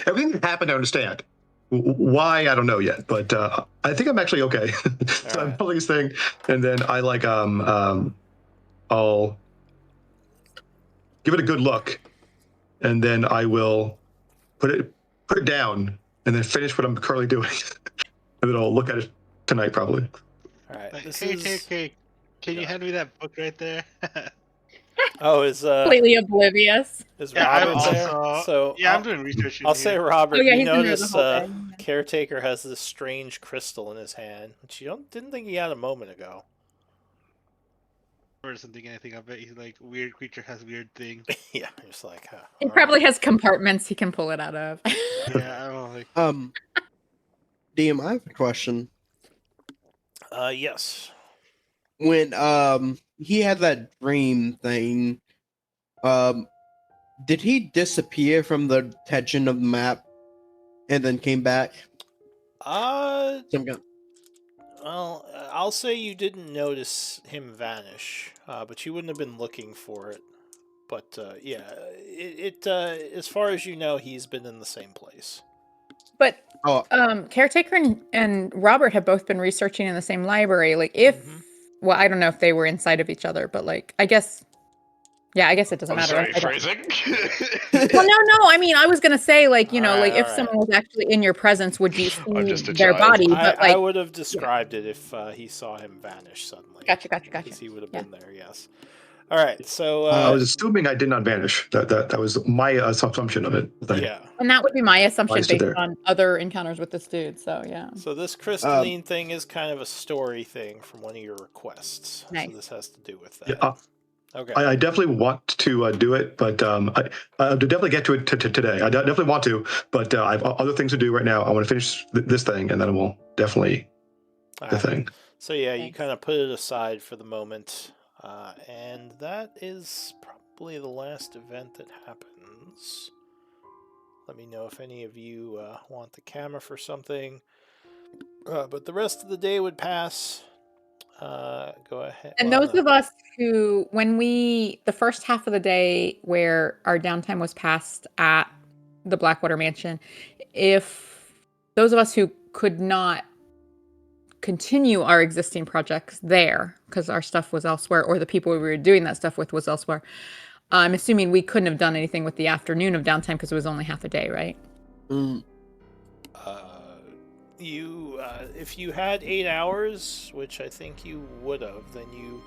everything that happened. I understand. Why, I don't know yet, but I think I'm actually okay. So I'm pulling this thing, and then I I'll give it a good look, and then I will put it down, and then finish what I'm currently doing, and then I'll look at it tonight probably. All right. Hey, can you hand me that book right there? Oh, is completely oblivious. Is Robert there? So I'm doing research. I'll say, Robert, Oh, yeah, you he's been there notice the whole thing. Caretaker has this strange crystal in his hand, which you didn't think he had a moment ago. Or doesn't think anything of it. He's like, weird creature has weird thing. Yeah, he's like, huh, He probably has compartments he can pull it out of. Yeah, I don't like. DM, I have a question. Yes. When he had that dream thing, did he disappear from the tension of the map and then came back? Well, I'll say you didn't notice him vanish, but you wouldn't have been looking for it. But yeah, as far as you know, he's been in the same place. But Oh, Caretaker and Robert have both been researching in the same library. Like, if well, I don't know if they were inside of each other, but like, I guess it doesn't I'm matter. sorry, I don't- phrasing. Well, no. I mean, I was gonna say, like, you know, Alright, like if alright. someone was actually in your presence, would you I'm see just a their child. body? But I like, would have described it if he saw him vanish suddenly. Gotcha. Because he would have Yeah. been there. Yes. All right. So I was assuming I did not vanish. That was my assumption of it. That yeah. And that would be my assumption I stood based there. on other encounters with this dude. So yeah. So this crystalline thing is kind of a story thing from one of your requests. Nice. So this has to do with that. Yeah, Okay. I definitely want to do it, but I definitely get to it today. I definitely want to, but I have other things to do right now. I want to finish this thing, and then we'll definitely All the right. thing. So yeah, you Thanks. kind of put it aside for the moment, and that is probably the last event that happens. Let me know if any of you want the camera for something. But the rest of the day would pass. Go ahead. And Well, those no. of us who, the first half of the day where our downtime was passed at the Blackwater Mansion, if those of us who could not continue our existing projects there because our stuff was elsewhere, or the people we were doing that stuff with was elsewhere, I'm assuming we couldn't have done anything with the afternoon of downtime because it was only half a day, right? If you had 8 hours, which I think you would have, then you,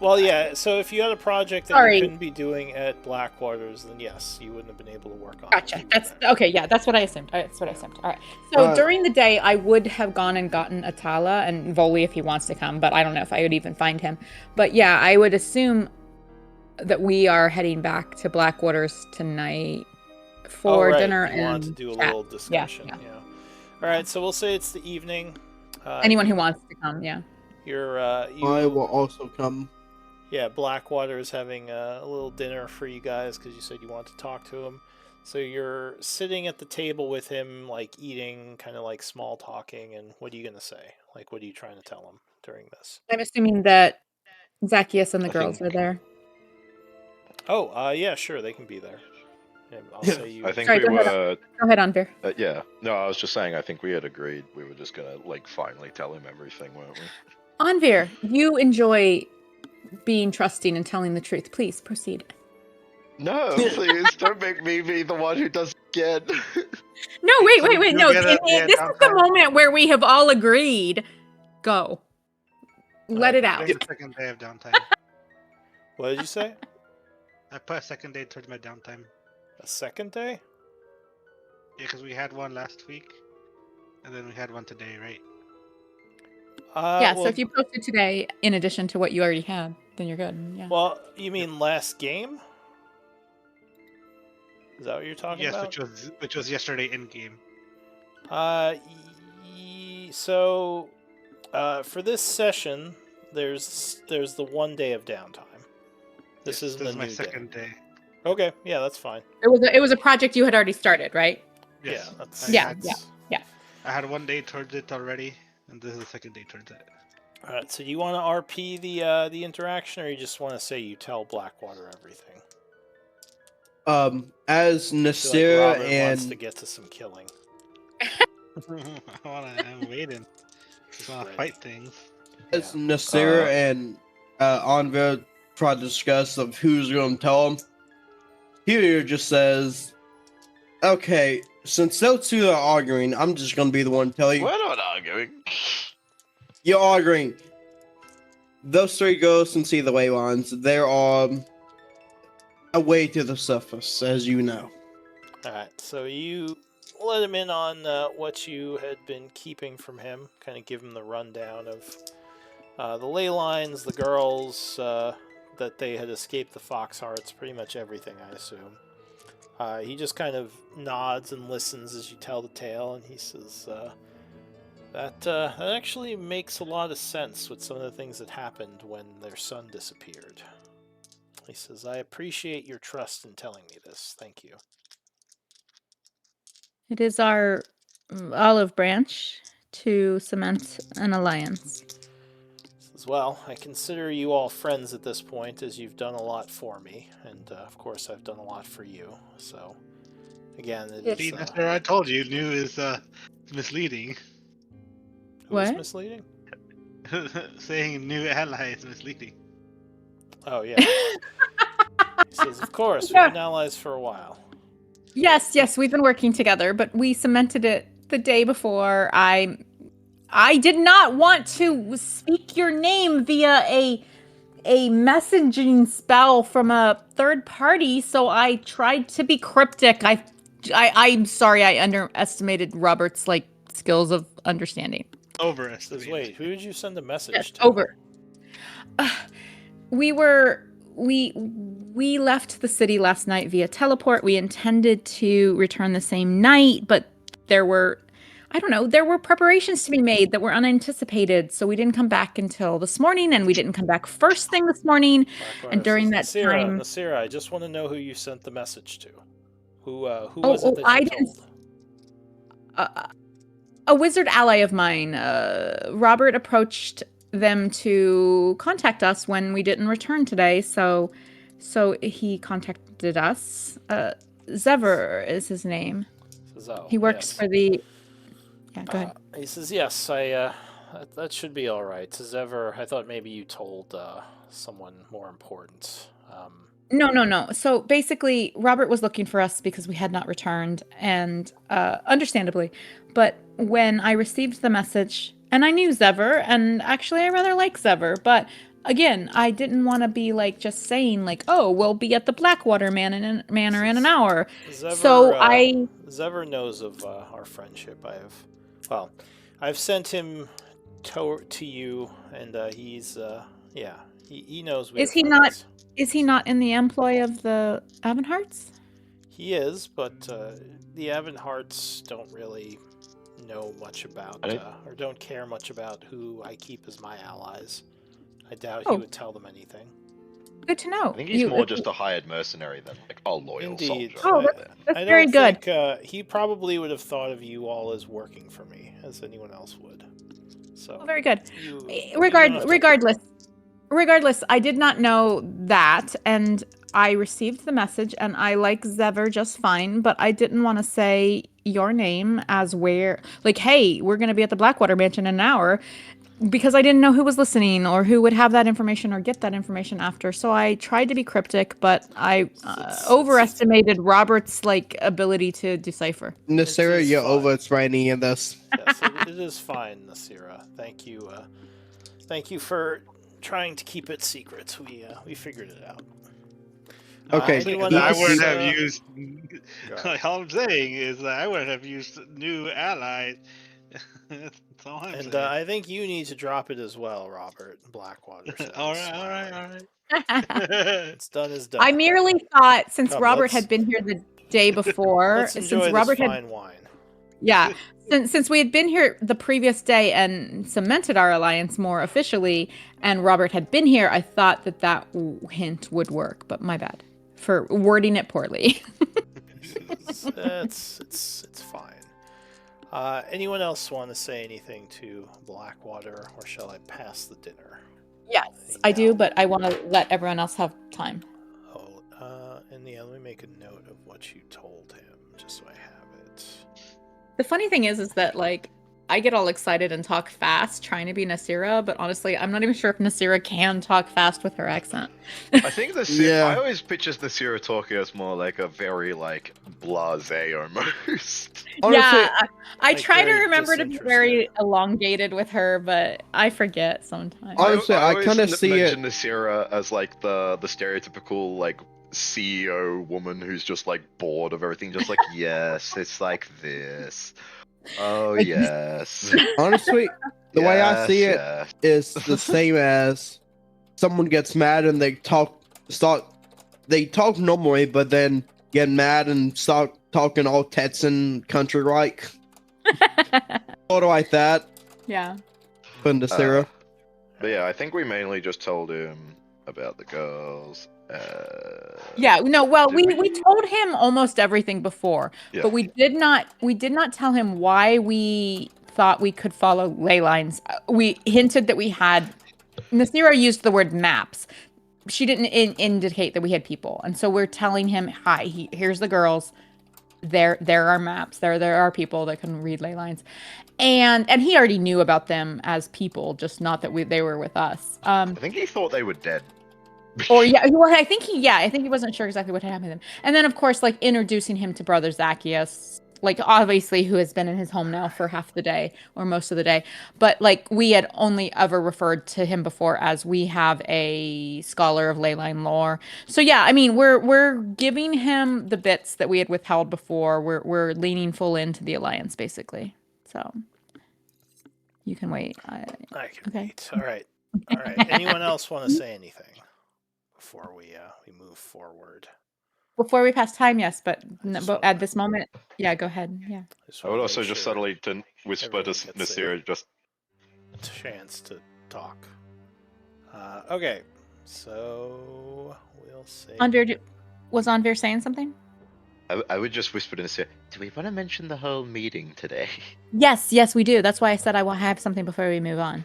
well, yeah. So if you had a project that you couldn't be doing at Blackwaters, then yes, you wouldn't have been able to work on. Gotcha. it. That's okay. Yeah, that's what I assumed. All right. So during the day, I would have gone and gotten Atala and Voli if he wants to come, but I don't know if I would even find him. But yeah, I would assume that we are heading back to Blackwaters tonight for dinner you and want to do a chat. little discussion. Yeah. All right. So we'll say it's the evening. Anyone who wants to come, yeah. I will also come. Yeah, Blackwater is having a little dinner for you guys because you said you want to talk to him. So you're sitting at the table with him, like eating, kind of like small talking. And what are you gonna say? Like, what are you trying to tell him during this? I'm assuming that Zacchaeus and the girls are there. Oh, yeah, sure, they can be there. Yeah, I'll say you. I think Sorry, we go were. Go ahead, Anvir. Yeah. No, I was just saying. I think we had agreed we were just gonna finally tell him everything, weren't we? Anvir, you enjoy being trusting and telling the truth. Please proceed. No, please don't make me be the one who does again. No, wait. No, get a- yeah, this is the moment where we have all agreed. Go. Let it out. The second day of downtime. What did you say? I put a second day towards my downtime. A second day? Yeah, because we had one last week, and then we had one today, right? Yeah, well, so if you posted today in addition to what you already had, then you're good. Yeah. Well, you mean last game? Is that what you're talking Yes, about? which was yesterday in game. So for this session, there's the 1 day of downtime. This is the my new second day. Okay, yeah, that's fine. It was a project you had already started, right? Yes. Yeah, that's Yeah. I had 1 day towards it already, and this is the second day towards it. All right. So do you want to RP the interaction, or you just want to say you tell Blackwater everything? As I feel like Nasira Robert wants to and get to some killing. I'm waiting. Just want to fight things. as Nasira and Anvil try to discuss of who's going to tell him, Helio just says, "Okay, since those two are arguing, I'm just going to be the one to tell you." We're not arguing. You're arguing. Those three ghosts and see the way lines. There are a way to the surface, as you know. All right. So you let him in on what you had been keeping from him. Kind of give him the rundown of the ley lines, the girls, that they had escaped the Fox Hearts. Pretty much everything, I assume. He just kind of nods and listens as you tell the tale, and he says, that actually makes a lot of sense with some of the things that happened when their son disappeared. He says, I appreciate your trust in telling me this. Thank you. It is our olive branch to cement an alliance. As well, I consider you all friends at this point, as you've done a lot for me, and of course I've done a lot for you. So, again, See, that's where I told you, new is misleading. Who's What? misleading? Saying new ally is misleading. Oh yeah. He says, of course, we've Yeah. been allies for a while. Yes, we've been working together, but we cemented it the day before. I did not want to speak your name via a messaging spell from a third party, so I tried to be cryptic. I'm sorry, I underestimated Robert's skills of understanding. Overestimated. Wait, who did you send a message to? Over. We left the city last night via teleport. We intended to return the same night, but there were preparations to be made that were unanticipated. So we didn't come back until this morning, and we didn't come back first thing this morning. And during that time, Nasira, I just want to know who you sent the message to. Who was it that I you didn't. told? A wizard ally of mine, Robert, approached them to contact us when we didn't return today. So he contacted us. Zever is his name. He works for the. Yeah, go ahead. He says, yes, that should be all right. Zever, I thought maybe you told someone more important. No. So basically, Robert was looking for us because we had not returned, and understandably. But when I received the message, and I knew Zever, and actually I rather like Zever, but again, I didn't want to be just saying oh, we'll be at the Blackwater Manor in an hour. Zever knows of our friendship. I've sent him to you, and he's he knows. Is he not? Is he not in the employ of the Avonhearts? He is, but the Avonhearts don't really know much about, or don't care much about who I keep as my allies. I doubt he would tell them anything. Good to know. I think he's more just a hired mercenary than a loyal soldier. Oh, that's very good. He probably would have thought of you all as working for me, as anyone else would. So very good. Regardless, I did not know that, and I received the message, and I like Zever just fine, but I didn't want to say your name as hey, we're going to be at the Blackwater Mansion in an hour, because I didn't know who was listening or who would have that information or get that information after. So I tried to be cryptic, but I overestimated Robert's ability to decipher. Nasira, you're overexplaining in this. Yes, it is fine, Nasira. Thank you. Thank you for trying to keep it secret. We figured it out. Okay. I wouldn't have used. All I'm saying is that I wouldn't have used new allies. That's all I'm saying. I think you need to drop it as well, Robert. Blackwater. all right. It's done as done. I merely thought, since Robert had been here the day before, since Robert had fine wine. Yeah. Since we had been here the previous day and cemented our alliance more officially, and Robert had been here, I thought that hint would work, but my bad for wording it poorly. It's fine. Anyone else want to say anything to Blackwater, or shall I pass the dinner? Yes, I do, but I want to let everyone else have time. Let me make a note of what you told him, just so I have it. The funny thing is that I get all excited and talk fast trying to be Nasira, but honestly, I'm not even sure if Nasira can talk fast with her accent. I think I always picture Nasira talking as more like a very blasé almost. Yeah, I try to remember to be very elongated with her, but I forget sometimes. Honestly, I kind of see it. Nasira as the stereotypical CEO woman who's just bored of everything, just yes, it's like this. Oh yes. Honestly, the way I see it is the same as someone gets mad and they talk normally, but then get mad and start talking all Texan country-like. Sort of like that. Yeah. But Nasira. But yeah, I think we mainly just told him about the girls. We told him almost everything before, but we did not tell him why we thought we could follow ley lines. We hinted that we had. Nasira used the word maps. She didn't indicate that we had people, and so we're telling him, "Hi, here's the girls. There are maps. There are people that can read ley lines," and he already knew about them as people, just not that they were with us. I think he thought they were dead. Or well, I think he wasn't sure exactly what had happened to them. And then, of course, like introducing him to Brother Zacchaeus, like obviously who has been in his home now for half the day or most of the day. But like we had only ever referred to him before as we have a scholar of ley line lore. So yeah, I mean we're giving him the bits that we had withheld before. We're leaning full into the alliance basically. So you can wait. I can wait. All right. Anyone else want to say anything before we move forward? Before we pass time, yes, but at this moment, yeah, go ahead. Yeah. I would also just subtly to whisper to Nasira just chance to talk. Okay, so we'll say. Was Anvir saying something? I would just whisper to Nasira, do we want to mention the whole meeting today? Yes, we do. That's why I said I want to have something before we move on.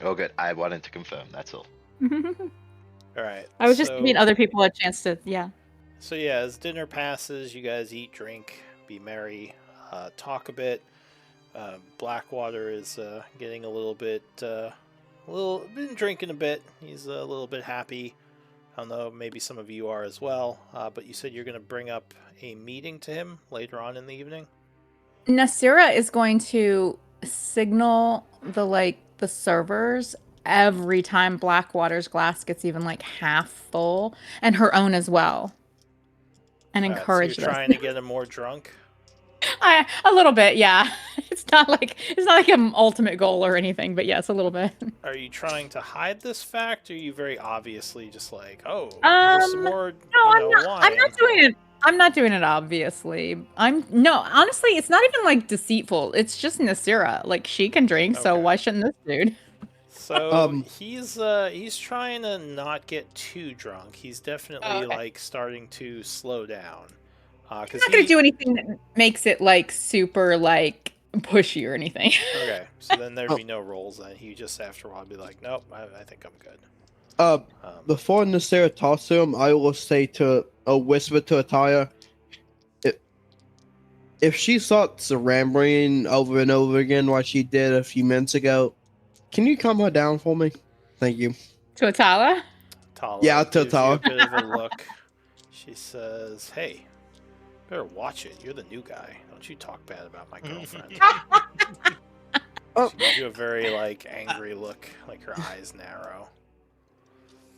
Oh, good. I wanted to confirm. That's all. All right. I was just giving other people a chance to, yeah. So yeah, as dinner passes, you guys eat, drink, be merry, talk a bit. Blackwater is getting a little bit, been drinking a bit. He's a little bit happy. I don't know, maybe some of you are as well. But you said you're going to bring up a meeting to him later on in the evening? Nasira is going to signal the servers every time Blackwater's glass gets even like half full, and her own as well. And encourage so you're trying to get him more drunk? A little bit, yeah. It's not like an ultimate goal or anything, but yes, a little bit. Are you trying to hide this fact, or are you very obviously just like, oh, there's some more? No, wine? I'm not doing it. I'm not doing it. Obviously, honestly, it's not even like deceitful. It's just Nasira. Like she can drink, so why shouldn't this dude? So he's trying to not get too drunk. He's definitely like starting to slow down. He's not gonna do anything that makes it like super like pushy or anything. Okay, so then there'd be no rolls. Then he just after a while be like, nope, I think I'm good. Before Nasira talks to him, I will say whisper to Ataya, if she starts rambling over and over again like she did a few minutes ago, can you calm her down for me? Thank you. To Atala? Yeah, to Atala. A bit of a look. She says, "Hey, better watch it. You're the new guy. Don't you talk bad about my girlfriend." She gives you a very like angry look, like her eyes narrow.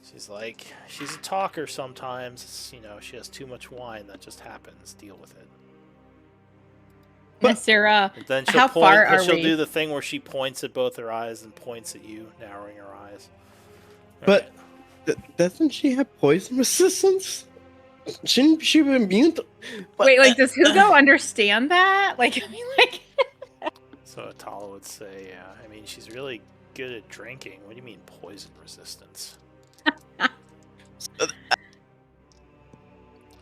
She's like, she's a talker sometimes. She has too much wine. That just happens. Deal with it. Nasira, then how far are we? She'll do the thing where she points at both her eyes and points at you, narrowing her eyes. But doesn't she have poison resistance? Shouldn't she be immune to... Wait, like, does Hugo understand that? Like, I mean, like... So Atala would say, yeah, I mean, she's really good at drinking. What do you mean poison resistance? I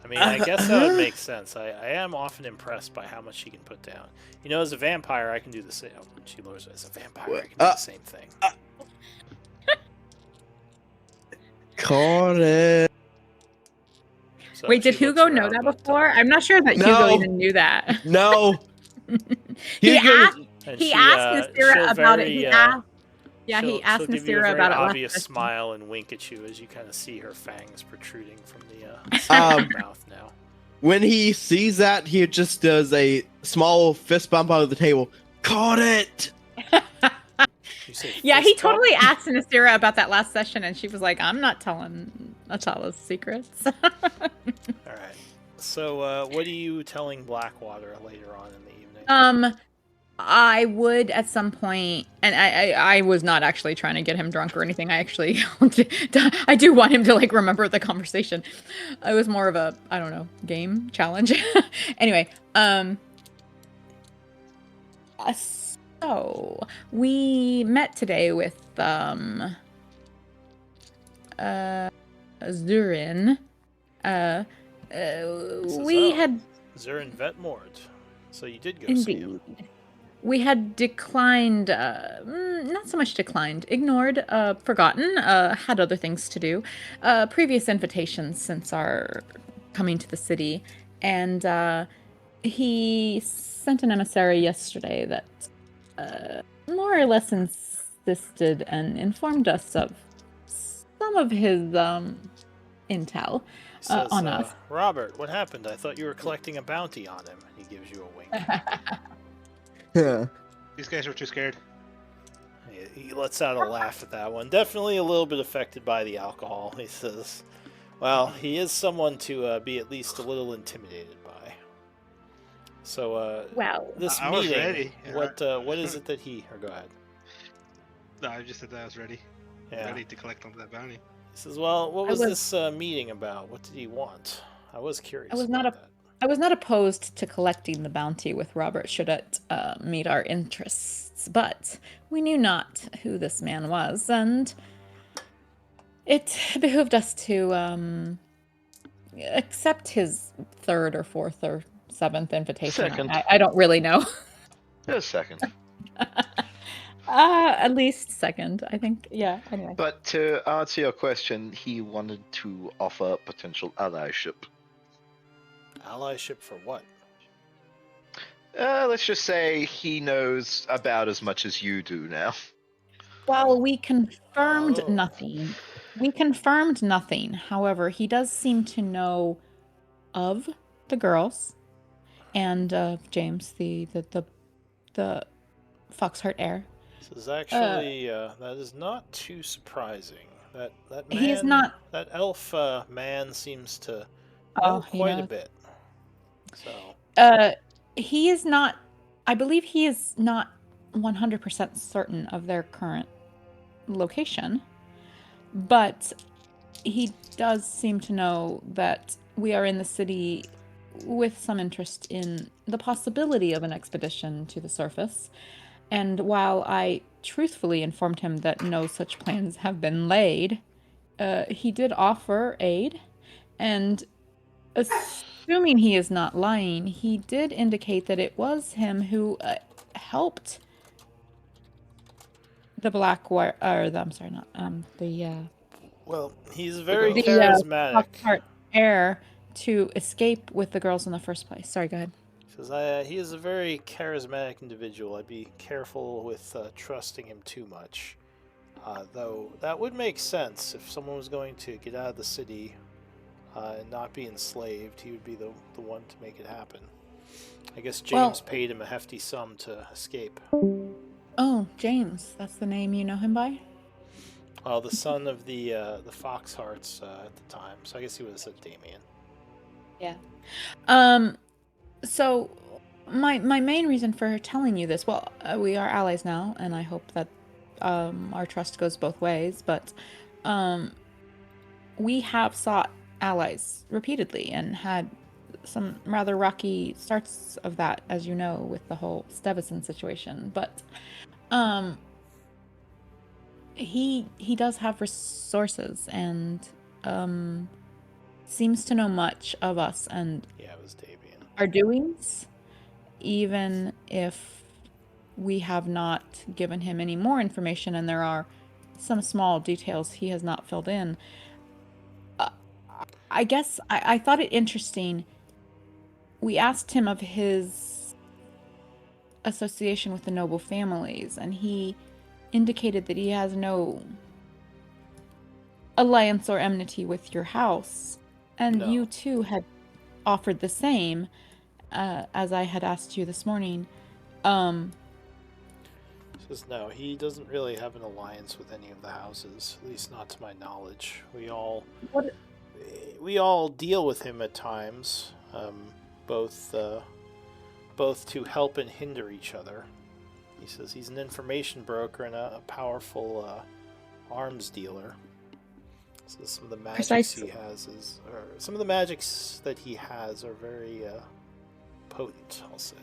mean, I guess that would make sense. I am often impressed by how much she can put down. As a vampire, I can do the same. Oh, she lowers it. As a vampire, I can do the same thing. Caught it. So wait, did Hugo know that before? I'm not sure that Hugo even knew that. No. He asked Nasira about it. He asked Nasira about it. Obvious smile and wink at you as you kind of see her fangs protruding from the mouth now. When he sees that, he just does a small fist bump under the table. Caught it. Yeah, he totally asked Nasira about that last session, and she was like, "I'm not telling Atala's secrets." All right. So, what are you telling Blackwater later on in the evening? I would at some point, and I was not actually trying to get him drunk or anything. I actually, I do want him to like remember the conversation. It was more of a, I don't know, game challenge. Anyway, so we met today with Zurin. We had Zurin Vetmord. So you did go see him. we had declined, not so much declined, ignored, forgotten, had other things to do, previous invitations since our coming to the city, and he sent an emissary yesterday that more or less insisted and informed us of some of his intel Says, on us. Robert, what happened? I thought you were collecting a bounty on him. He gives you a wink. Yeah. These guys were too scared. He lets out a laugh at that one. Definitely a little bit affected by the alcohol. He says, well, he is someone to be at least a little intimidated by. So, Wow. this I was meeting, ready. what is it that he... Or go ahead. No, I just said that I was ready. Yeah. Ready to collect on that bounty. He says, well, what was this meeting about? What did he want? I was curious I was not opposed to collecting the bounty with Robert should it meet our interests, but we knew not who this man was, and it behooved us to accept his third or fourth or seventh invitation. Second. I don't really know. Just second. At least second, I think. Yeah, anyway. But to answer your question, he wanted to offer potential allyship. Allyship for what? Let's just say he knows about as much as you do now. Well, we confirmed nothing. We confirmed nothing. However, he does seem to know of the girls and James, the Foxheart heir. This is actually that is not too surprising. That man, he is not. That elf man seems to know quite a bit. So he is not. I believe he is not 100% certain of their current location, but he does seem to know that we are in the city with some interest in the possibility of an expedition to the surface. And while I truthfully informed him that no such plans have been laid, he did offer aid, and assuming he is not lying, he did indicate that it was him who helped the Blackwater, I'm sorry, not the. Well, he's very charismatic. Foxheart heir to escape with the girls in the first place. Sorry, go ahead. Says he is a very charismatic individual. I'd be careful with trusting him too much. Though that would make sense if someone was going to get out of the city and not be enslaved. He would be the one to make it happen. I guess James paid him a hefty sum to escape. Oh, James. That's the name you know him by? Well, the son of the Foxhearts at the time. So I guess he would have said Damien. Yeah. So, my main reason for telling you this, well, we are allies now, and I hope that our trust goes both ways, but we have sought allies repeatedly and had some rather rocky starts of that, as you know, with the whole Stevison situation, but he does have resources and seems to know much of us and it was Damien. Our doings, even if we have not given him any more information and there are some small details he has not filled in. I guess I thought it interesting. We asked him of his association with the noble families, and he indicated that he has no alliance or enmity with your house. And you too had offered the same, as I had asked you this morning. Says no, he doesn't really have an alliance with any of the houses, at least not to my knowledge. We all deal with him at times, both to help and hinder each other. He says he's an information broker and a powerful arms dealer. So some of the magics he has some of the magics that he has are very potent, I'll say.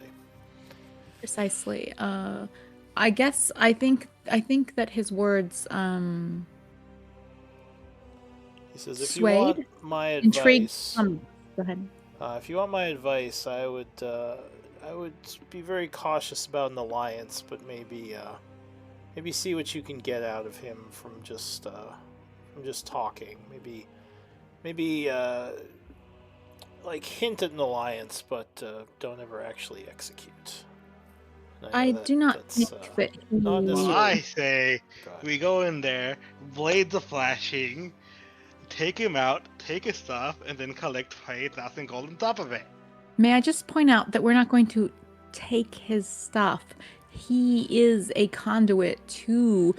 Precisely. I think that his words he says, if swayed, you want my advice, intrigued. Go ahead. If you want my advice, I would I would be very cautious about an alliance, but maybe see what you can get out of him from just talking. Maybe like hint at an alliance, but don't ever actually execute. I do not think that he... not Well, necessarily- I say Go ahead. we go in there, blades are flashing, take him out, take his stuff, and then collect 5,000 gold on top of it. May I just point out that we're not going to take his stuff. He is a conduit to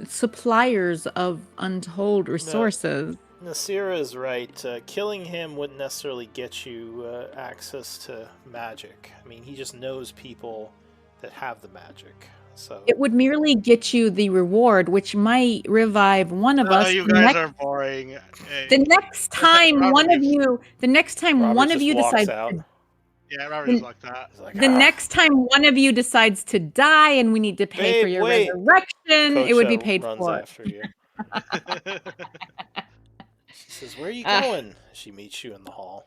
suppliers of untold resources. Nasira is right. Killing him wouldn't necessarily get you access to magic. I mean, he just knows people that have the magic. So It would merely get you the reward, which might revive one of us. Oh, you the guys next- are boring. Hey. The next time Robert one of just- you, the next time Robert one of just you walks decides, out. Yeah, Robert just like that. He's like, the next time one of you decides to die, and we need to pay for Babe, your wait. resurrection, it would be Kocha paid runs for. after you. She says, "Where are you going?" She meets you in the hall.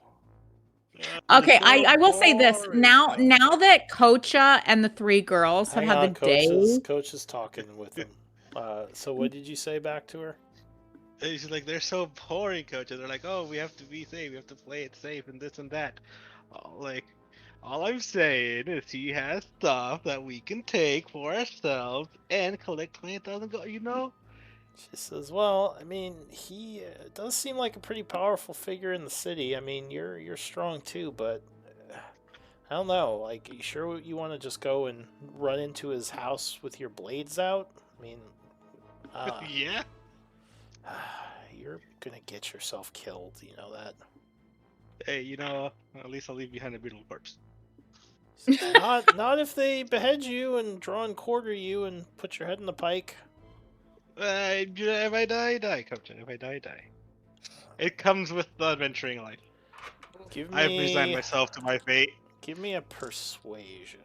Okay, I will say this now that Kocha and the three girls have Hang had on, the day. Coach is talking with him. So what did you say back to her? And she's like, they're so boring, coach. And they're like, oh, we have to be safe. We have to play it safe and this and that. All I'm saying is he has stuff that we can take for ourselves and collect 20,000 gold, you know? She says, "Well, I mean, he does seem like a pretty powerful figure in the city. I mean, you're strong too, but I don't know. Like, you sure you want to just go and run into his house with your blades out? I mean, Yeah? you're gonna get yourself killed. You know that." Hey, you know, at least I'll leave behind a beautiful corpse. Not if they behead you and draw and quarter you and put your head in the pike. If I die, coach. If I die. It comes with the adventuring life. I've resigned myself to my fate. Give me a persuasion.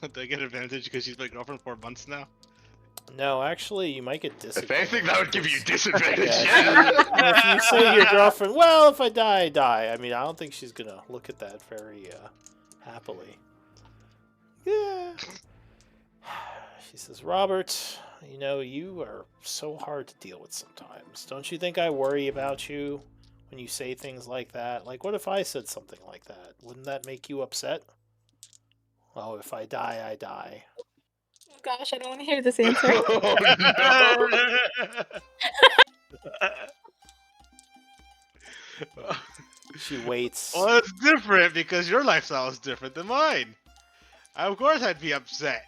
Do I get advantage because she's my girlfriend for months now? No, actually, you might get disadvantage. If anything, that would give you disadvantage. Yeah, if you say to your girlfriend, "Well, if I die, I die." I mean, I don't think she's gonna look at that very happily. Yeah. She says, "Robert, you know, you are so hard to deal with sometimes. Don't you think I worry about you when you say things like that? Like, what if I said something like that? Wouldn't that make you upset?" "Oh, if I die, I die." Gosh, I don't want to hear this answer. She waits. Well, it's different because your lifestyle is different than mine. Of course I'd be upset.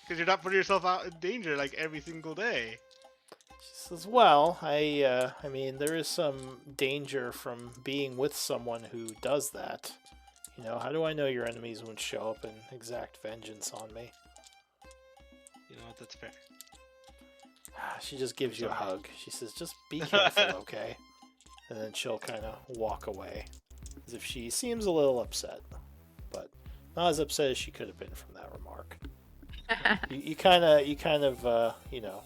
Because you're not putting yourself out in danger like every single day. She says, "Well, I mean, there is some danger from being with someone who does that. You know, how do I know your enemies won't show up and exact vengeance on me?" You know what, that's fair. She just gives you a hug. She says, "Just be careful, okay?" And then she'll kind of walk away, as if she seems a little upset, but not as upset as she could have been from that remark. You kind of, you know,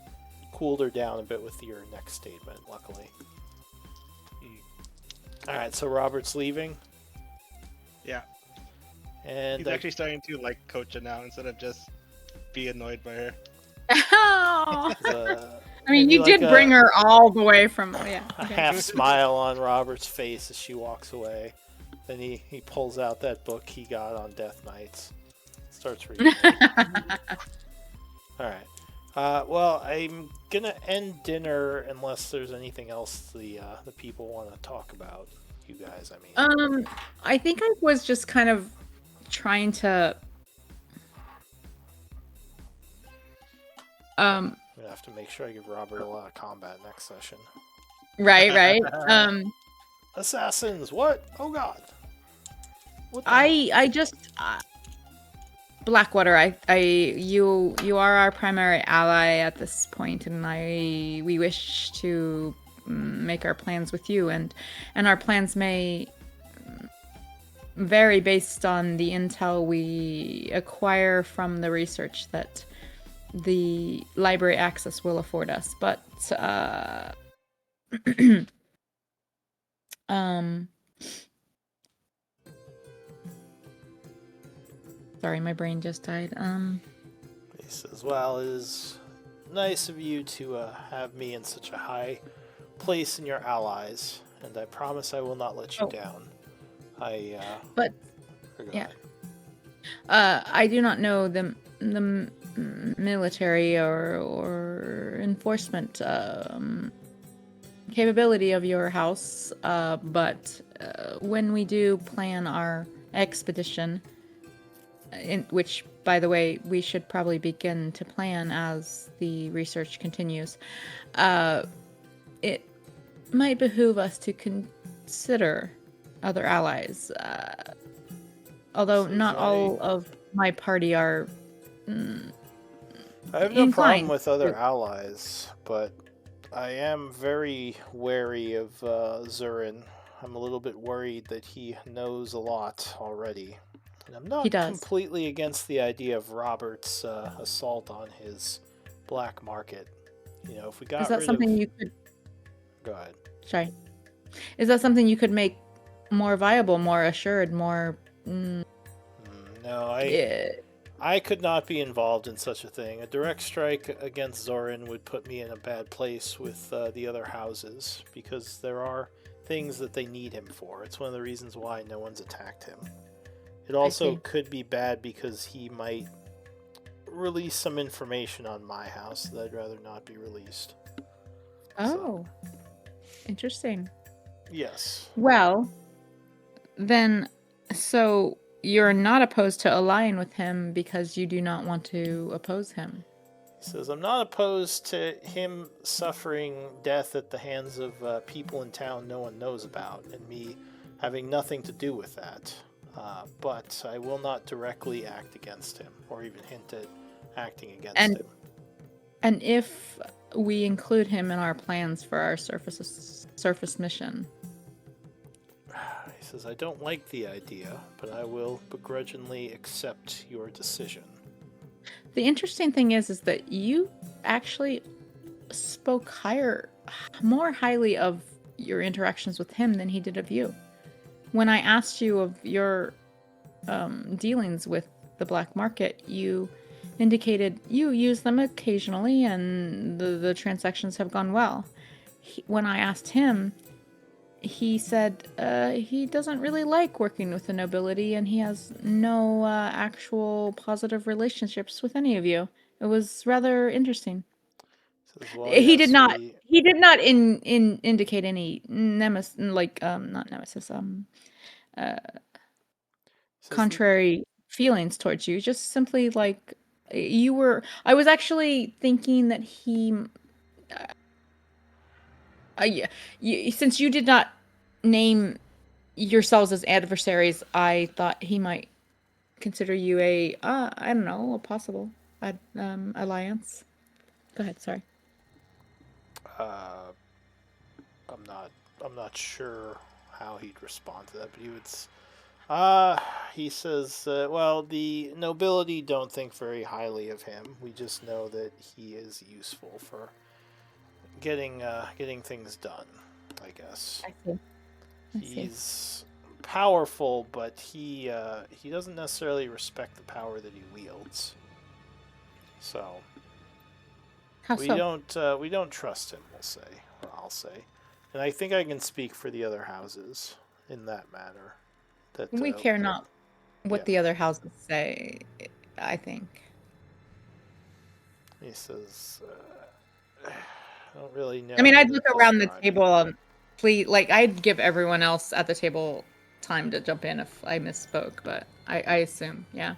cooled her down a bit with your next statement, luckily. All right, so Robert's leaving. Yeah. And He's actually starting to like Kocha now instead of just be annoyed by her. Oh. I mean, maybe you did like bring her all the way from. Yeah. a okay. half smile on Robert's face as she walks away. Then he pulls out that book he got on Death Knights. Starts reading it. Alright. Well, I'm gonna end dinner unless there's anything else the people want to talk about. You guys, I mean. I think I was just kind of trying to. I'm gonna have to make sure I give Robert a lot of combat next session. Right. Assassins! What? Oh god! What the I just Blackwater. You are our primary ally at this point, and we wish to make our plans with you, and our plans may vary based on the intel we acquire from the research that the library access will afford us, but Sorry, my brain just died. He says, well, it is nice of you to have me in such a high place in your allies, and I promise I will not let you down. But yeah, I do not know the military or enforcement capability of your house, but when we do plan our expedition, which, by the way, we should probably begin to plan as the research continues, it might behoove us to consider other allies. Although not all of my party are I have no problem with other allies, but I am very wary of Zurin. I'm a little bit worried that he knows a lot already. And I'm not completely against the idea of Robert's assault on his black market. You know, if we got rid of... you could... Go ahead. Sorry. Is that something you could make more viable, more assured, more... No, I could not be involved in such a thing. A direct strike against Zorin would put me in a bad place with the other houses, because there are things that they need him for. It's one of the reasons why no one's attacked him. It also could be bad because he might release some information on my house that I'd rather not be released. Oh, interesting. Yes. Well, then, so you're not opposed to allying with him because you do not want to oppose him. He says, I'm not opposed to him suffering death at the hands of people in town no one knows about, and me having nothing to do with that. But I will not directly act against him, or even hint at acting against him. And if we include him in our plans for our surface mission? He says, I don't like the idea, but I will begrudgingly accept your decision. The interesting thing is that you actually spoke more highly of your interactions with him than he did of you. When I asked you of your dealings with the black market, you indicated you use them occasionally and the transactions have gone well. When I asked him, he said he doesn't really like working with the nobility and he has no actual positive relationships with any of you. It was rather interesting. He did not indicate any nemesis, not nemesis, contrary feelings towards you. Just simply like you were. I was actually thinking that he. Since you did not name yourselves as adversaries, I thought he might consider you a possible alliance. Go ahead. Sorry. I'm not sure how he'd respond to that, but he says, well, the nobility don't think very highly of him. We just know that he is useful for getting things done, I guess. I see. He's powerful, but he doesn't necessarily respect the power that he wields. So we don't trust him, we'll say, or I'll say. And I think I can speak for the other houses in that matter. That we care not what the other houses say, I think. He says, I don't really know. I mean, I'd look around the table, please, like, I'd give everyone else at the table time to jump in if I misspoke, but I assume, yeah.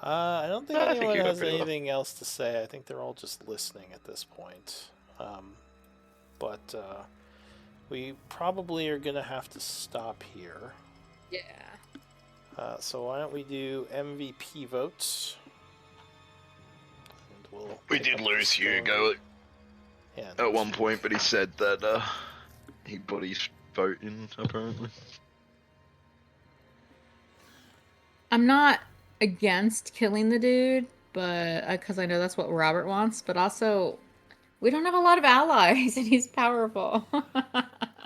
I don't think anyone has anything else to say. I think they're all just listening at this point. But we probably are going to have to stop here. Yeah. So why don't we do MVP votes? And we did lose Hugo at one point, but he said that he put his vote in, apparently. I'm not against killing the dude, but because I know that's what Robert wants, but also we don't have a lot of allies and he's powerful.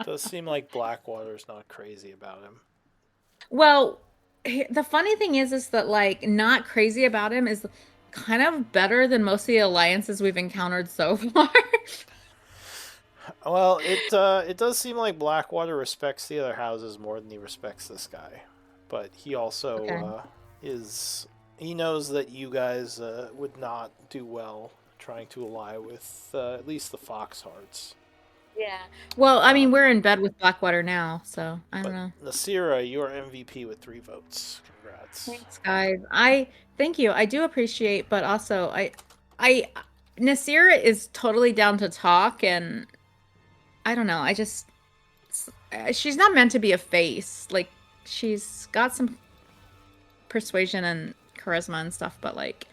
Does seem like Blackwater's not crazy about him. Well, the funny thing is that like not crazy about him is kind of better than most of the alliances we've encountered so far. Well, it does seem like Blackwater respects the other houses more than he respects this guy, but he also he knows that you guys would not do well trying to ally with at least the Foxhearts. Yeah. Well, I mean, we're in bed with Blackwater now, so I don't know. Nasira, you are MVP with 3 votes. Congrats. Thanks, guys. Thank you. I do appreciate, but also Nasira is totally down to talk, and I don't know. She's not meant to be a face. Like, she's got some persuasion and charisma and stuff, but like,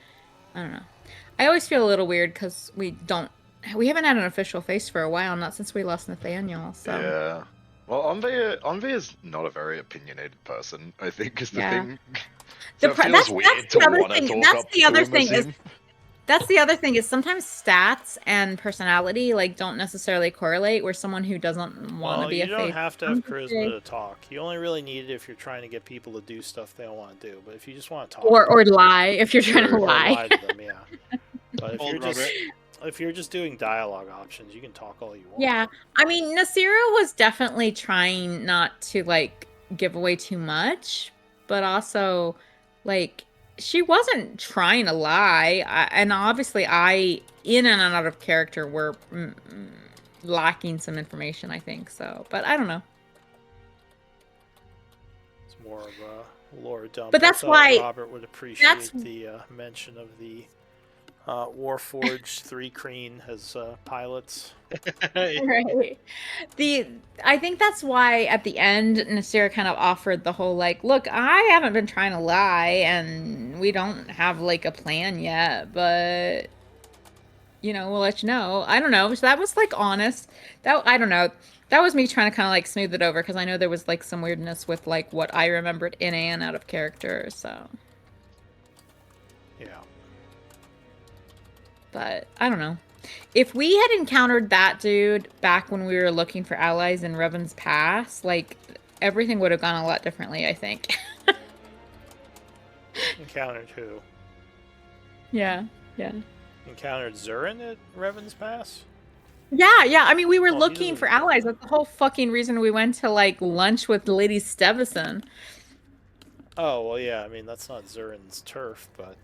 I don't know. I always feel a little weird because we haven't had an official face for a while, not since we lost Nathaniel. So Yeah. Well, Envy is not a very opinionated person, I think, is the thing. So it feels weird to want to talk up to him. That's the other thing is sometimes stats and personality like don't necessarily correlate. Where someone who doesn't want to be a face. You don't have to have charisma to talk. You only really need it if you're trying to get people to do stuff they don't want to do. But if you just want to talk, or lie, if you're trying to lie to them, yeah. But if you're just doing dialogue options, you can talk all you want. Yeah, I mean, Nasira was definitely trying not to like give away too much, but also like. She wasn't trying to lie, and obviously in and out of character, were lacking some information, I think, so, but I don't know. It's more of a lore dump. But that's why Robert would appreciate the mention of the Warforged 3 Kreen as pilots. Right. I think that's why at the end Nasira kind of offered the whole like, look, I haven't been trying to lie and we don't have like a plan yet, but we'll let you know. I don't know. So that was like honest. I don't know. That was me trying to kind of like smooth it over because I know there was like some weirdness with like what I remembered in and out of character, so. Yeah. But I don't know. If we had encountered that dude back when we were looking for allies in Revan's Pass, like everything would have gone a lot differently, I think. Encountered who? Yeah. Encountered Zurin at Revan's Pass? Yeah. I mean, we were looking for allies. That's the whole fucking reason we went to like lunch with Lady Stevison. Oh, well, yeah. I mean, that's not Zurin's turf, but.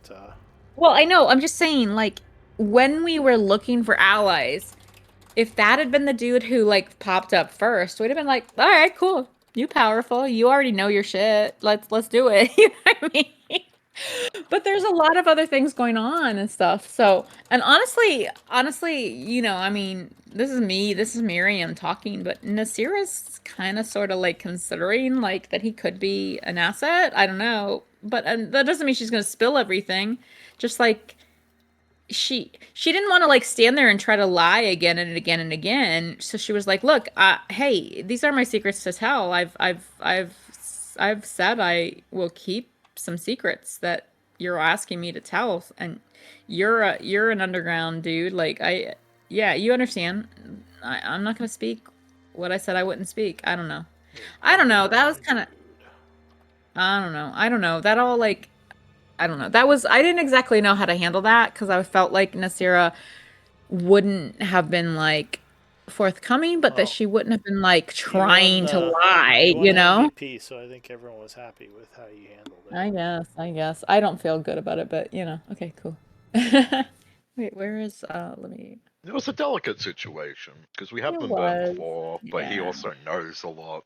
Well, I know. I'm just saying, like. When we were looking for allies, if that had been the dude who like popped up first, we'd have been like, all right, cool. You powerful. You already know your shit. Let's do it. You know what I mean? But there's a lot of other things going on and stuff. So, and honestly, I mean, this is Miriam talking, but Nasira's kind of sort of like considering like that he could be an asset. I don't know. But that doesn't mean she's going to spill everything. Just like, she didn't want to like stand there and try to lie again and again and again. So she was like, "Look, hey, these are my secrets to tell. I've said I will keep some secrets that you're asking me to tell, and you're an underground dude. Like you understand. I'm not gonna speak what I said I wouldn't speak. I don't know. That was kind of. I don't know. That all like. I don't know. I didn't exactly know how to handle that because I felt like Nasira wouldn't have been like forthcoming, but that she wouldn't have been like trying to lie, MVP, so I think everyone was happy with how you handled it. I guess. I don't feel good about it, but okay, cool. Wait, where is let me. It was a delicate situation because we haven't been before, but he also knows a lot.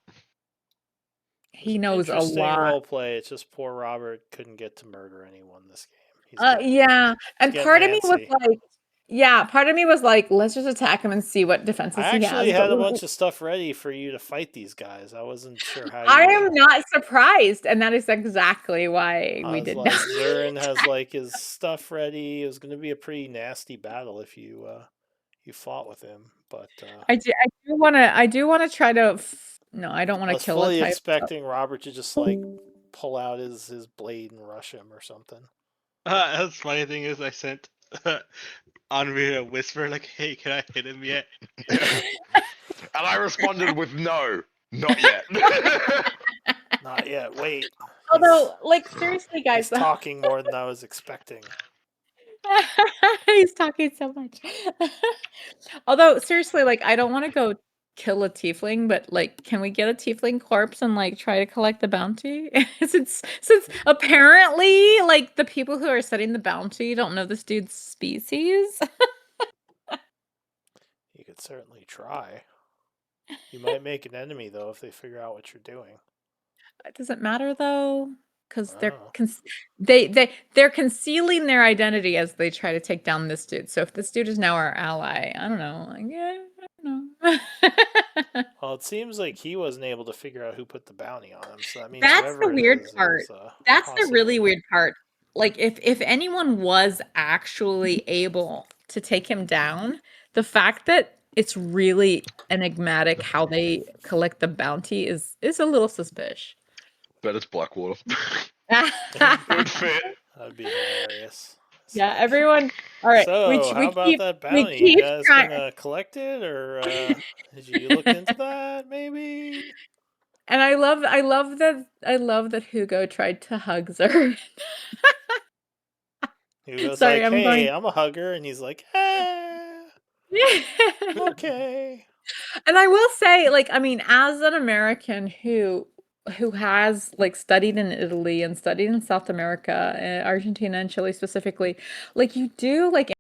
He knows a lot. Role play. It's just poor Robert couldn't get to murder anyone this game. Yeah, and part of me was like, let's just attack him and see what defenses he has. I actually had a bunch of stuff ready for you to fight these guys. I wasn't sure how. I am not surprised, and that is exactly why we did that. Zurin has like his stuff ready. It was going to be a pretty nasty battle if you fought with him, but I do want to try to. No, I don't want to kill him. I was fully expecting Robert to just like pull out his blade and rush him or something. That's funny thing is I sent Envy a whisper like, "Hey, can I hit him yet?" And I responded with no, not yet. Not yet. Wait. Although, like, seriously, He's guys, talking more than I was expecting. he's talking so much. Although, seriously, like, I don't want to go kill a tiefling, but like, can we get a tiefling corpse and like try to collect the bounty? since apparently, like, the people who are setting the bounty don't know this dude's species. You could certainly try. You might make an enemy though if they figure out what you're doing. It doesn't matter though, because they're Oh. they're concealing their identity as they try to take down this dude. So if this dude is now our ally, I don't know. Like, yeah, I don't know. Well, it seems like he wasn't able to figure out who put the bounty on him, so that means That's the whoever it weird is, part. is, That's the really possibly- weird part. Like, if anyone was actually able to take him down, the fact that it's really enigmatic how they collect the bounty is a little suspicious. Bet it's Blackwater. Good fit. That'd be hilarious. Yeah, everyone. All right, So, how about that bounty? You guys gonna collect it, or did you look into that? Maybe. And I love that Hugo tried to hug Zerd. Hugo's Sorry, like, I'm "Hey, going- I'm a hugger," and he's like, "Okay." And I will say, like, I mean, as an American who has like studied in Italy and studied in South America, Argentina and Chile specifically, like, you do like